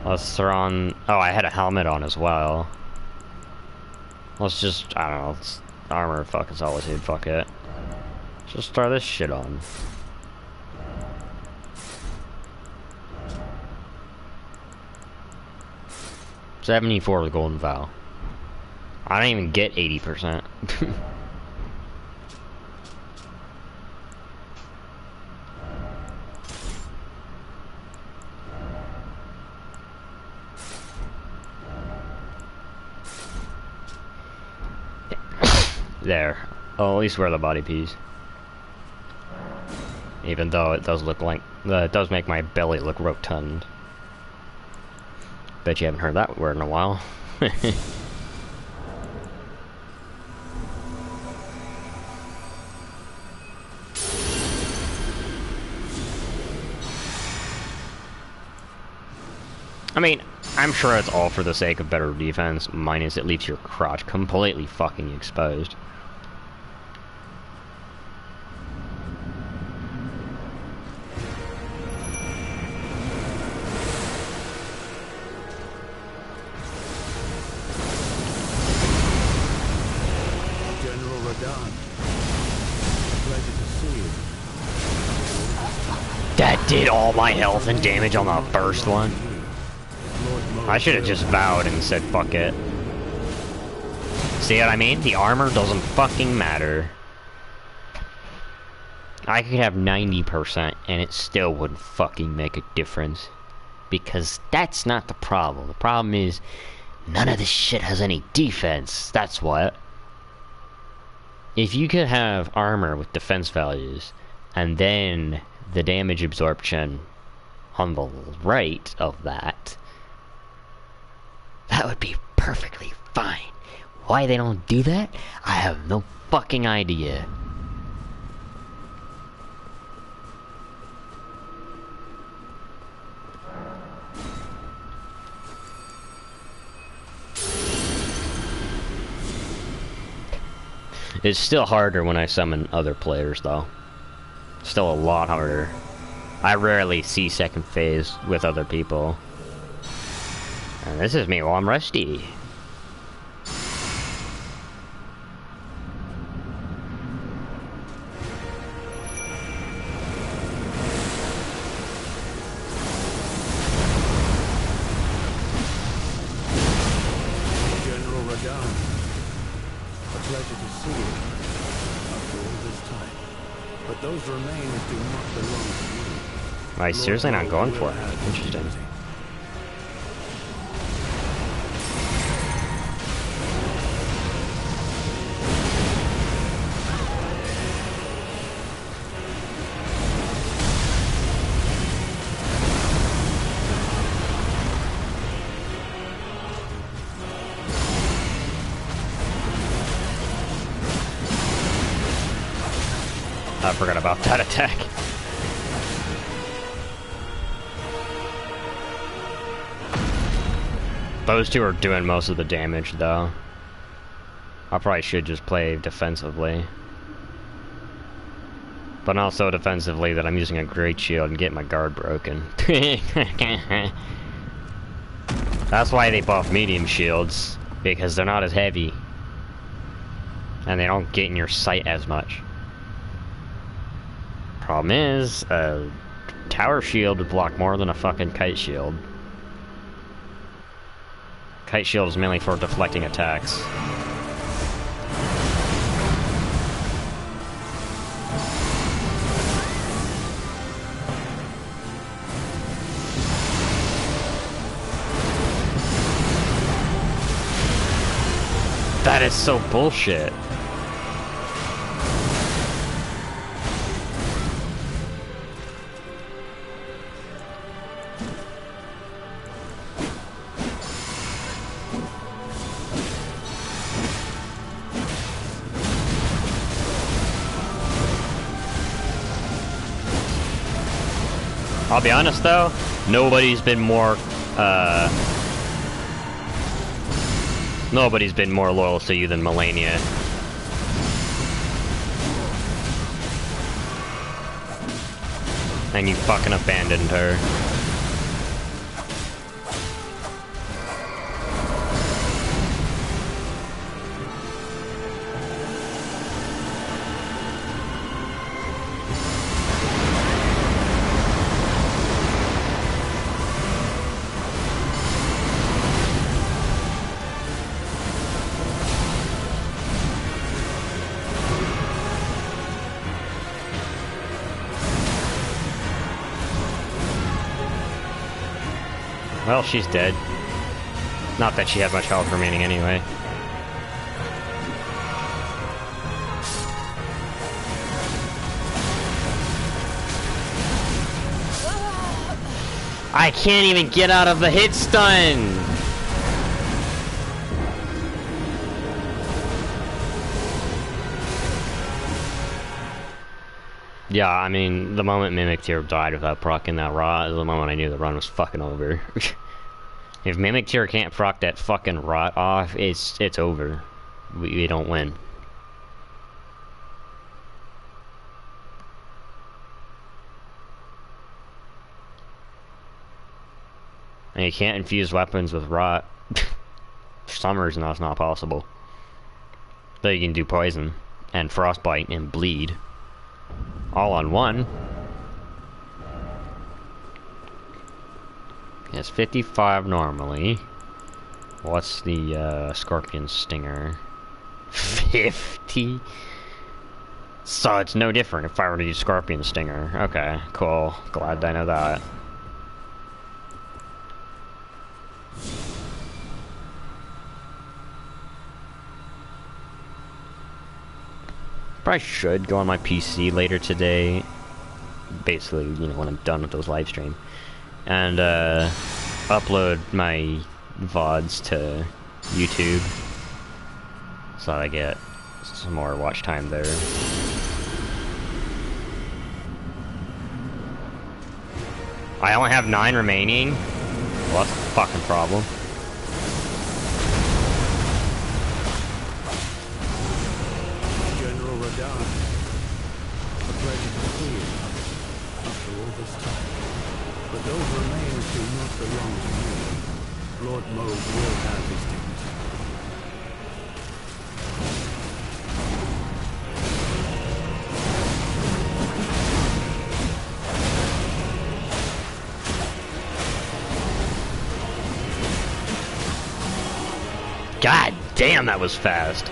[SPEAKER 1] Let's throw on... Oh, I had a helmet on as well. Let's just... I don't know. Armor fucking solitude, fuck it. Just throw this shit on. $74 with Golden Vow. I don't even get 80%. There. Oh, at least wear the body piece. Even though it does look like... it does make my belly look rotund. Bet you haven't heard that word in a while. I mean, I'm sure it's all for the sake of better defense, minus it leaves your crotch completely fucking exposed.
[SPEAKER 2] General Radon, pleasure to see you.
[SPEAKER 1] That did all my health and damage on the first one. I should have just vowed and said fuck it. See what I mean? The armor doesn't fucking matter. I could have 90% and it still wouldn't fucking make a difference. Because that's not the problem. The problem is none of this shit has any defense. That's what. If you could have armor with defense values and then the damage absorption on the right of that, that would be perfectly fine. Why they don't do that, I have no fucking idea. It's still harder when I summon other players, though. Still a lot harder. I rarely see second phase with other people. And this is me while I'm rusty.
[SPEAKER 2] General Radon, a pleasure to see you after all this time. But those remains do not belong to you.
[SPEAKER 1] I'm seriously not going for it. Interesting. I forgot about that attack. Those two are doing most of the damage, though. I probably should just play defensively. But not so defensively that I'm using a great shield and getting my guard broken. That's why they buff medium shields, because they're not as heavy. And they don't get in your sight as much. Problem is, a tower shield would block more than a fucking kite shield. Kite shield is mainly for deflecting attacks. That is so bullshit. I'll be honest though, nobody's been more loyal to you than Melania. And you fucking abandoned her. Well, she's dead. Not that she has much health remaining anyway. I can't even get out of the hit stun! Yeah, I mean, the moment Mimic Tier died without proccing that rot is the moment I knew the run was fucking over. If Mimic Tier can't proc that fucking rot off, it's over. We don't win. And you can't infuse weapons with rot. For some reason that's not possible. But you can do poison, and frostbite, and bleed. All on one. It's 55 normally. What's the scorpion stinger? 50? So it's no different if I were to use scorpion stinger. Okay, cool. Glad I know that. Probably should go on my PC later today. Basically, you know, when I'm done with those live stream. And upload my VODs to YouTube so that I get some more watch time there. I only have 9 remaining. Well, that's a fucking problem.
[SPEAKER 2] General Radar, the pledge is clear after all this time. But those remains do not belong to you. Lord Mode will have his dignity.
[SPEAKER 1] God damn, that was fast.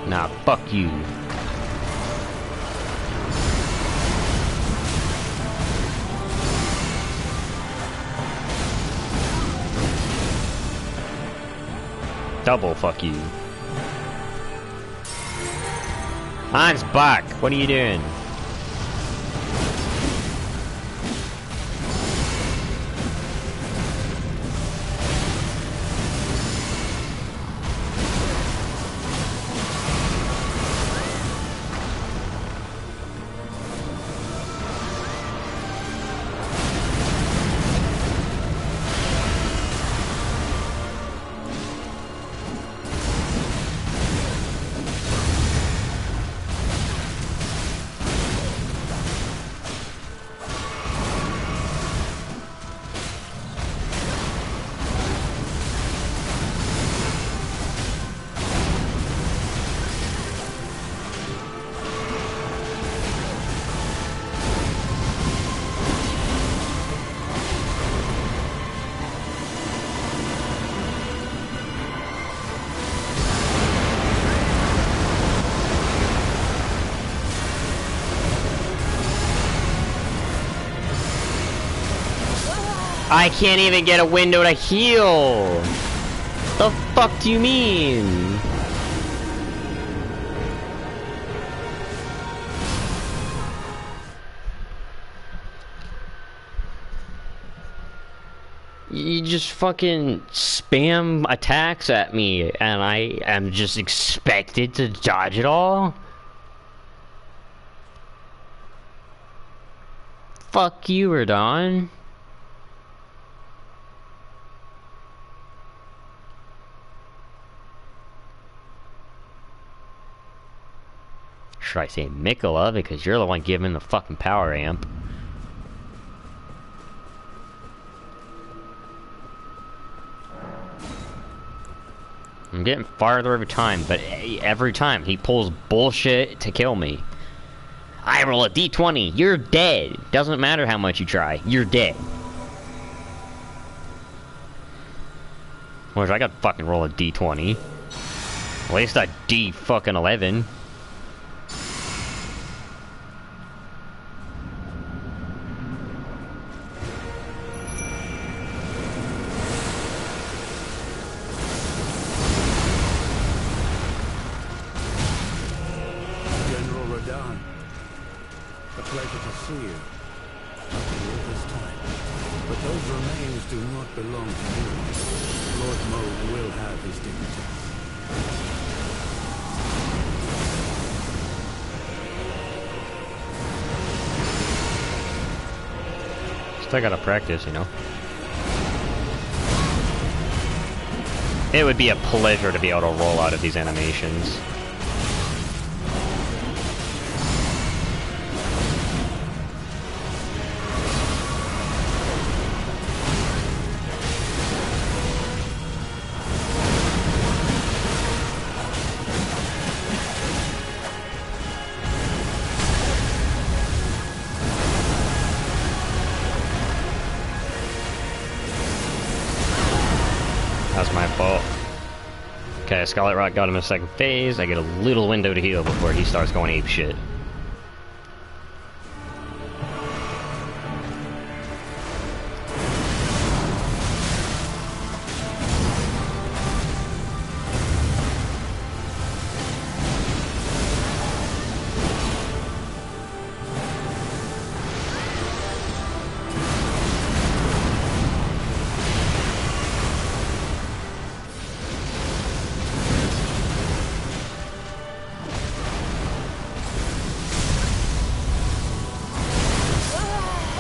[SPEAKER 1] Nah, fuck you. Double fuck you. Mine's back. What are you doing? I can't even get a window to heal! The fuck do you mean? You just fucking spam attacks at me and I am just expected to dodge it all? Fuck you, Radon. Should I say Mikola, because you're the one giving the fucking power amp. I'm getting farther every time, but every time he pulls bullshit to kill me. I roll a d20, you're dead. Doesn't matter how much you try, you're dead. Whereas I gotta fucking roll a d20. At least a d fucking 11. I gotta practice, you know. It would be a pleasure to be able to roll out of these animations. That's my fault. Okay, Scarlet Rock got him in second phase. I get a little window to heal before he starts going ape shit.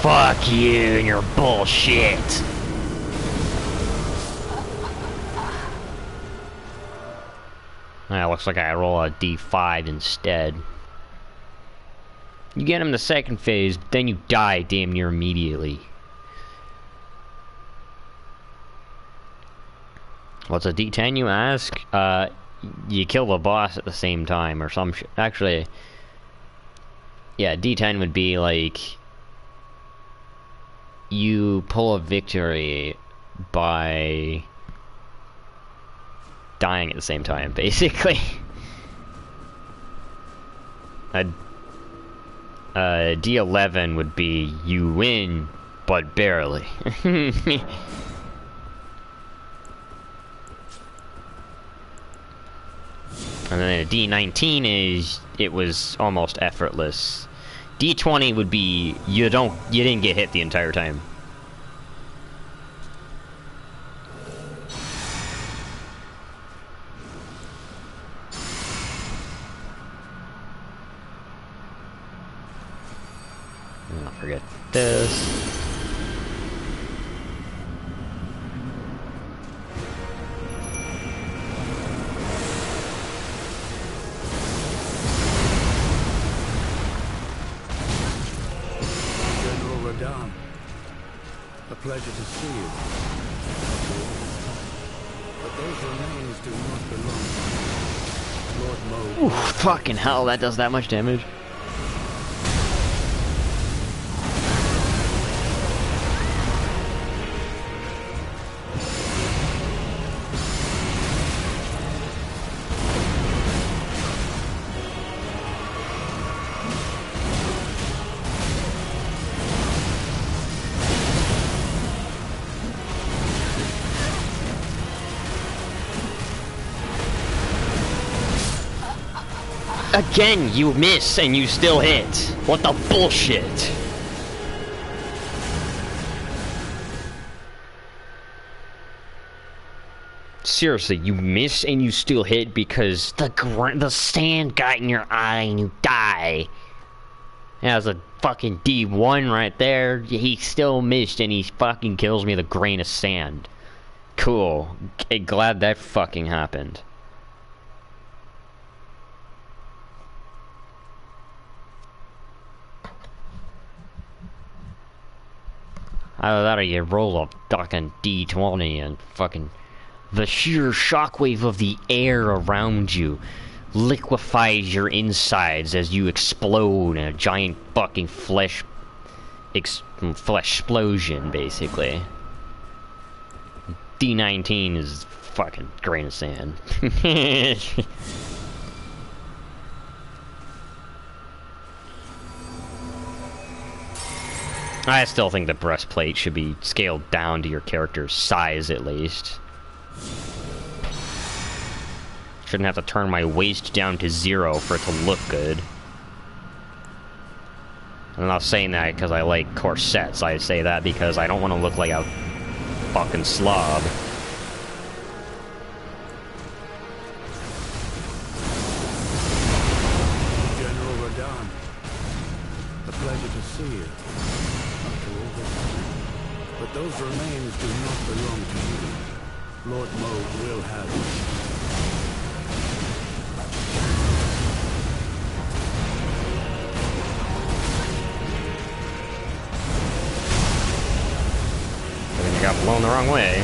[SPEAKER 1] Fuck you and your bullshit. Looks like I roll a d5 instead. You get him the second phase, then you die damn near immediately. What's a d10, you ask? You kill the boss at the same time or some shit. Actually, yeah, d10 would be like you pull a victory by dying at the same time, basically. D11 would be you win, but barely. And then a D19 is it was almost effortless. D20 would be you didn't get hit the entire time. I'll forget this.
[SPEAKER 2] A pleasure to see you. But those remains do not belong to you. Lord Mo.
[SPEAKER 1] Ooh, fucking hell, that does that much damage. Again, you miss and you still hit. What the bullshit? Seriously, you miss and you still hit because the sand got in your eye and you die. Yeah, it's a fucking D1 right there. He still missed and he fucking kills me with a grain of sand. Cool. Glad that fucking happened. Either that or you roll a fucking D20 and fucking... The sheer shockwave of the air around you liquefies your insides as you explode in a giant fucking flesh explosion, basically. D19 is fucking grain of sand. I still think the breastplate should be scaled down to your character's size, at least. Shouldn't have to turn my waist down to 0 for it to look good. I'm not saying that because I like corsets. I say that because I don't want to look like a fucking slob.
[SPEAKER 2] General Radahn, a pleasure to see you. After all this time. But those remains do not belong to you. Lord Moog will have them.
[SPEAKER 1] Got blown the wrong way.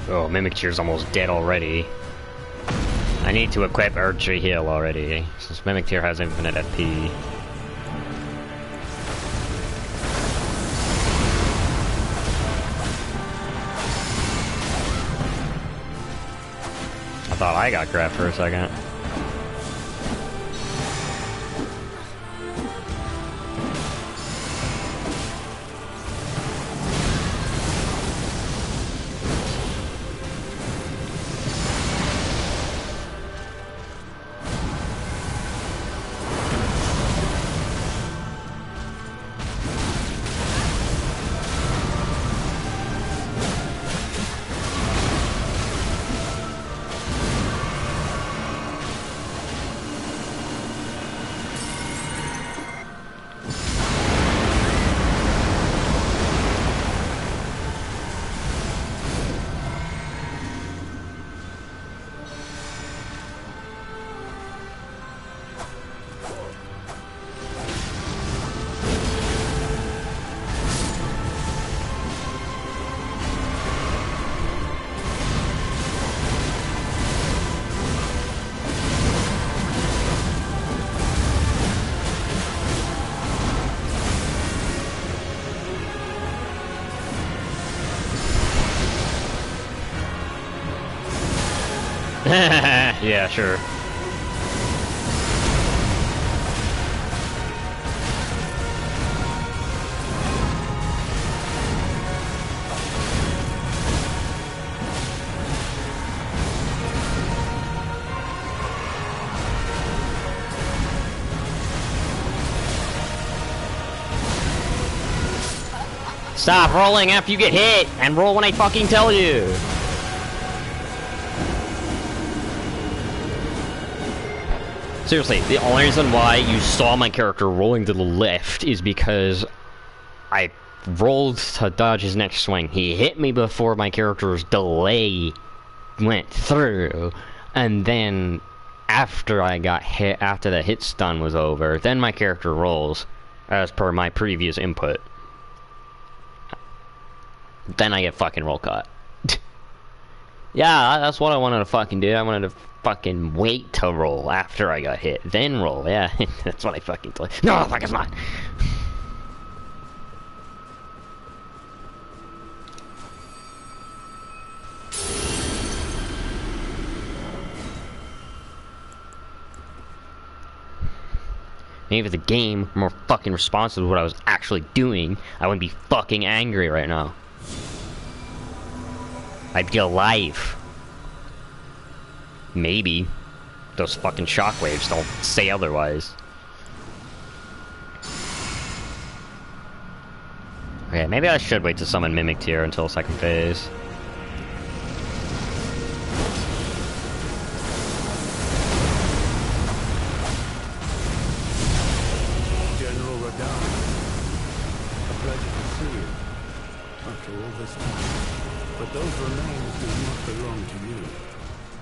[SPEAKER 1] Oh, Mimic Tear's almost dead already. I need to equip Archery Heal already, since Mimic Tear has infinite FP. I thought I got grabbed for a second. Yeah, sure. Stop rolling after you get hit, and roll when I fucking tell you. Seriously, the only reason why you saw my character rolling to the left is because I rolled to dodge his next swing. He hit me before my character's delay went through, and then after I got hit, after the hit stun was over, then my character rolls, as per my previous input. Then I get fucking roll caught. Yeah, that's what I wanted to fucking do. I wanted to fucking wait to roll after I got hit, then roll. Yeah, that's what I fucking told. No, fuck, it's not. Maybe if the game were more fucking responsive to what I was actually doing, I wouldn't be fucking angry right now. I'd be alive. Maybe. Those fucking shockwaves don't say otherwise. Okay, maybe I should wait to summon Mimic Tier until second phase.
[SPEAKER 2] General Radahn, a pleasure to see you after all this time. But those remains do not belong to you.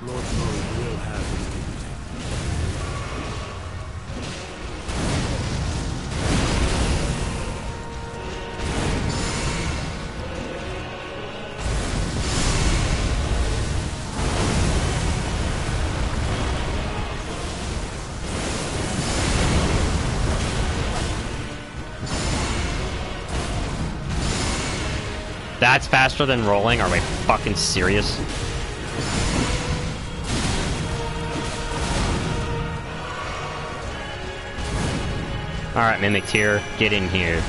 [SPEAKER 2] Lord Mode will have his dignity.
[SPEAKER 1] That's faster than rolling? Are we fucking serious? Alright, Mimic Tier, get in here.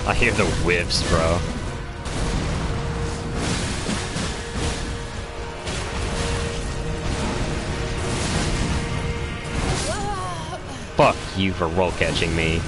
[SPEAKER 1] I hear the whiffs, bro. Fuck you for roll catching me.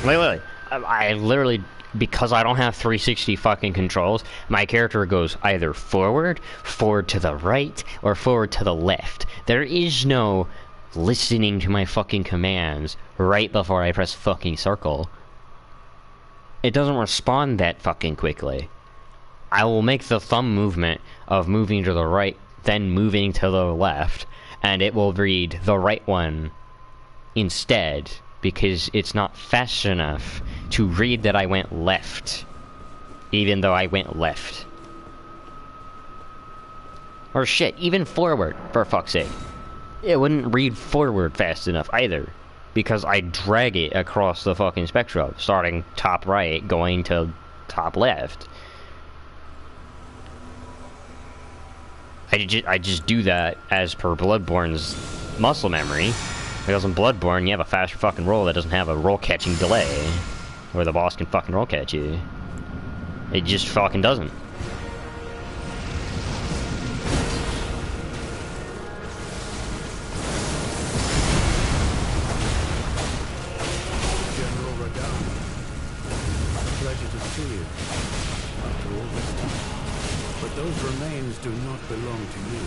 [SPEAKER 1] Wait. I literally, because I don't have 360 fucking controls, my character goes either forward to the right, or forward to the left. There is no listening to my fucking commands right before I press fucking circle. It doesn't respond that fucking quickly. I will make the thumb movement of moving to the right, then moving to the left, and it will read the right one instead, because it's not fast enough to read that I went left, even though I went left. Or shit, even forward, for fuck's sake. It wouldn't read forward fast enough either, because I drag it across the fucking spectrum, starting top right, going to top left. I just do that as per Bloodborne's muscle memory. Because in Bloodborne, you have a faster fucking roll that doesn't have a roll catching delay, where the boss can fucking roll catch you. It just fucking doesn't.
[SPEAKER 2] General Radahn, a pleasure to see you after all this time. But those remains do not belong to you.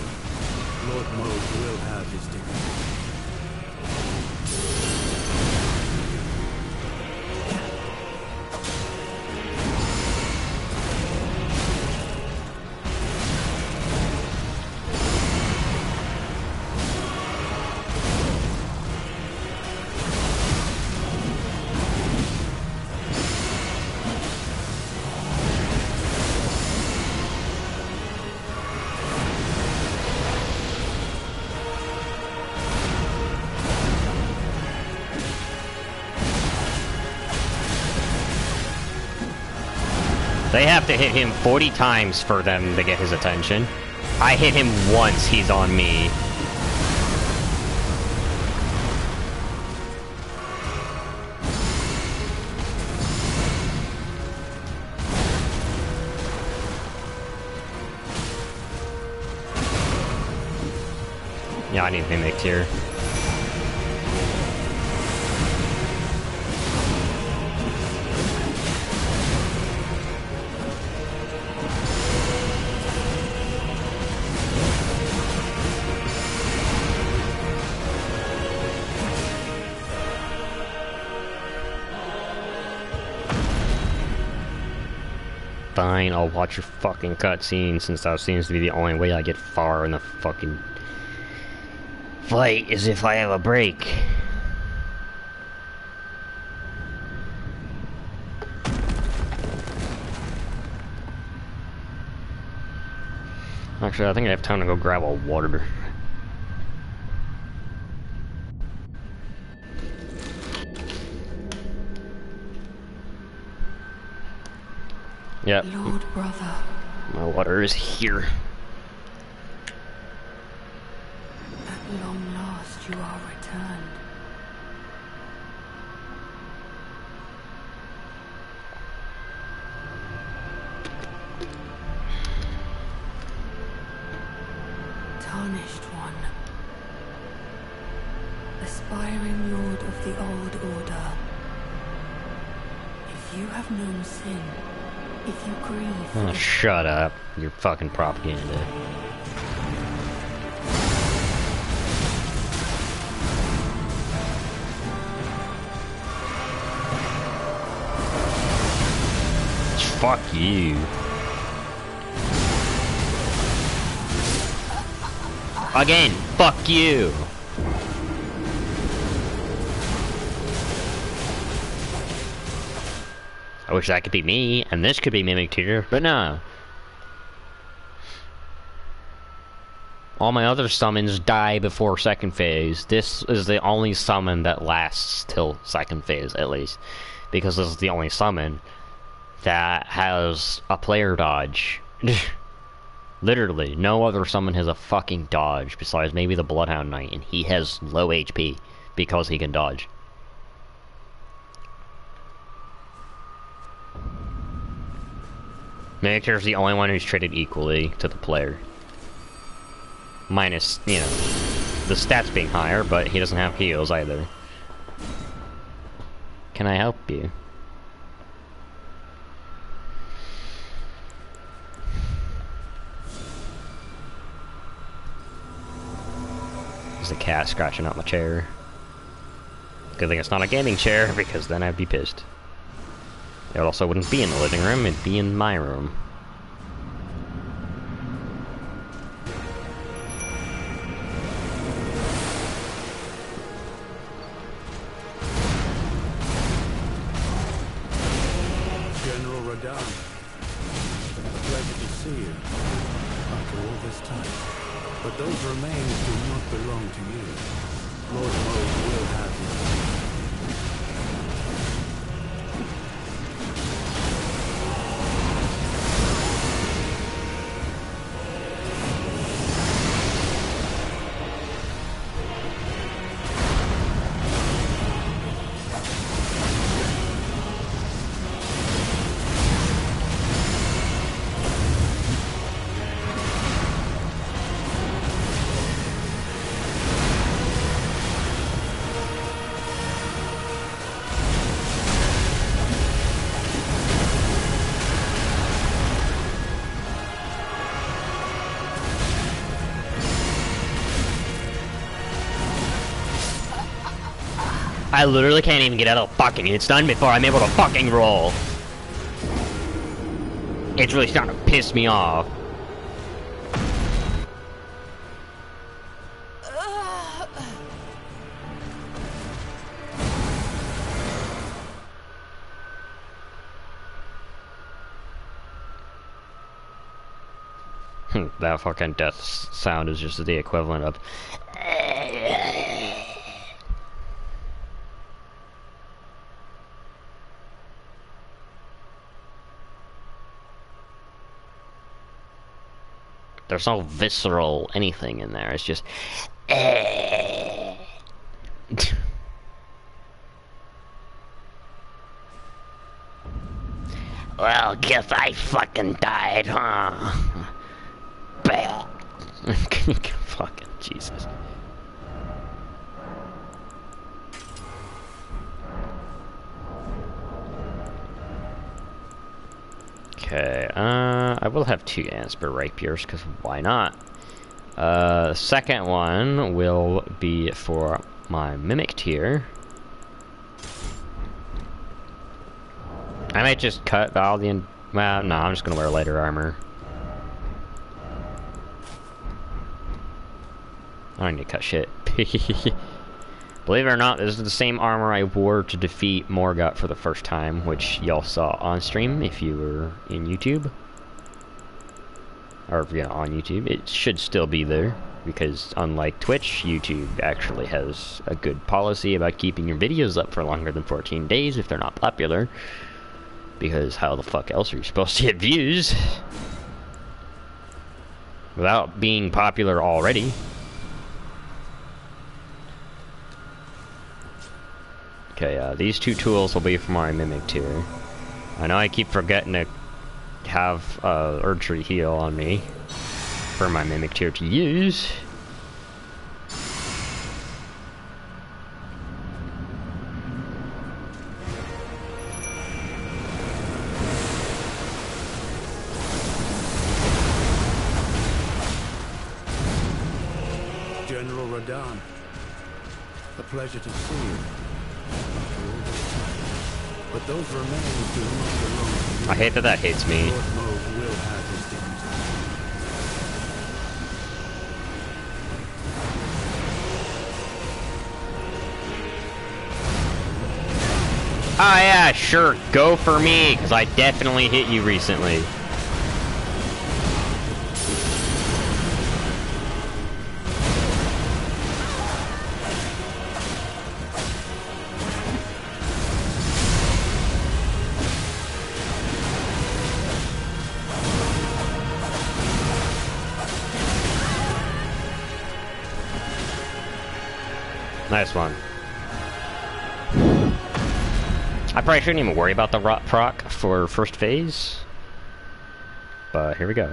[SPEAKER 2] Lord Mode will have his dignity.
[SPEAKER 1] They have to hit him 40 times for them to get his attention. I hit him once, he's on me. Yeah, I need Mimic Tier. Fine, I'll watch your fucking cutscene, since that seems to be the only way I get far in the fucking fight, is if I have a break. Actually, I think I have time to go grab a water. Yep.
[SPEAKER 3] Lord brother.
[SPEAKER 1] My water is here.
[SPEAKER 3] At long last you are returned. Tarnished one. Aspiring lord of the old order. If you have known sin, if you grieve...
[SPEAKER 1] Oh, shut up. You're fucking propaganda. Fuck you. Again, fuck you. I wish that could be me, and this could be Mimic Tear, but no. All my other summons die before second phase. This is the only summon that lasts till second phase, at least. Because this is the only summon that has a player dodge. Literally, no other summon has a fucking dodge, besides maybe the Bloodhound Knight, and he has low HP, because he can dodge. Mimic the only one who's treated equally to the player. Minus, you know, the stats being higher, but he doesn't have heals either. Can I help you? There's a cat scratching out my chair. Good thing it's not a gaming chair, because then I'd be pissed. It also wouldn't be in the living room, it'd be in my room.
[SPEAKER 2] General Radahn, a pleasure to see you after all this time. But those remains do not belong to you. Lord Mode will have you.
[SPEAKER 1] I literally can't even get out of fucking it's done before I'm able to fucking roll. It's really starting to piss me off. That fucking death sound is just the equivalent of... There's no visceral anything in there, it's just... Well, guess I fucking died, huh? Fucking Jesus. Okay, I will have 2 Ansper Rapiers, because why not? The second one will be for my Mimic tier. I might just cut Valiant. Well, no, I'm just gonna wear lighter armor. I don't need to cut shit. Believe it or not, this is the same armor I wore to defeat Morgott for the first time, which y'all saw on stream if you were in YouTube. or on YouTube. It should still be there, because unlike Twitch, YouTube actually has a good policy about keeping your videos up for longer than 14 days if they're not popular. Because how the fuck else are you supposed to get views without being popular already? Okay, these two tools will be for my Mimic tier. I know I keep forgetting to have Erdtree heal on me for my Mimic tier to use.
[SPEAKER 2] General Radahn, a pleasure to see you. After all this time. But those remains do not belong to you.
[SPEAKER 1] I hate that that hits me.
[SPEAKER 2] Lord Mauve will have his dignity.
[SPEAKER 1] Oh yeah, sure, go for me, because I definitely hit you recently. Nice one. I probably shouldn't even worry about the rot proc for first phase, but here we go.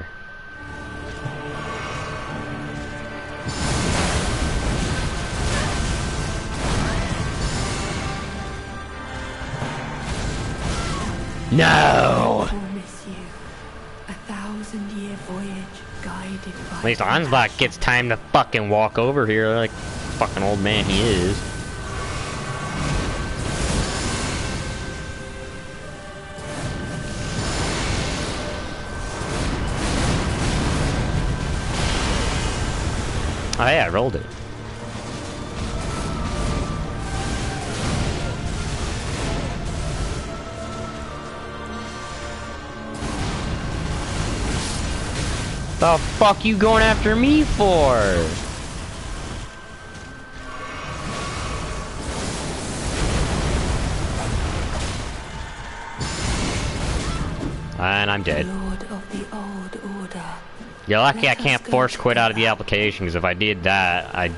[SPEAKER 1] No! At least Ansbach gets time to fucking walk over here like fucking old man he is. Oh yeah, I rolled it. The fuck you going after me for? And I'm dead.
[SPEAKER 3] Lord of the old order.
[SPEAKER 1] You're lucky I can't force quit out of the application, because if I did that, I'd...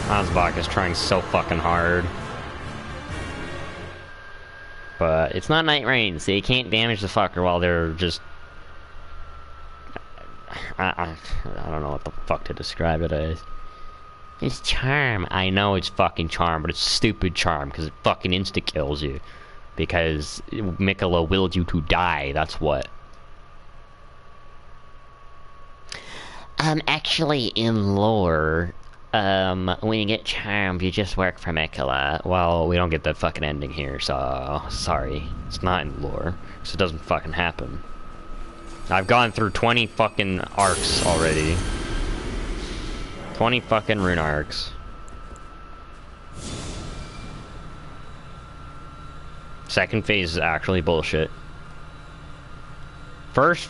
[SPEAKER 1] Ansbach is trying so fucking hard. But it's not Nightreign, so you can't damage the fucker while they're just... I don't know what the fuck to describe it as. It's charm. I know it's fucking charm, but it's stupid charm, because it fucking insta-kills you. Because Mikola willed you to die, that's what.
[SPEAKER 4] Actually, in lore, when you get charmed, you just work for Mikola.
[SPEAKER 1] Well, we don't get that fucking ending here, so... Sorry. It's not in lore, so it doesn't fucking happen. I've gone through 20 fucking arcs already. 20 fucking rune arcs. Second phase is actually bullshit. First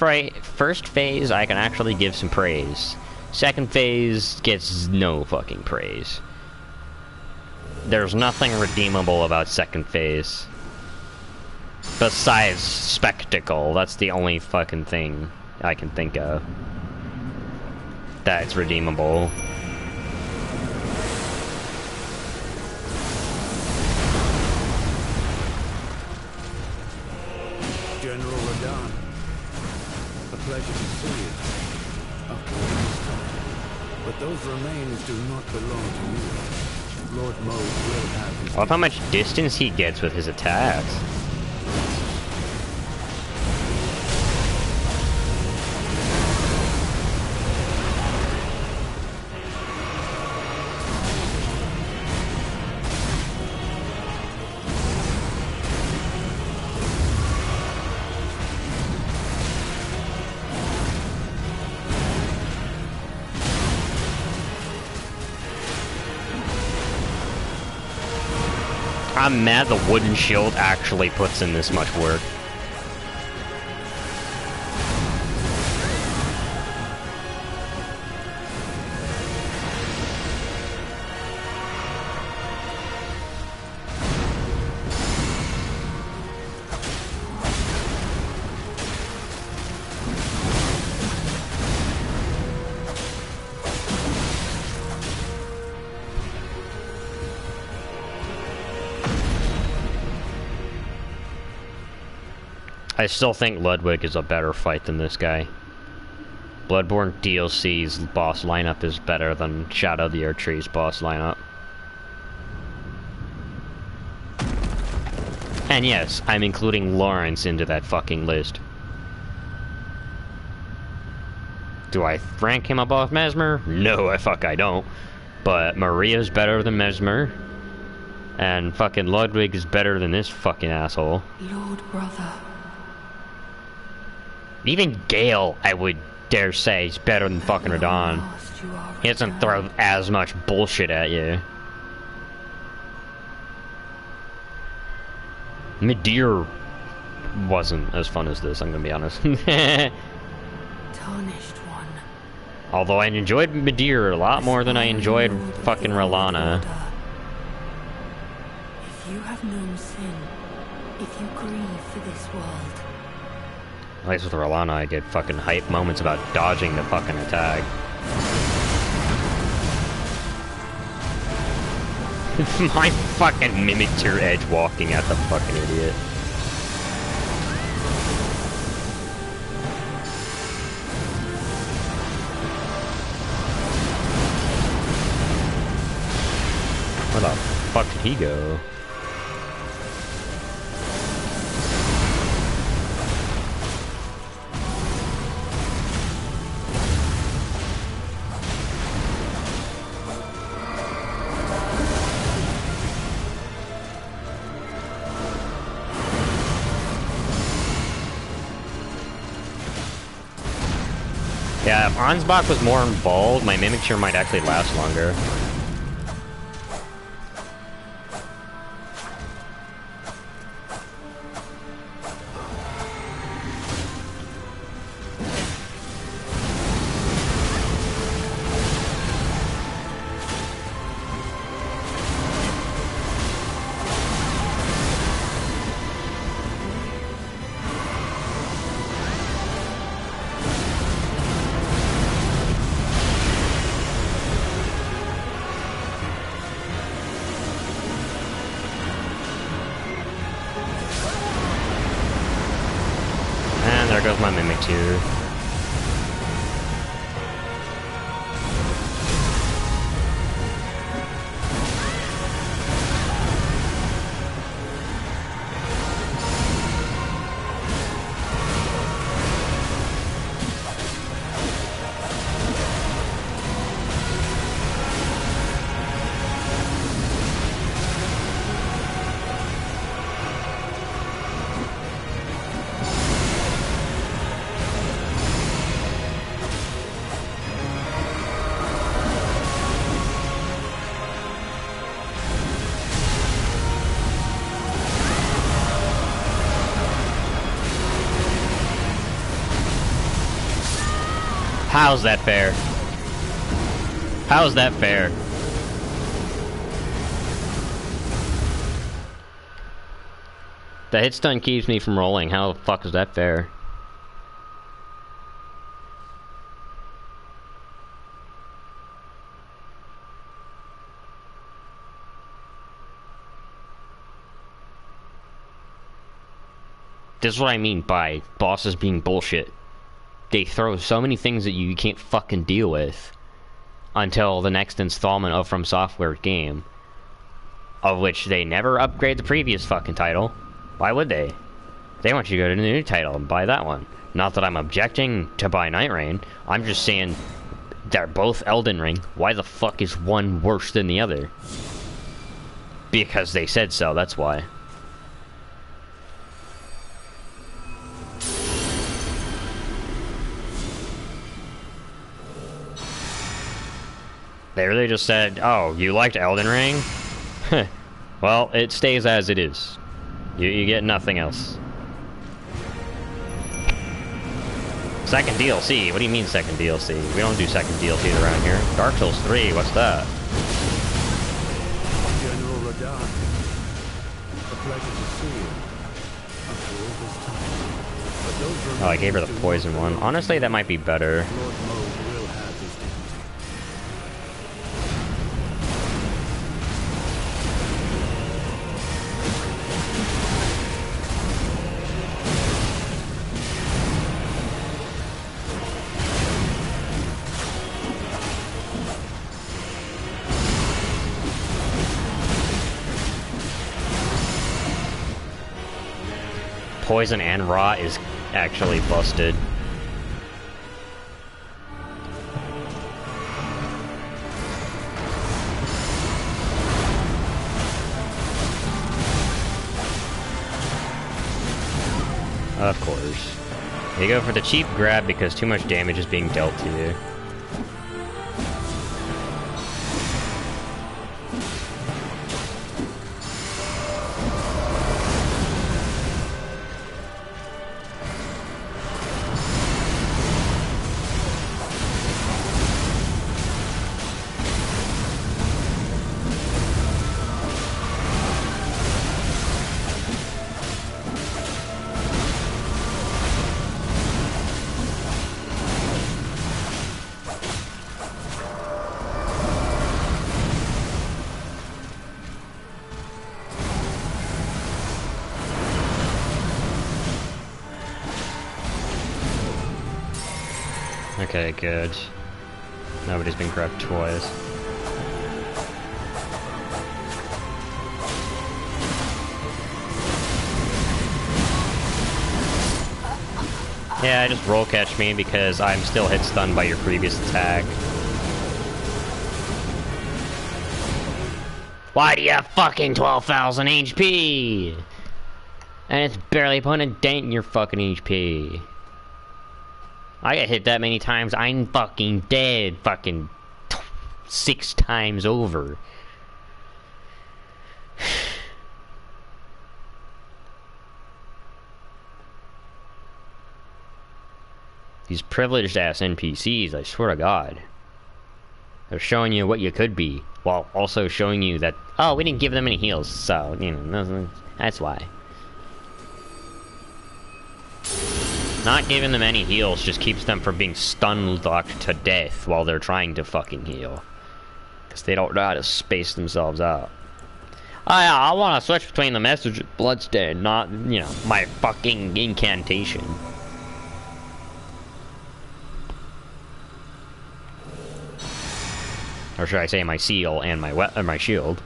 [SPEAKER 1] phase, I can actually give some praise. Second phase gets no fucking praise. There's nothing redeemable about second phase. Besides spectacle, that's the only fucking thing I can think of that's redeemable.
[SPEAKER 2] General Radahn, a pleasure to see you. After all this time. But those remains do not belong to you. Lord Mauve will have his...
[SPEAKER 1] I love how much distance he gets with his attacks. I'm mad the wooden shield actually puts in this much work. I still think Ludwig is a better fight than this guy. Bloodborne DLC's boss lineup is better than Shadow of the Erdtree's boss lineup. And yes, I'm including Lawrence into that fucking list. Do I rank him above Mesmer? No, I don't. But Maria's better than Mesmer. And fucking Ludwig is better than this fucking asshole.
[SPEAKER 3] Lord brother.
[SPEAKER 1] Even Gale, I would dare say, is better than fucking Radahn. He doesn't throw as much bullshit at you. Midir wasn't as fun as this, I'm gonna be honest.
[SPEAKER 3] Tarnished one.
[SPEAKER 1] Although I enjoyed Midir a lot more than I enjoyed fucking R'hllana.
[SPEAKER 3] If you have known sin, if you grieve for this world,
[SPEAKER 1] At least with R'hllana, I get fucking hype moments about dodging the fucking attack. My fucking mimic tier edge walking at the fucking idiot. Where the fuck did he go? Yeah, if Ansbach was more involved, my Mimic Tier might actually last longer. There goes my Mimic Tier. How's that fair? How's that fair? The hit stun keeps me from rolling. How the fuck is that fair? This is what I mean by bosses being bullshit. They throw so many things at you you can't fucking deal with until the next installment of From Software's game, of which they never upgrade the previous fucking title. Why would they? They want you to go to the new title and buy that one. Not that I'm objecting to buy Nightreign. I'm just saying they're both Elden Ring. Why the fuck is one worse than the other? Because they said so, that's why. They really just said, oh, you liked Elden Ring? Well, it stays as it is. You get nothing else. Second DLC? What do you mean second DLC? We don't do second DLC around here. Dark Souls 3, what's that?
[SPEAKER 2] General Radon. A pleasure to see you. After all this time. But those
[SPEAKER 1] Oh, I gave her the poison one. Honestly, that might be better.
[SPEAKER 2] Lord Mode will have his dignity.
[SPEAKER 1] Poison and rot is actually busted. Of course. You go for the cheap grab because too much damage is being dealt to you. Okay, good. Nobody's been grabbed twice. Yeah, just roll catch me because I'm still hit stunned by your previous attack. Why do you have fucking 12,000 HP? And it's barely putting a dent in your fucking HP. I get hit that many times, I'm fucking dead fucking 6 times over. These privileged ass NPCs, I swear to God. They're showing you what you could be, while also showing you that, oh, we didn't give them any heals, so, you know, that's why. Not giving them any heals just keeps them from being stun-locked to death while they're trying to fucking heal. Because they don't know how to space themselves out. Oh yeah, I want to switch between the message of Bloodstain, not, you know, my fucking incantation. Or should I say my seal and my shield.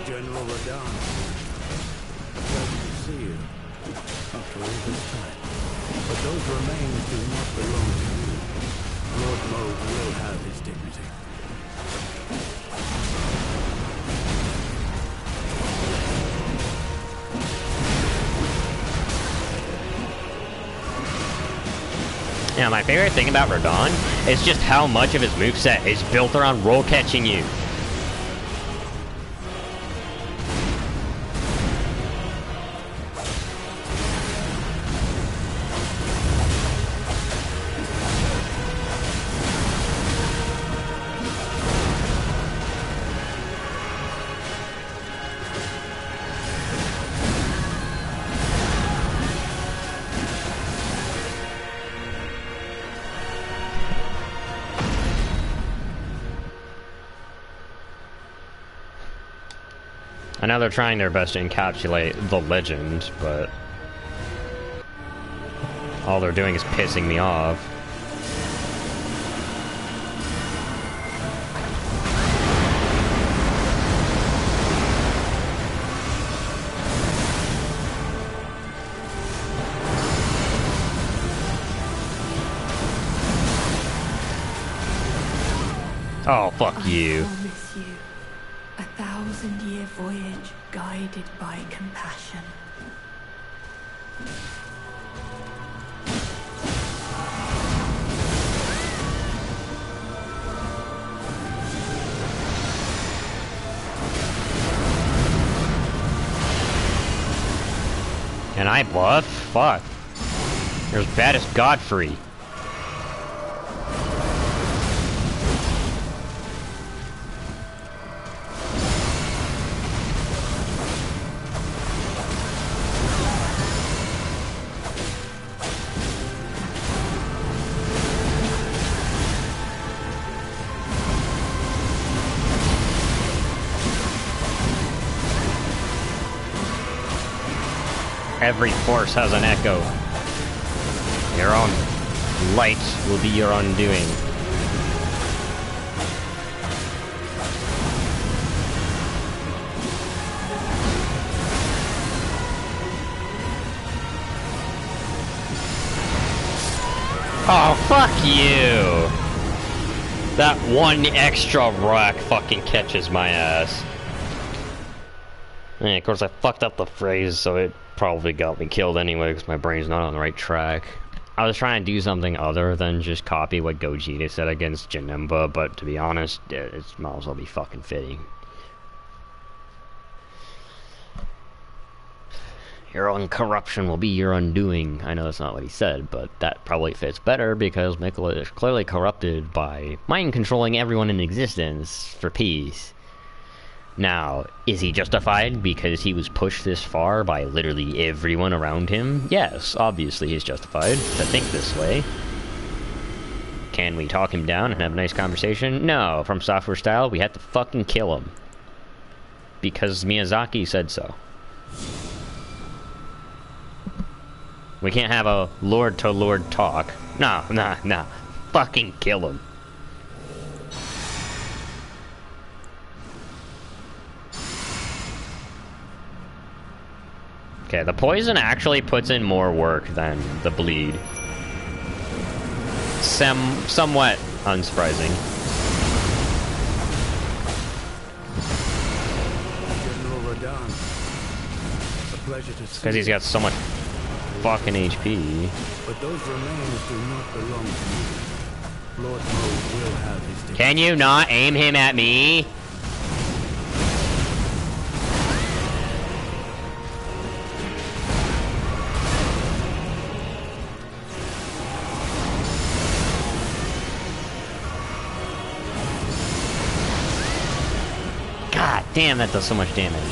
[SPEAKER 2] General Radon. Pleasure to see you. After all this time. But those remains do not belong to you. Lord Mode will have his dignity.
[SPEAKER 1] Yeah, my favorite thing about Radon is just how much of his moveset is built around roll catching you. I know they're trying their best to encapsulate the legend, but all they're doing is pissing me off. Oh, fuck you.
[SPEAKER 3] I promise you, 1,000-year voyage guided by compassion.
[SPEAKER 1] Can I bluff? Fuck. You're as bad as Godfrey. Every force has an echo. Your own light will be your undoing. Oh, fuck you! That one extra rock fucking catches my ass. And of course I fucked up the phrase, so it probably got me killed anyway because my brain's not on the right track. I was trying to do something other than just copy what Gogeta said against Janemba, but to be honest, it might as well be fucking fitting. Your own corruption will be your undoing. I know that's not what he said, but that probably fits better because Mikola is clearly corrupted by mind controlling everyone in existence for peace. Now, is he justified because he was pushed this far by literally everyone around him? Yes, obviously he's justified to think this way. Can we talk him down and have a nice conversation? No, from Software Style, we had to fucking kill him. Because Miyazaki said so. We can't have a lord-to-lord talk. No. Fucking kill him. Okay, the poison actually puts in more work than the bleed. Somewhat unsurprising. Because he's got so much fucking HP.
[SPEAKER 2] But those remains do not belong to you. Lord Mo will have his day.
[SPEAKER 1] Can you not aim him at me? God damn, that does so much damage.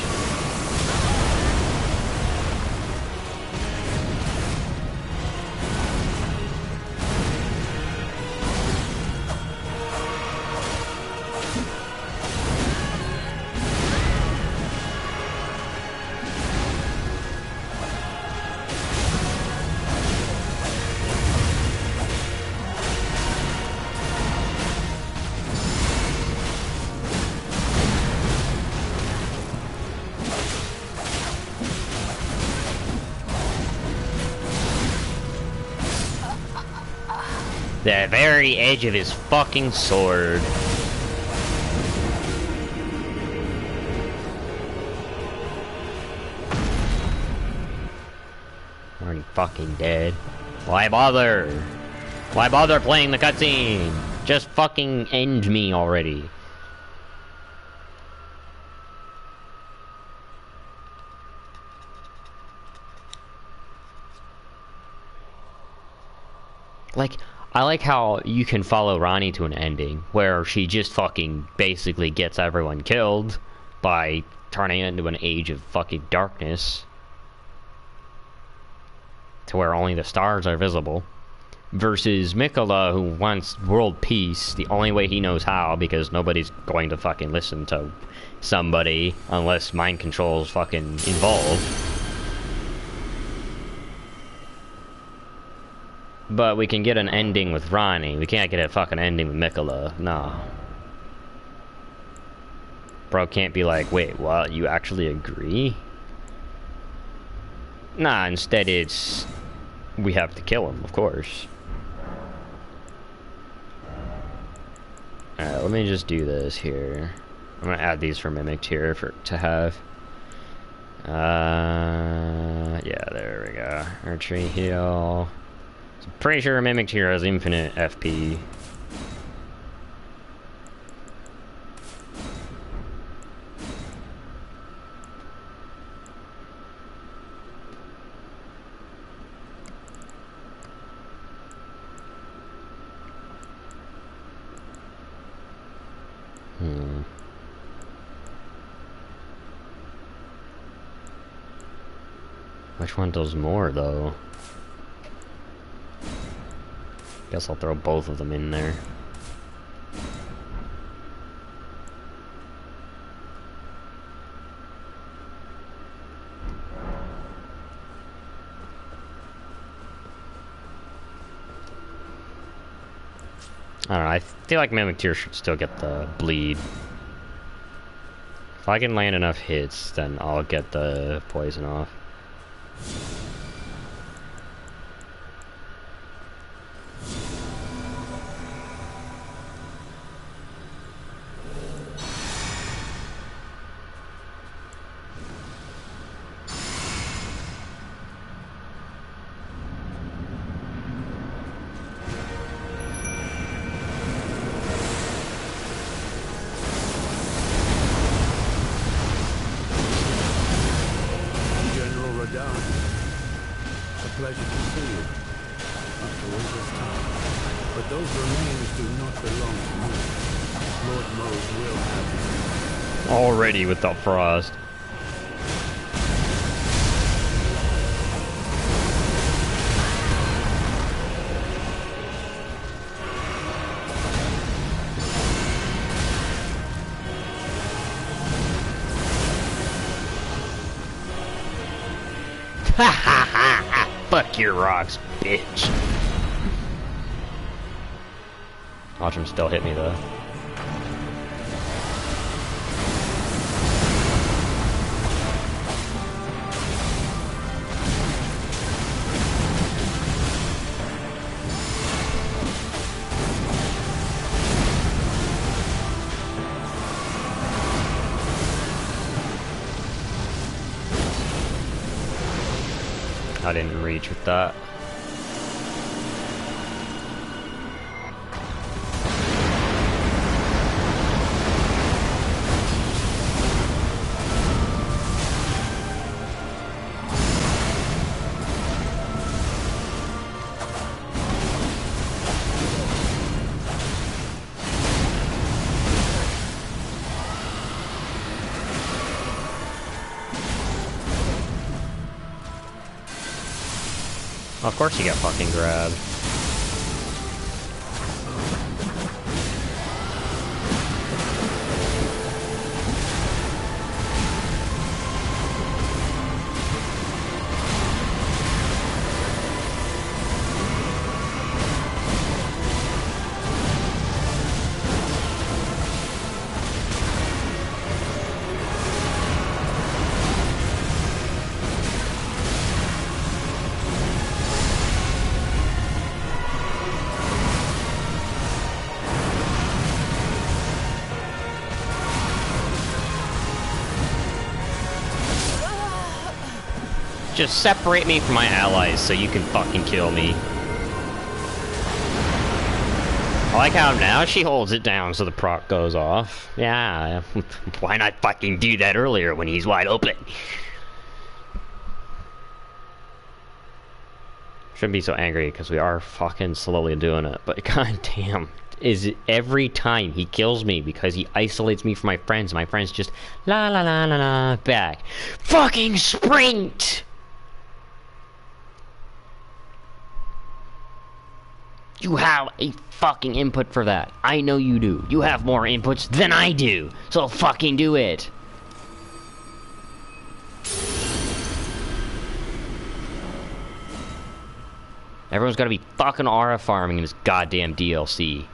[SPEAKER 1] The very edge of his fucking sword. Already fucking dead. Why bother? Why bother playing the cutscene? Just fucking end me already. Like, I like how you can follow Ronnie to an ending where she just fucking basically gets everyone killed by turning into an age of fucking darkness to where only the stars are visible, versus Mikola, who wants world peace the only way he knows how, because nobody's going to fucking listen to somebody unless mind control is fucking involved. But we can get an ending with Ronnie. We can't get a fucking ending with Mikola. No. Bro can't be like, wait, what? You actually agree? Nah, instead it's... we have to kill him, of course. Alright, let me just do this here. I'm gonna add these for Mimicked here to have. Yeah, there we go. Archery heal. So pretty sure Mimic here has infinite FP. Which one does more, though? Guess I'll throw both of them in there. I don't know, I feel like Mimic Tear should still get the bleed. If I can land enough hits, then I'll get the poison off. Already with the frost. Ha ha ha ha! Fuck your rocks, bitch. Watch him still hit me though. I didn't reach with that. Of course you get fucking grabbed. Just separate me from my allies so you can fucking kill me. I like how now she holds it down so the proc goes off. Yeah, why not fucking do that earlier when he's wide open? Shouldn't be so angry because we are fucking slowly doing it, but goddamn. Is it every time he kills me because he isolates me from my friends just la la la la la back. Fucking sprint! You have a fucking input for that. I know you do. You have more inputs than I do. So fucking do it. Everyone's gotta be fucking aura farming in this goddamn DLC.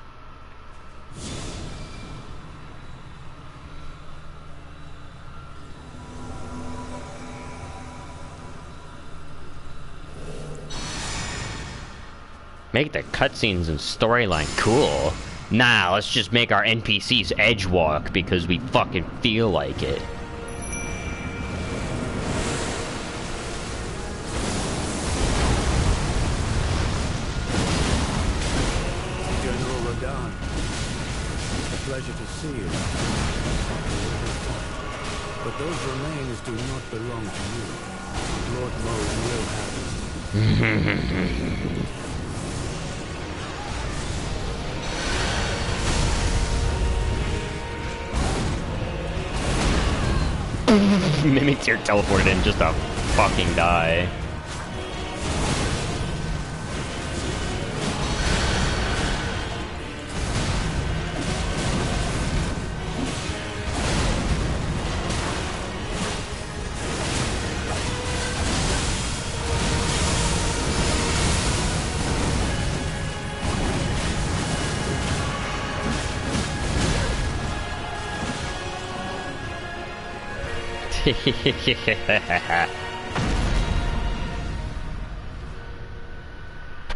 [SPEAKER 1] Make the cutscenes and storyline cool. Nah, let's just make our NPCs edge walk because we fucking feel like it.
[SPEAKER 2] pleasure to see you. But those remains do not belong to you. Lord Mode will have them.
[SPEAKER 1] Mimics here teleported in just to fucking die.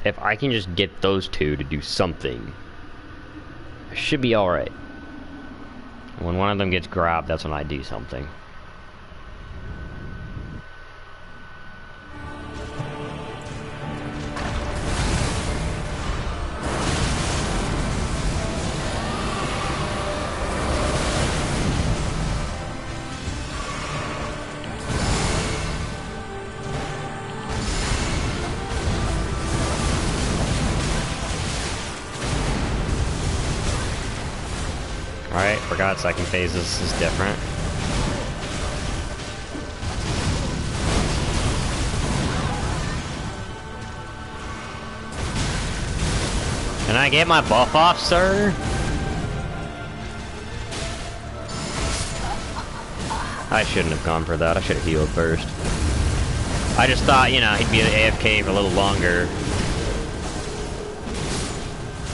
[SPEAKER 1] If I can just get those two to do something, I should be alright. When one of them gets grabbed, that's when I do something. Alright, forgot second phase is different. Can I get my buff off, sir? I shouldn't have gone for that. I should have healed first. I just thought, you know, he'd be AFK for a little longer.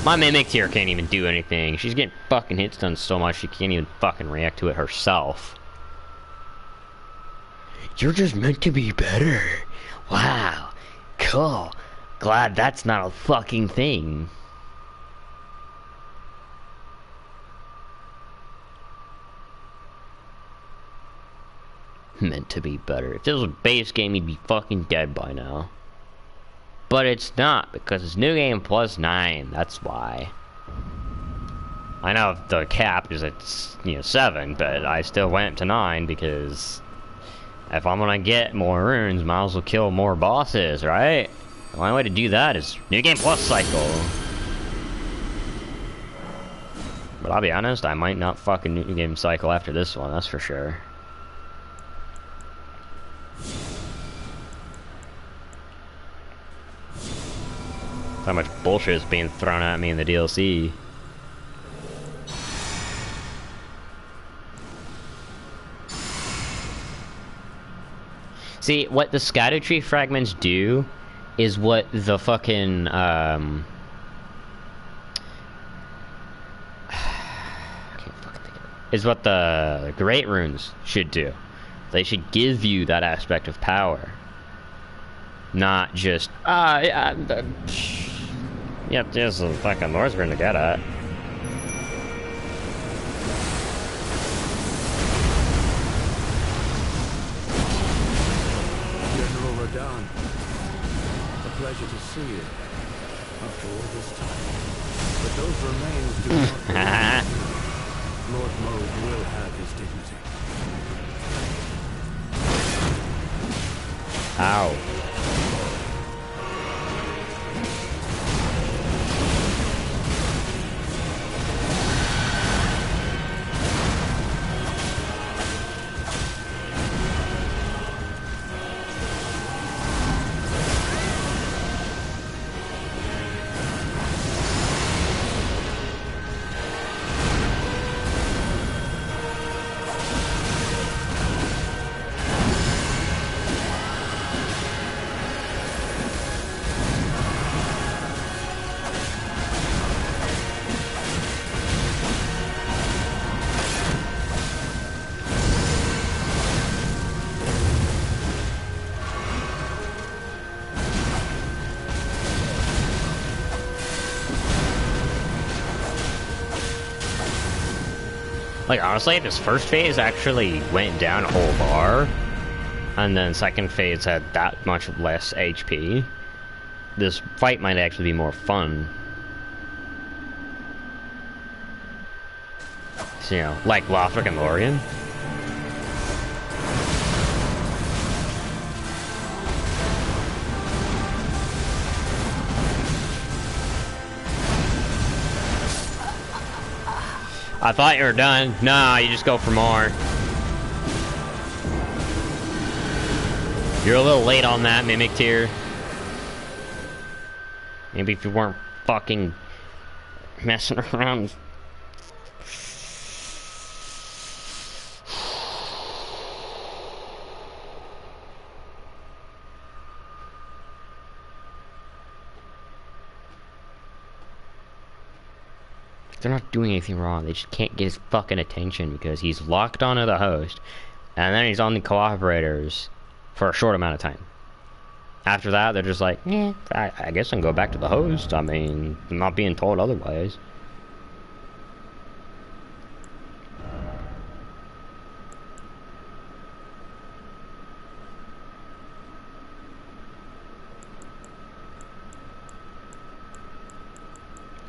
[SPEAKER 1] My Mimic here can't even do anything. She's getting fucking hit stun so much she can't even fucking react to it herself.
[SPEAKER 4] You're just meant to be better. Wow. Cool. Glad that's not a fucking thing.
[SPEAKER 1] Meant to be better. If this was a base game, he'd be fucking dead by now. But it's not, because it's new game plus 9, that's why. I know the cap is at, you know, 7, but I still went to 9 because if I'm gonna get more runes, might as well kill more bosses, right? The only way to do that is new game plus cycle. But I'll be honest, I might not fucking new game cycle after this one, that's for sure. How much bullshit is being thrown at me in the DLC. See, what the Scatter Tree fragments do is what the fucking, is what the Great Runes should do. They should give you that aspect of power. Not just, yep, there's a fucking Northern to get at.
[SPEAKER 2] General Radahn, a pleasure to see you after all this time. But those remains do not belong. Lord Mode will have his dignity.
[SPEAKER 1] Ow. Like, honestly, this first phase actually went down a whole bar, and then second phase had that much less HP. This fight might actually be more fun. you know, like Lothric and Lorien. I thought you were done. Nah, you just go for more. You're a little late on that, Mimic Tier. Maybe if you weren't fucking messing around. They're not doing anything wrong. They just can't get his fucking attention because he's locked onto the host, and then he's on the cooperators for a short amount of time. After that, they're just like, yeah, I guess I can go back to the host. I mean, I'm not being told otherwise.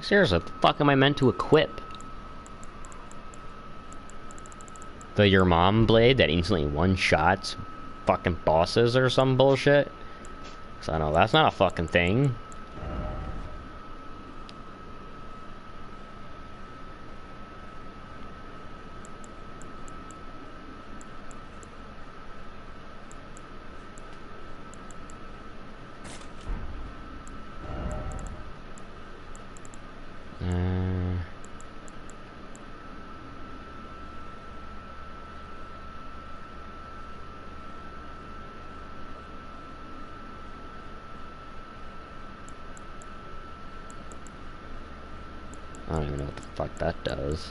[SPEAKER 1] Seriously, what the fuck am I meant to equip? The Your Mom blade that instantly one-shots fucking bosses or some bullshit? Cause I know that's not a fucking thing. I don't even know what the fuck that does.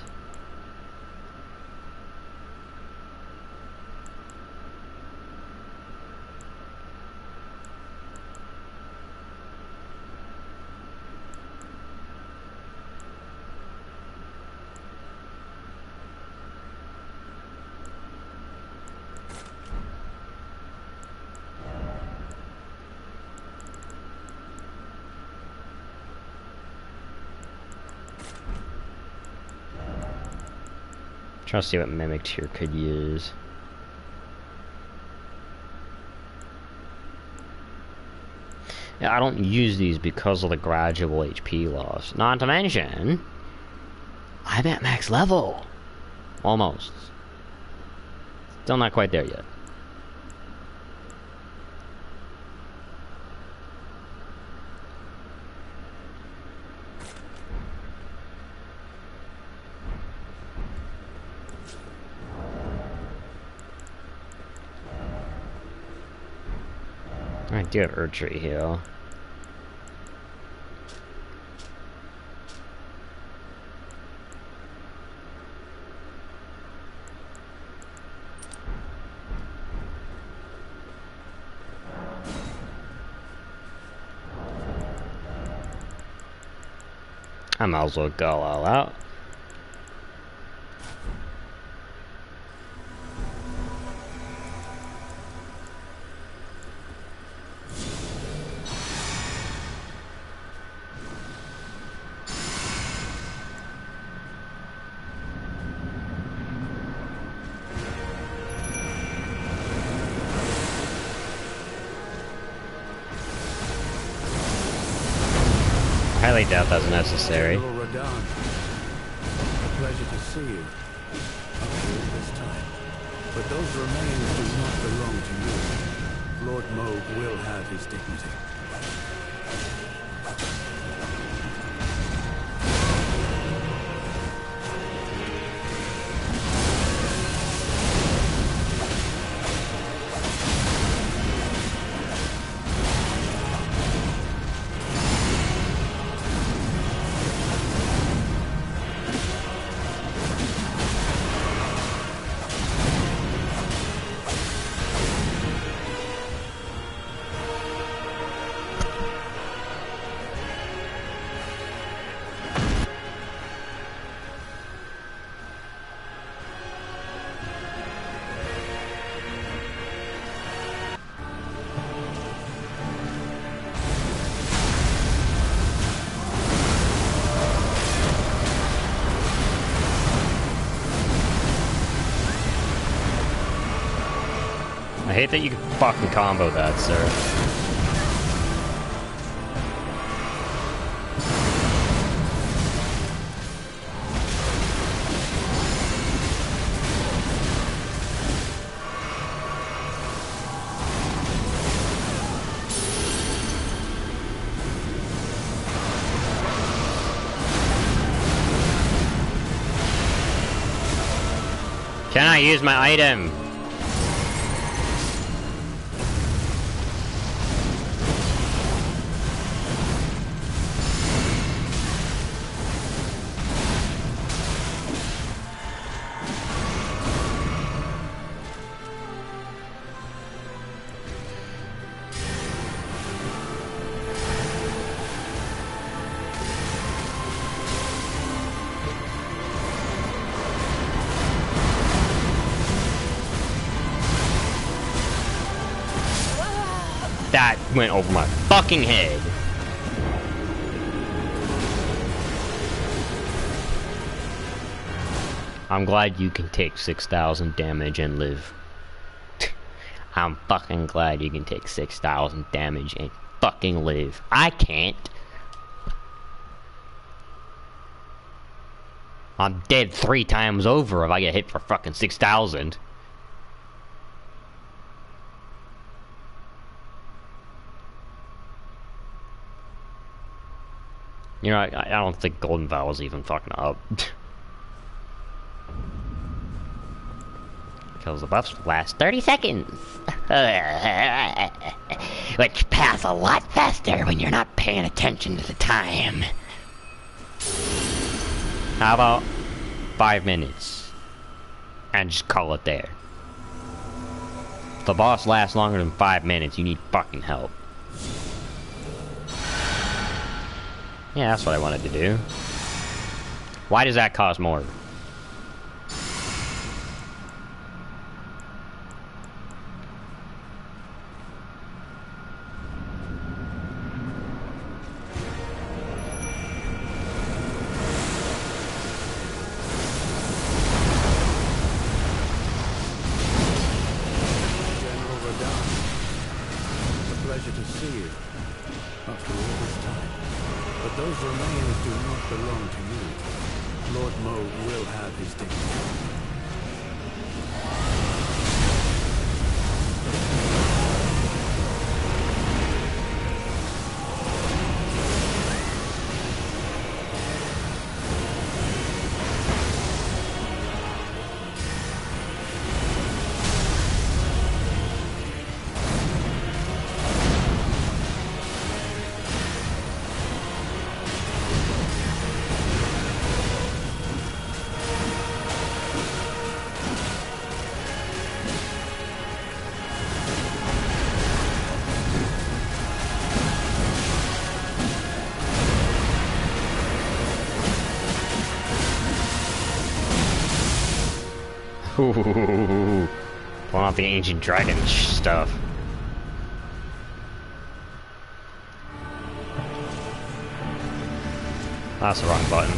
[SPEAKER 1] Trying to see what Mimic Tier could use. Yeah, I don't use these because of the gradual HP loss. Not to mention, I'm at max level. Almost. Still not quite there yet. I do have Erdtree Heal. I might as well go all out. Highly doubt that's necessary.
[SPEAKER 2] Lord Radahn, a pleasure to see you. After all this time. But those remains do not belong to you. Lord Moog will have his dignity.
[SPEAKER 1] I hate that you can fucking combo that, sir. Can I use my item? That went over my fucking head. I'm glad you can take 6,000 damage and live. I'm fucking glad you can take 6,000 damage and fucking live. I can't. I'm dead 3 times over if I get hit for fucking 6,000. You know, I don't think Golden Vow is even fucking up. Because the buffs last 30 seconds. Which pass a lot faster when you're not paying attention to the time. How about 5 minutes? And just call it there. If the boss lasts longer than 5 minutes, you need fucking help. Yeah, that's what I wanted to do. Why does that cost more?
[SPEAKER 2] General Radahn, it's a pleasure to see you after all this time. But those remains do not belong to you. Lord Mo will have his dignity.
[SPEAKER 1] Ooh, pulling out the ancient dragon stuff. That's the wrong button.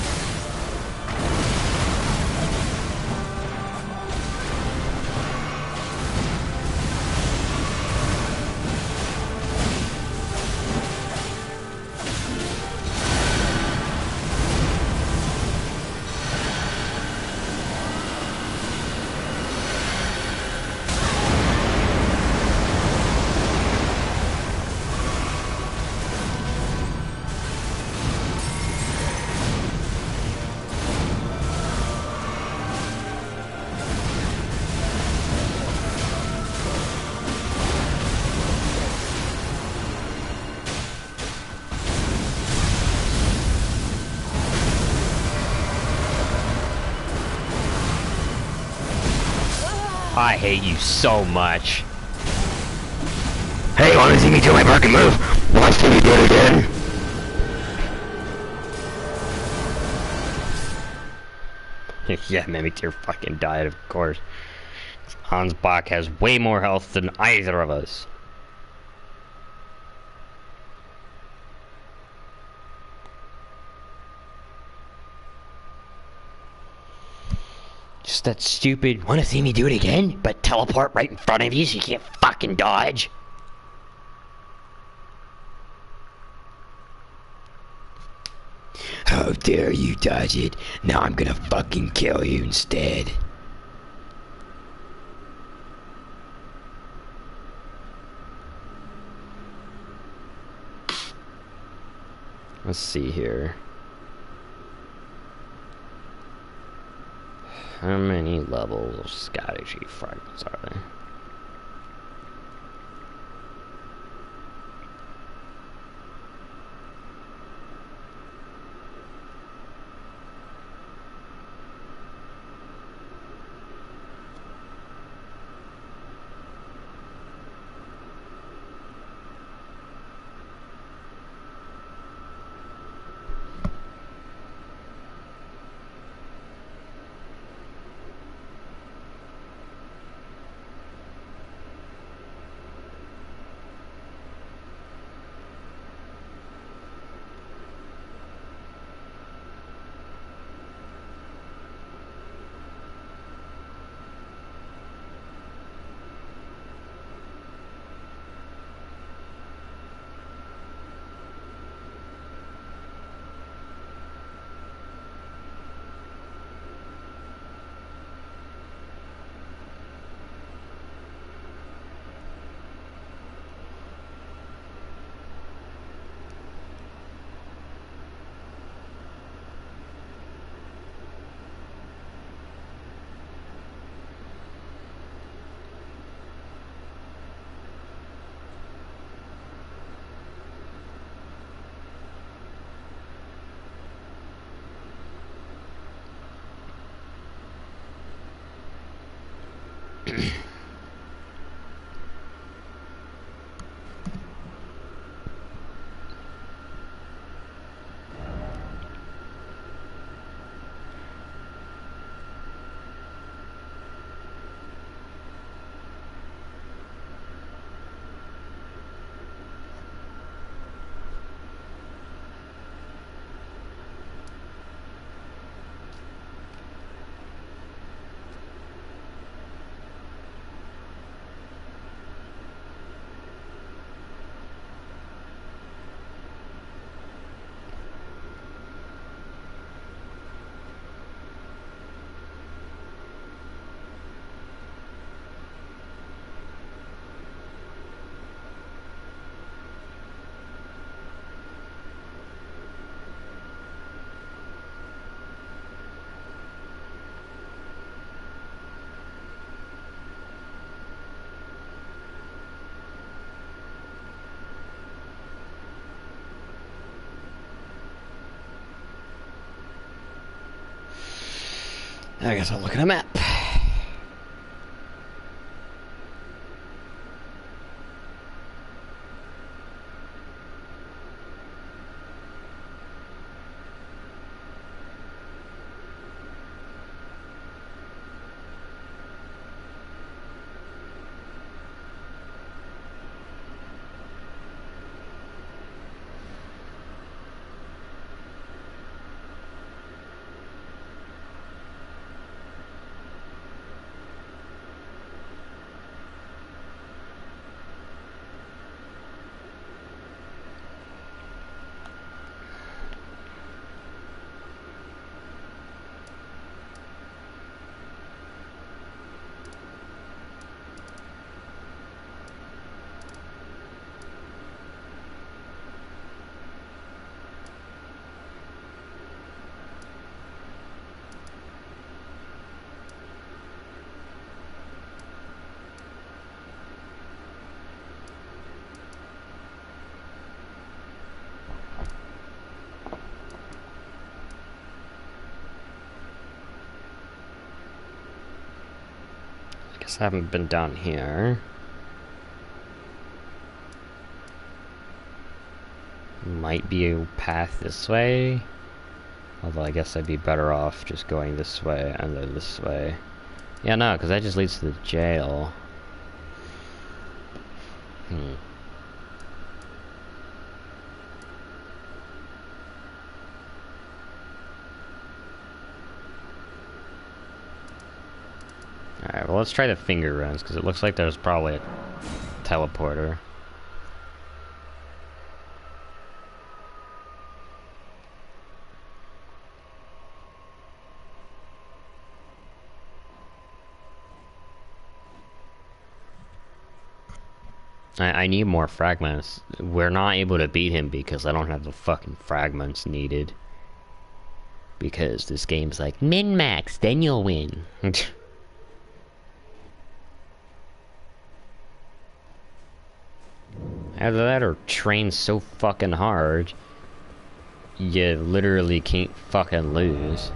[SPEAKER 1] I hate you so much.
[SPEAKER 4] Hey, wanna see me do my fucking move? Want to see me do it again?
[SPEAKER 1] Yeah, Mimik's your fucking diet, of course. Hans Bach has way more health than either of us. Just that stupid...
[SPEAKER 4] Wanna see me do it again? But teleport right in front of you so you can't fucking dodge? How dare you dodge it? Now I'm gonna fucking kill you instead.
[SPEAKER 1] Let's see here. How many levels of strategy fragments are there?
[SPEAKER 4] I guess I'll look at a map.
[SPEAKER 1] Guess I haven't been down here. Might be a path this way. Although I guess I'd be better off just going this way and then this way. Yeah, no, because that just leads to the jail. let's try the finger runs, because it looks like there's probably a teleporter. I need more fragments. We're not able to beat him because I don't have the fucking fragments needed. Because this game's like, min-max, then you'll win. Either that or train so fucking hard, you literally can't fucking lose.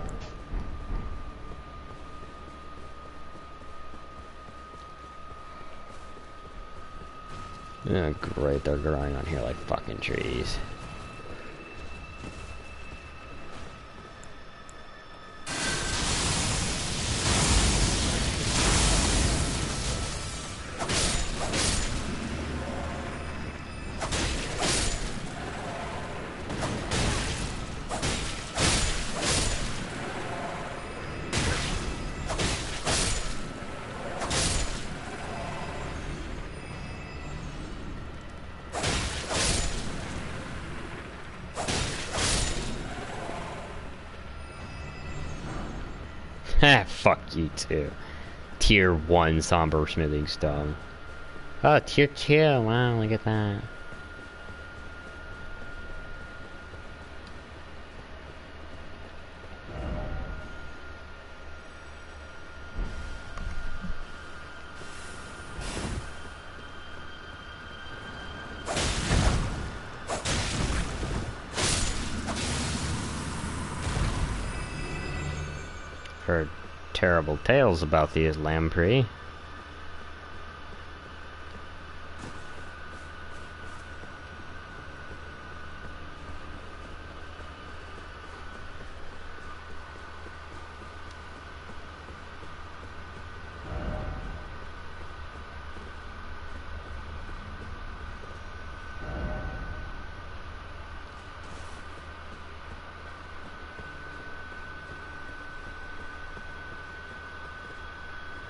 [SPEAKER 1] Oh, great, they're growing on here like fucking trees. Fuck you too. Tier 1 somber smithing stone. Oh, tier 2. Wow, look at that. Heard terrible tales about these lamprey.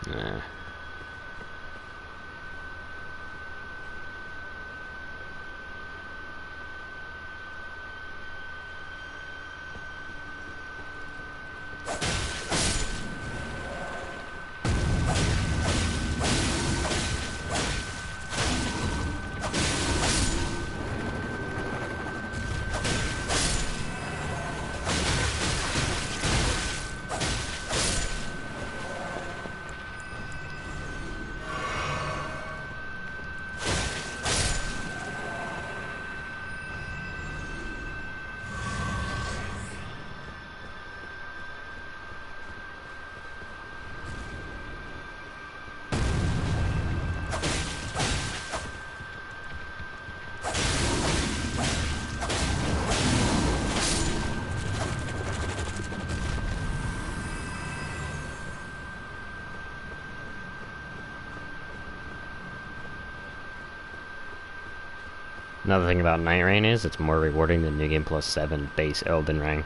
[SPEAKER 1] Nah. Another thing about Nightreign is it's more rewarding than New Game Plus 7 base Elden Ring.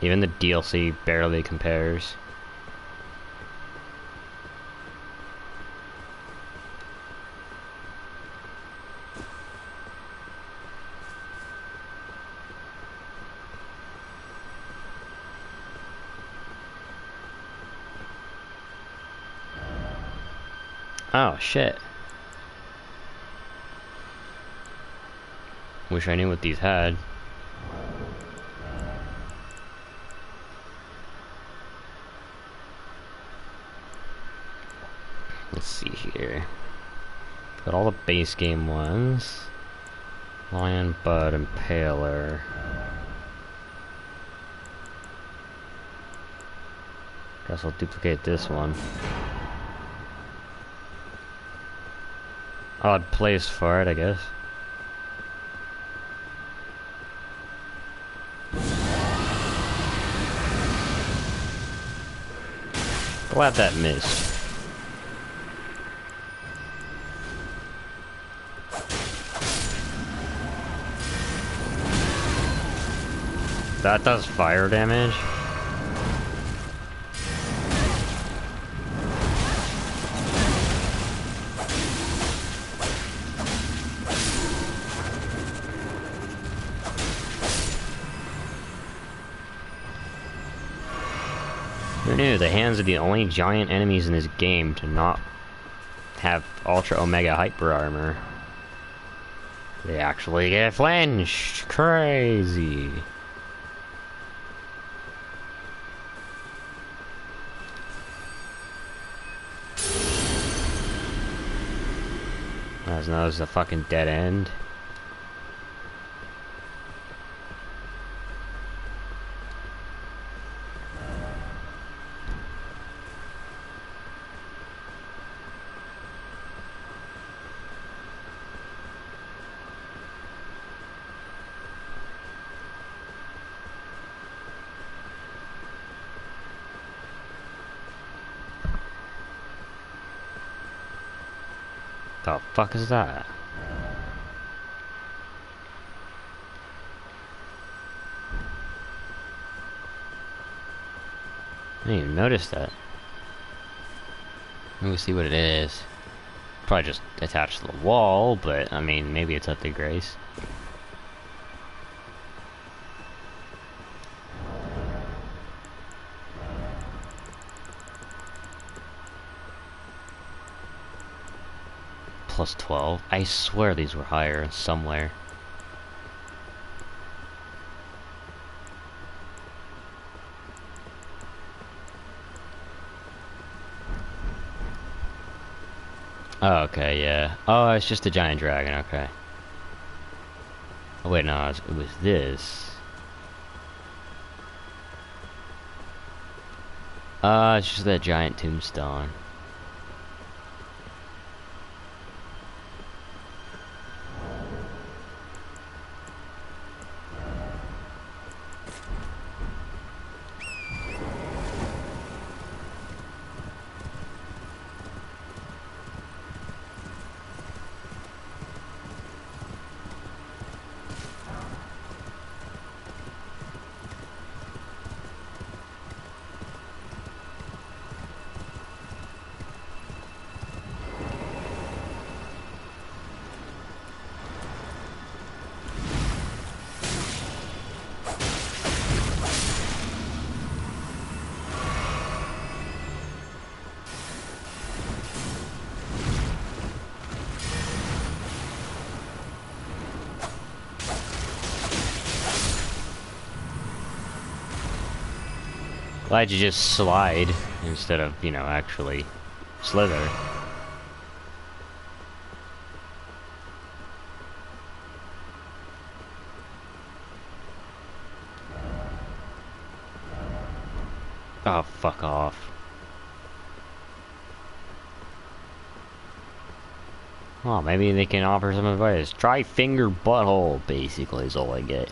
[SPEAKER 1] Even the DLC barely compares. Oh shit. Wish I knew what these had. Let's see here. Got all the base game ones. Lion, Bud, Impaler. Guess I'll duplicate this one. Odd place for it, I guess. Glad that missed. That does fire damage. Who knew? The hands are the only giant enemies in this game to not have Ultra Omega Hyper Armor. They actually get flinched. Crazy. As no, it's a fucking dead end. The fuck is that? I didn't even notice that. Let me see what it is. Probably just attached to the wall, but I mean, maybe it's up to Grace. Plus 12. I swear these were higher somewhere. Oh, okay, yeah. Oh, it's just a giant dragon, okay. Oh, wait, no, it was this. It's just that giant tombstone. Why'd you just slide instead of, you know, actually slither? Oh, fuck off. Well, maybe they can offer some advice. Try finger butthole, basically, is all I get.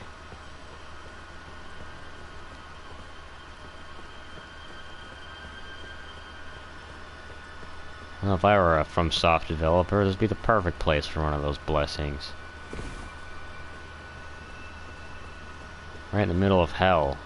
[SPEAKER 1] Well, if I were a FromSoft developer, this would be the perfect place for one of those blessings. Right in the middle of hell.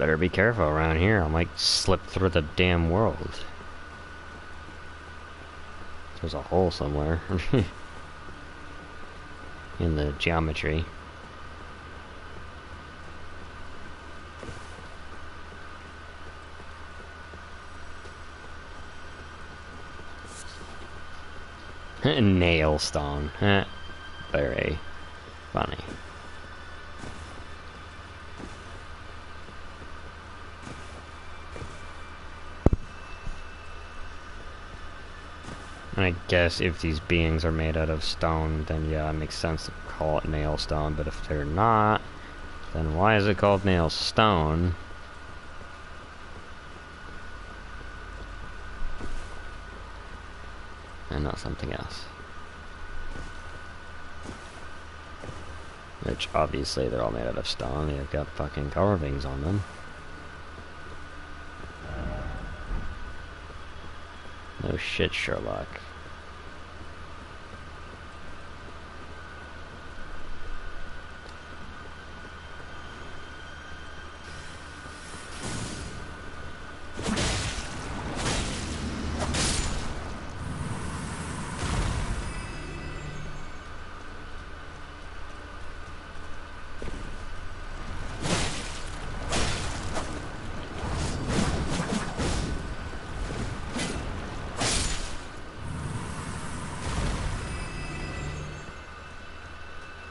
[SPEAKER 1] better be careful around here. I might slip through the damn world. There's a hole somewhere. In the geometry. Nail stone. Very funny. I guess if these beings are made out of stone, then yeah, it makes sense to call it nail stone, but if they're not, then why is it called nail stone? And not something else. Which, obviously, they're all made out of stone. They've got fucking carvings on them. No shit, Sherlock.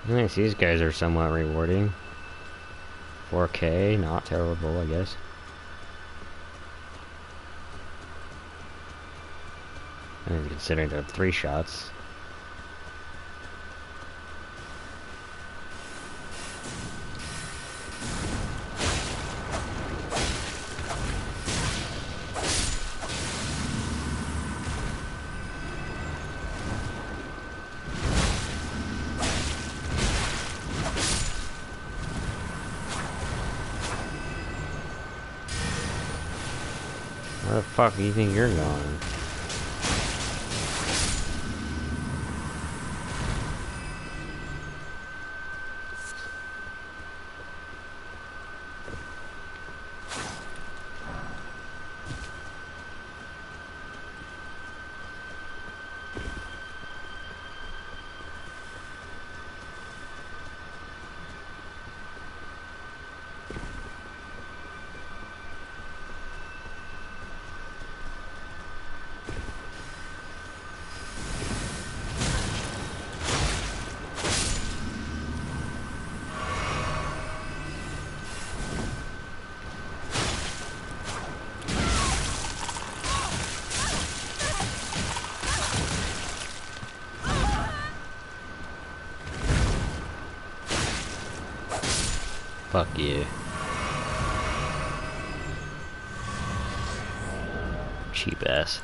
[SPEAKER 1] Nice, these guys are somewhat rewarding. 4K, not terrible, I guess. And considering they're 3 shots. Where the fuck do you think you're going? Fuck you. Cheap ass.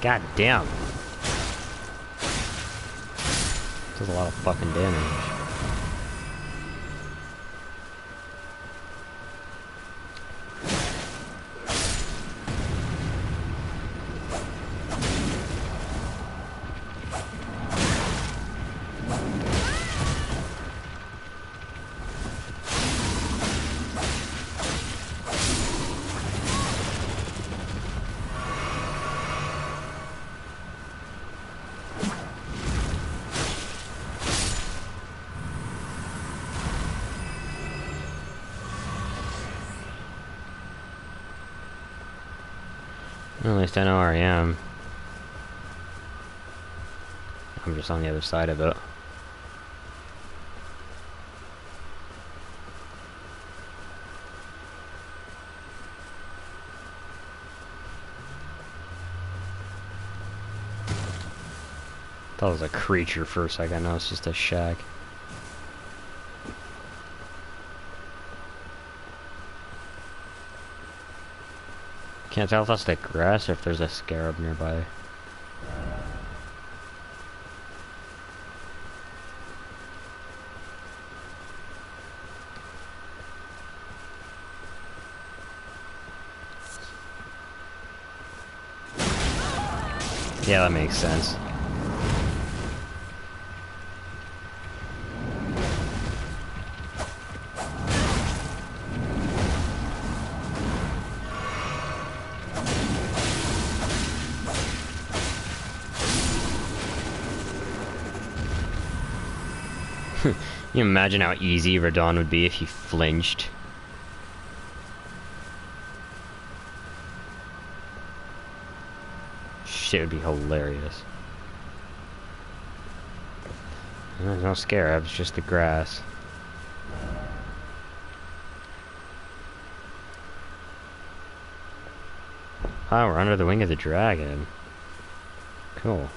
[SPEAKER 1] God damn. Does a lot of fucking damage. At least I know where I am. I'm just on the other side of it. Thought it was a creature for a second. No, it's just a shack. Can't tell if that's the grass or if there's a scarab nearby. Yeah, that makes sense. You imagine how easy Radon would be if he flinched. Shit would be hilarious. There's no scarabs, just the grass. Oh, we're under the wing of the dragon. Cool.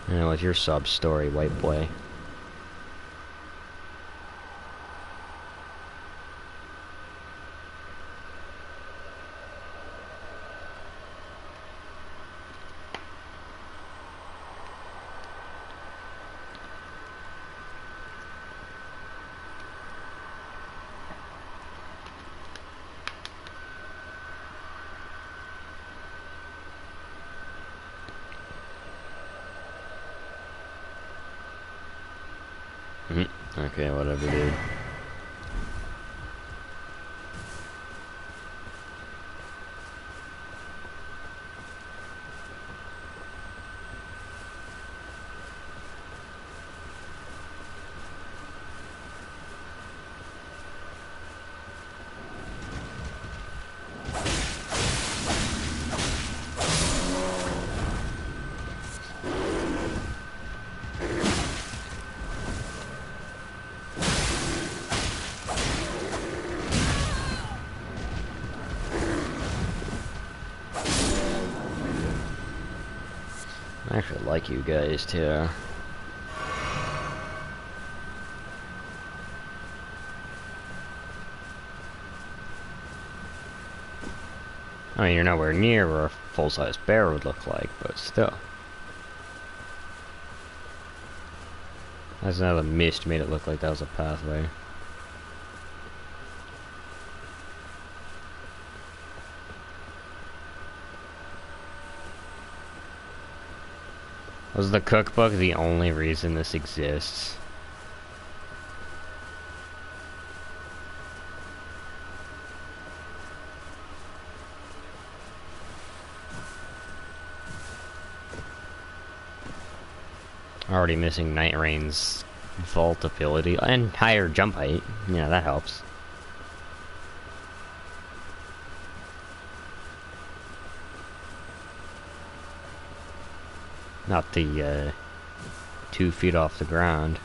[SPEAKER 1] I know, with your sub story, white boy. Okay, whatever, dude. I actually like you guys too. I mean, you're nowhere near where a full-size bear would look like, but still. That's how the mist made it look like that was a pathway. Was the cookbook the only reason this exists? Already missing Nightreign's vault ability and higher jump height. Yeah, that helps. Not the 2 feet off the ground.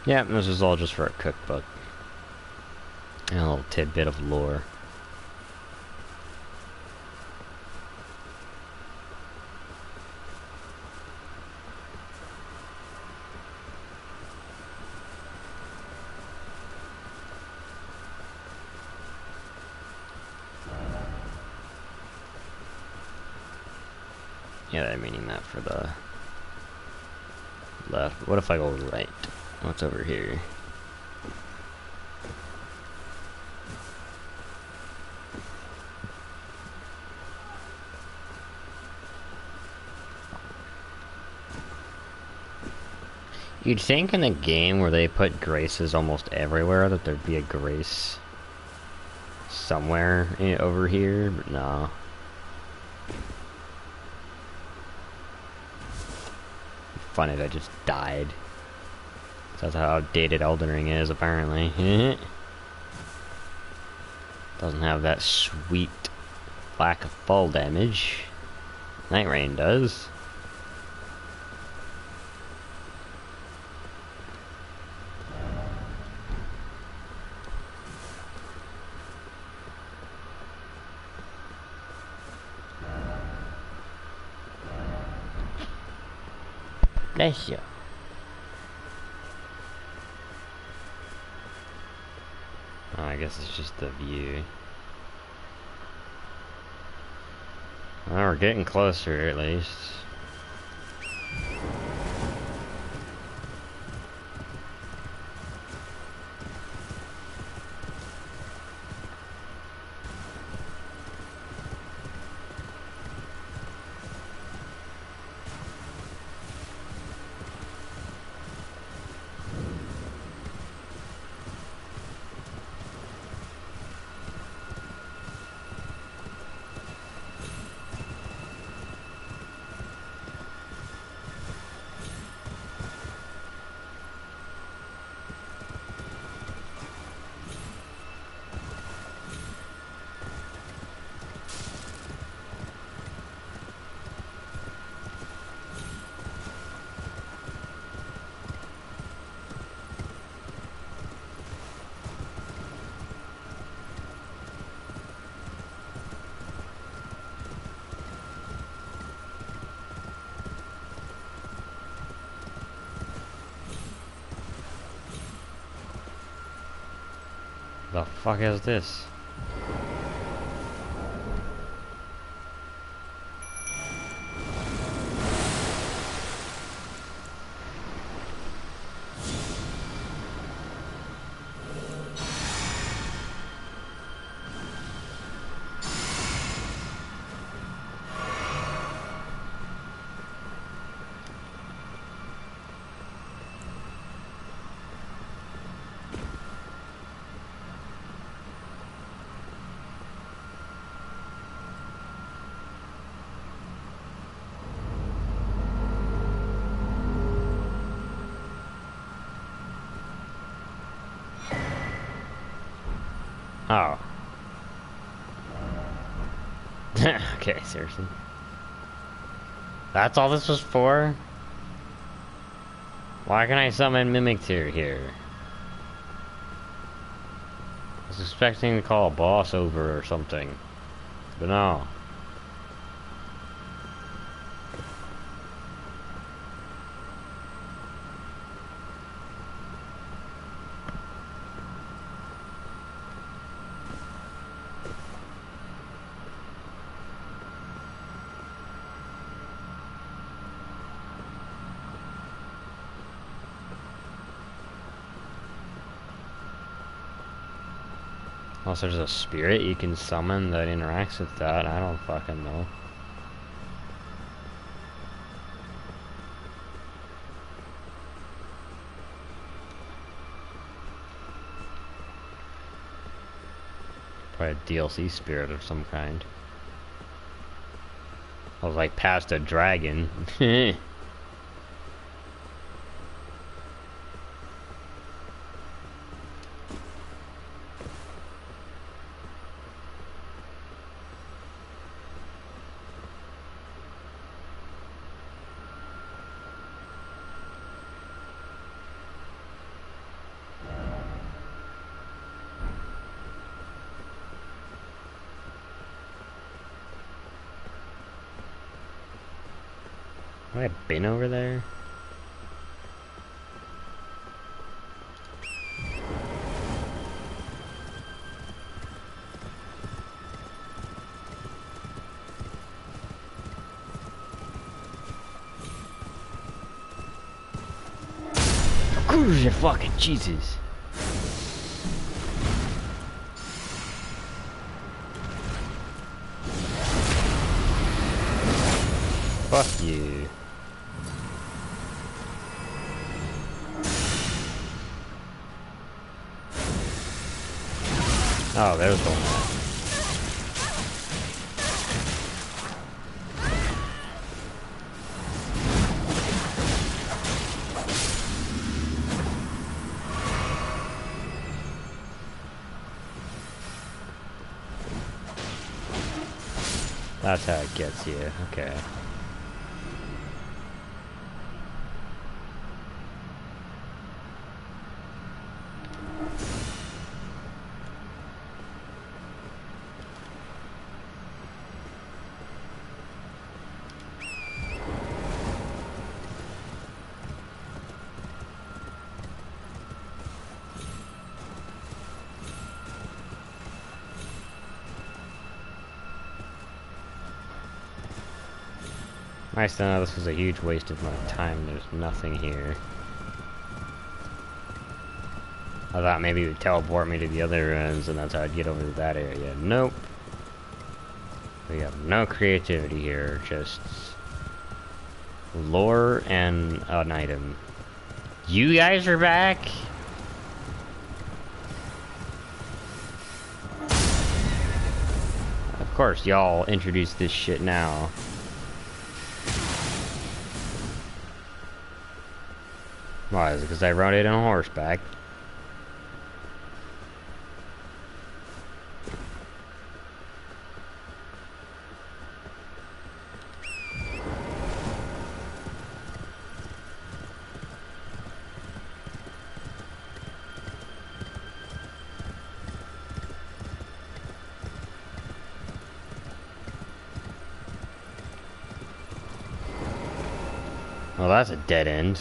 [SPEAKER 1] Yeah, this is all just for a cookbook. And a little tidbit of lore. Yeah, I'm meaning that for the left. What if I go right? What's over here? You'd think in a game where they put graces almost everywhere that there'd be a grace somewhere over here, but no. Funny if I just died. That's how outdated Elden Ring is, apparently. Doesn't have that sweet lack of fall damage. Nightreign does. Bless you. Oh, I guess it's just the view. Well, we're getting closer at least. The fuck is this? Oh. Okay, seriously. That's all this was for? Why can I summon Mimikyu here? I was expecting to call a boss over or something. But no. Unless there's a spirit you can summon that interacts with that, I don't fucking know. Probably a DLC spirit of some kind. I was like past a dragon. Have I been over there? Good fucking Jesus. Fuck you. Oh, there's one. That's how it gets you. Okay. Nice to know this was a huge waste of my time. There's nothing here. I thought maybe it would teleport me to the other ruins and that's how I'd get over to that area. Nope. We have no creativity here, just lore and an item. You guys are back? Of course, y'all introduced this shit now. Why? Is it because I rode it on horseback? Well, that's a dead end.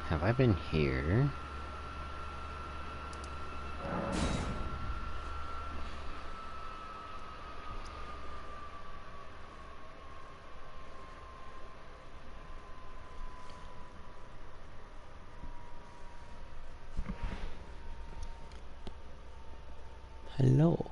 [SPEAKER 1] Have I been here? Hello.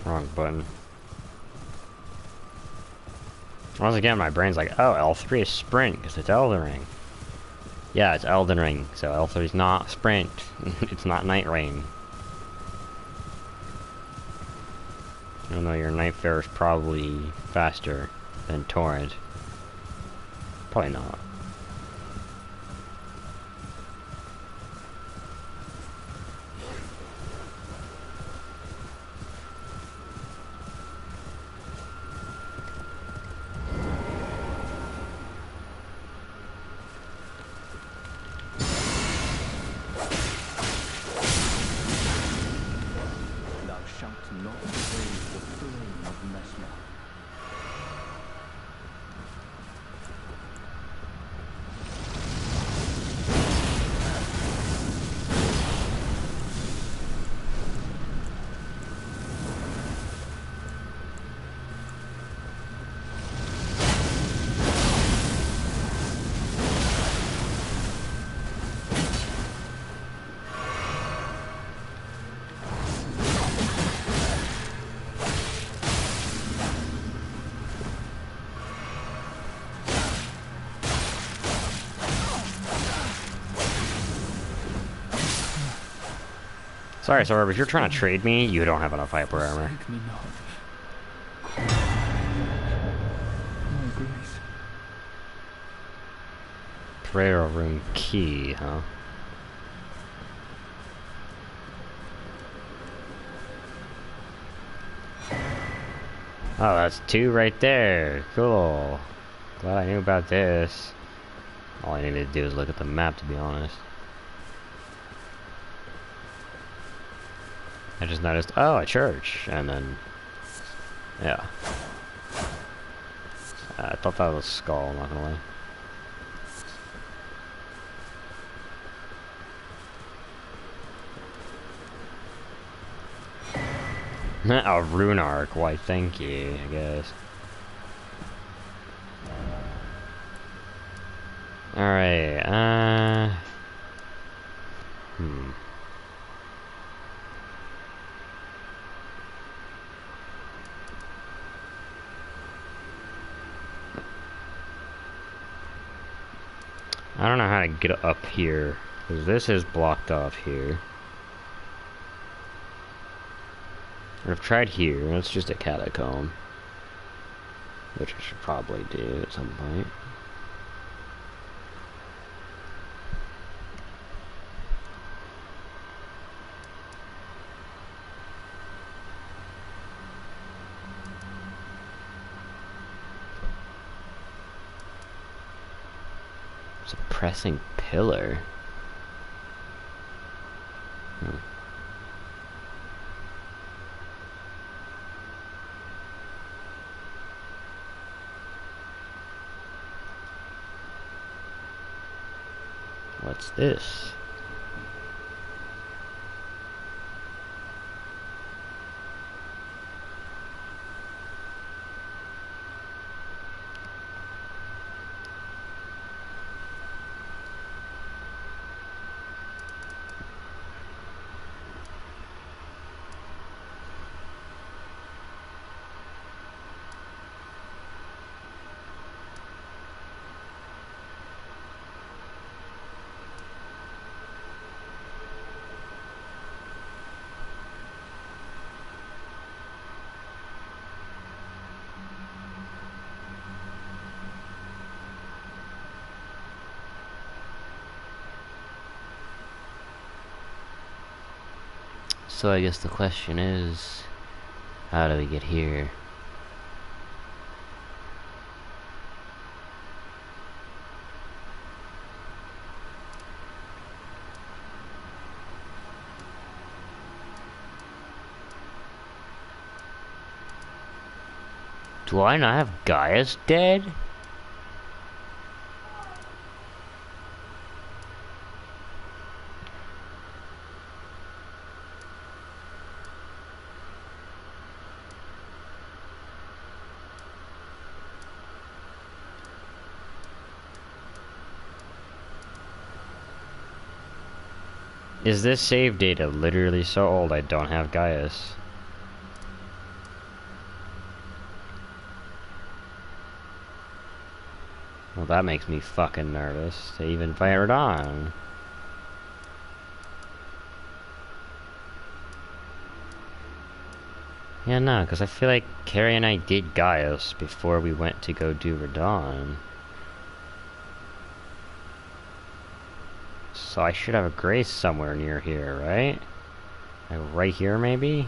[SPEAKER 1] Wrong button. Once again, my brain's like, oh, L3 is sprint, because it's Elden Ring. Yeah, it's Elden Ring, so L3 is not sprint. It's not Nightreign. Even though your Nightfare is probably faster than Torrent. Probably not. Sorry, Sorb, if you're trying to trade me, you don't have enough hyper armor.
[SPEAKER 2] Forsake me not. My grace.
[SPEAKER 1] Prayer room key, huh? Oh, that's 2 right there. Cool. Glad I knew about this. All I needed to do is look at the map, to be honest. I just noticed, oh, a church, and then, yeah. I thought that was a skull, not gonna lie. A rune arc, why thank you, I guess. Alright, I don't know how to get up here, because this is blocked off here. I've tried here, it's just a catacomb. Which I should probably do at some point. Suppressing pillar. What's this? So I guess the question is, how do we get here? Do I not have Gaius dead? Is this save data literally so old I don't have Gaius? Well, that makes me fucking nervous to even fire it on. Yeah, no, because I feel like Carrie and I did Gaius before we went to go do Radon. So I should have a grace somewhere near here, right? Like right here, maybe?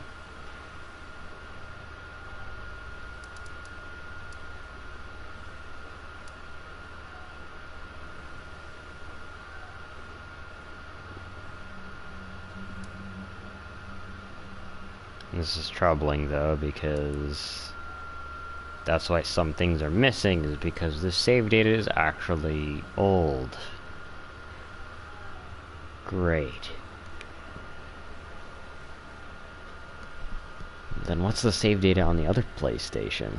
[SPEAKER 1] This is troubling though, because that's why some things are missing, is because the save data is actually old. Great. Then what's the save data on the other PlayStation?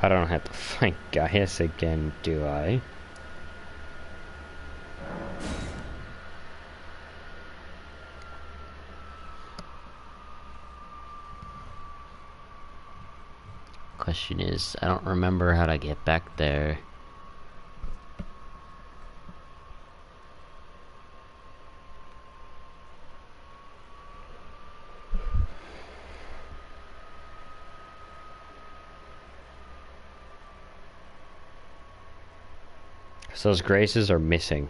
[SPEAKER 1] I don't have to fight Gaius again, do I? Question is, I don't remember how to get back there. So those graces are missing.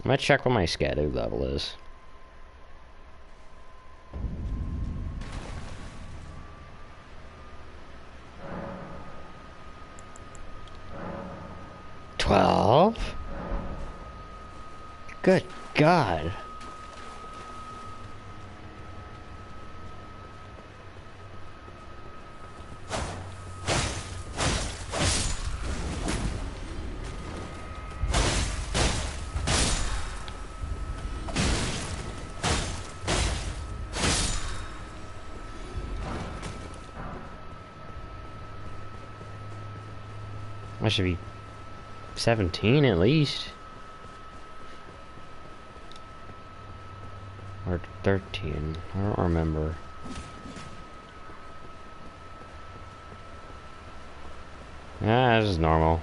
[SPEAKER 1] I'm gonna check what my Scadu level is. Good God. I should be 17 at least. Or 13. I don't remember. Ah, this is normal.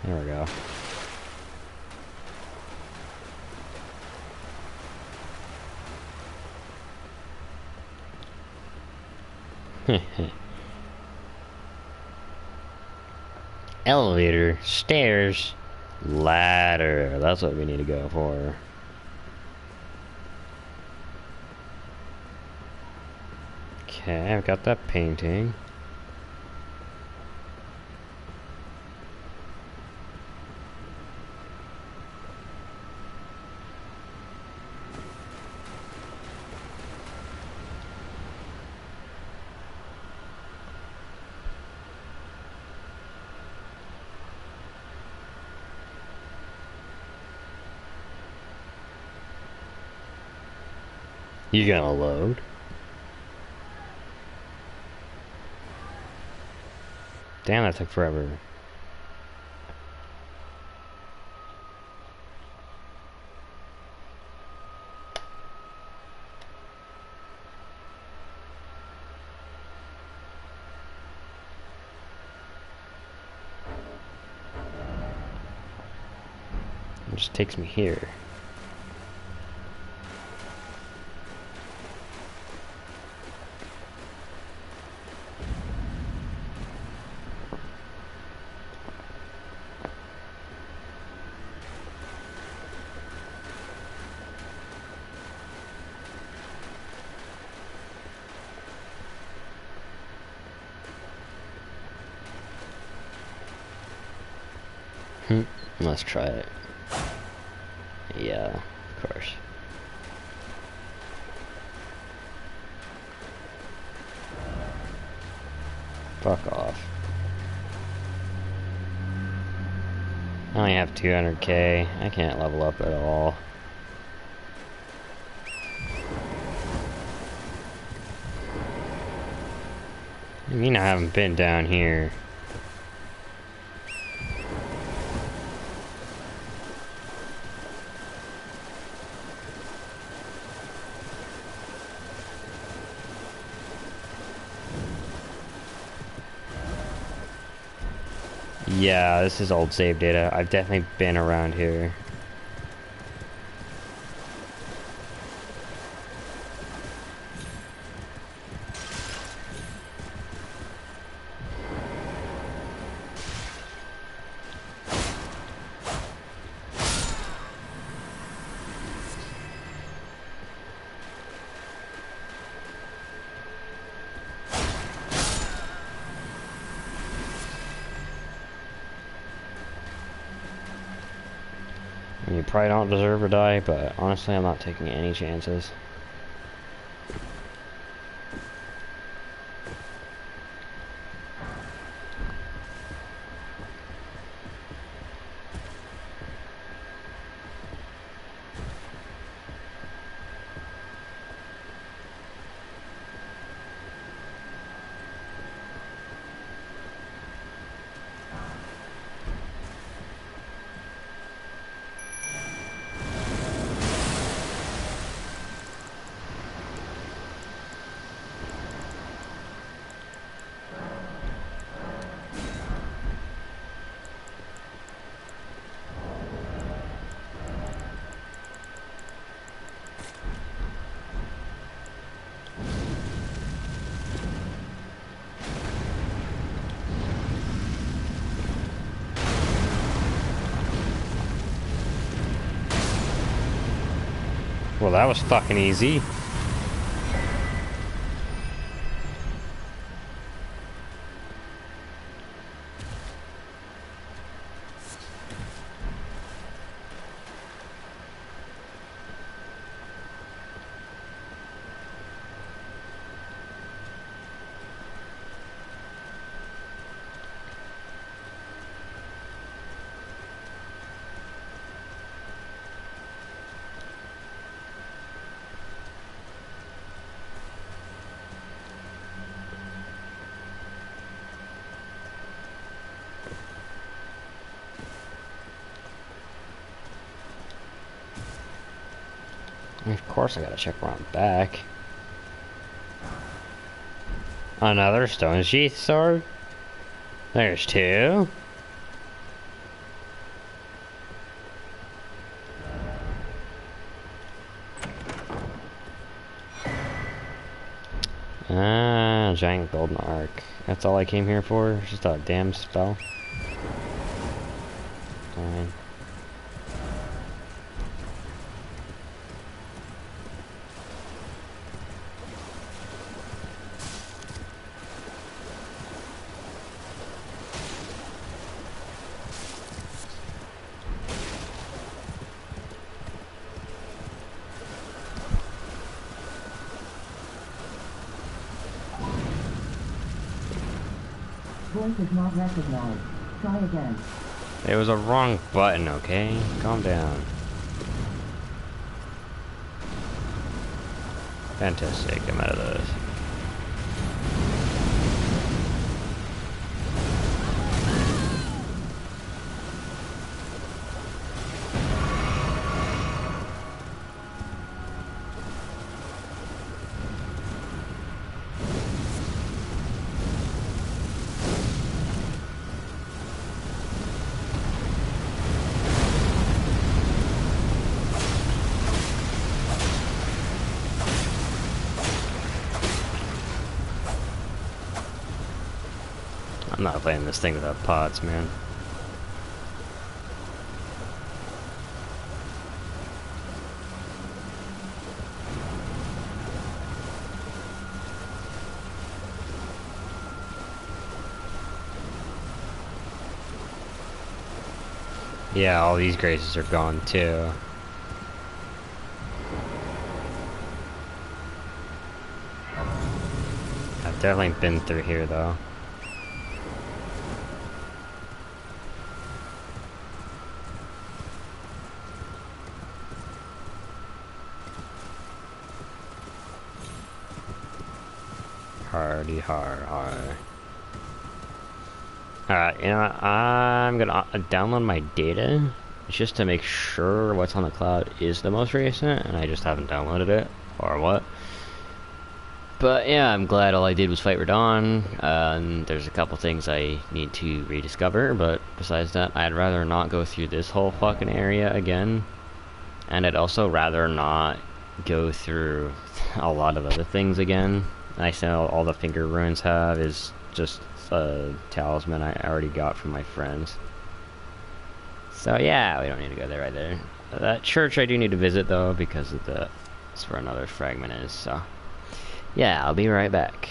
[SPEAKER 1] There we go. Elevator, stairs, ladder. That's what we need to go for. Okay, I've got that painting. You gonna load? Damn, that took forever. It just takes me here. Let's try it. Yeah, of course. Fuck off. I only have 200k. I can't level up at all. I mean, I haven't been down here. Yeah, this is old save data. I've definitely been around here. You probably don't deserve to die, but honestly, I'm not taking any chances. Well, that was fucking easy. Of course I gotta check around back. Another stone sheath sword? There's two. Ah, giant golden arc. That's all I came here for? Just a damn spell? Fine.
[SPEAKER 5] Voice is not recognized. Try again.
[SPEAKER 1] It was a wrong button, okay? Calm down. Fantastic, I'm out of those. I'm not playing this thing without pots, man. Yeah, all these graces are gone too. I've definitely been through here though. Hardy har har. Alright, you know what? I'm gonna download my data just to make sure what's on the cloud is the most recent, and I just haven't downloaded it, or what. But yeah, I'm glad all I did was fight Radon, and there's a couple things I need to rediscover, but besides that, I'd rather not go through this whole fucking area again, and I'd also rather not go through a lot of other things again. I know all the finger runes have is just a talisman I already got from my friends. So yeah, we don't need to go there right there. That church I do need to visit though, because of that's where another fragment is, so yeah, I'll be right back.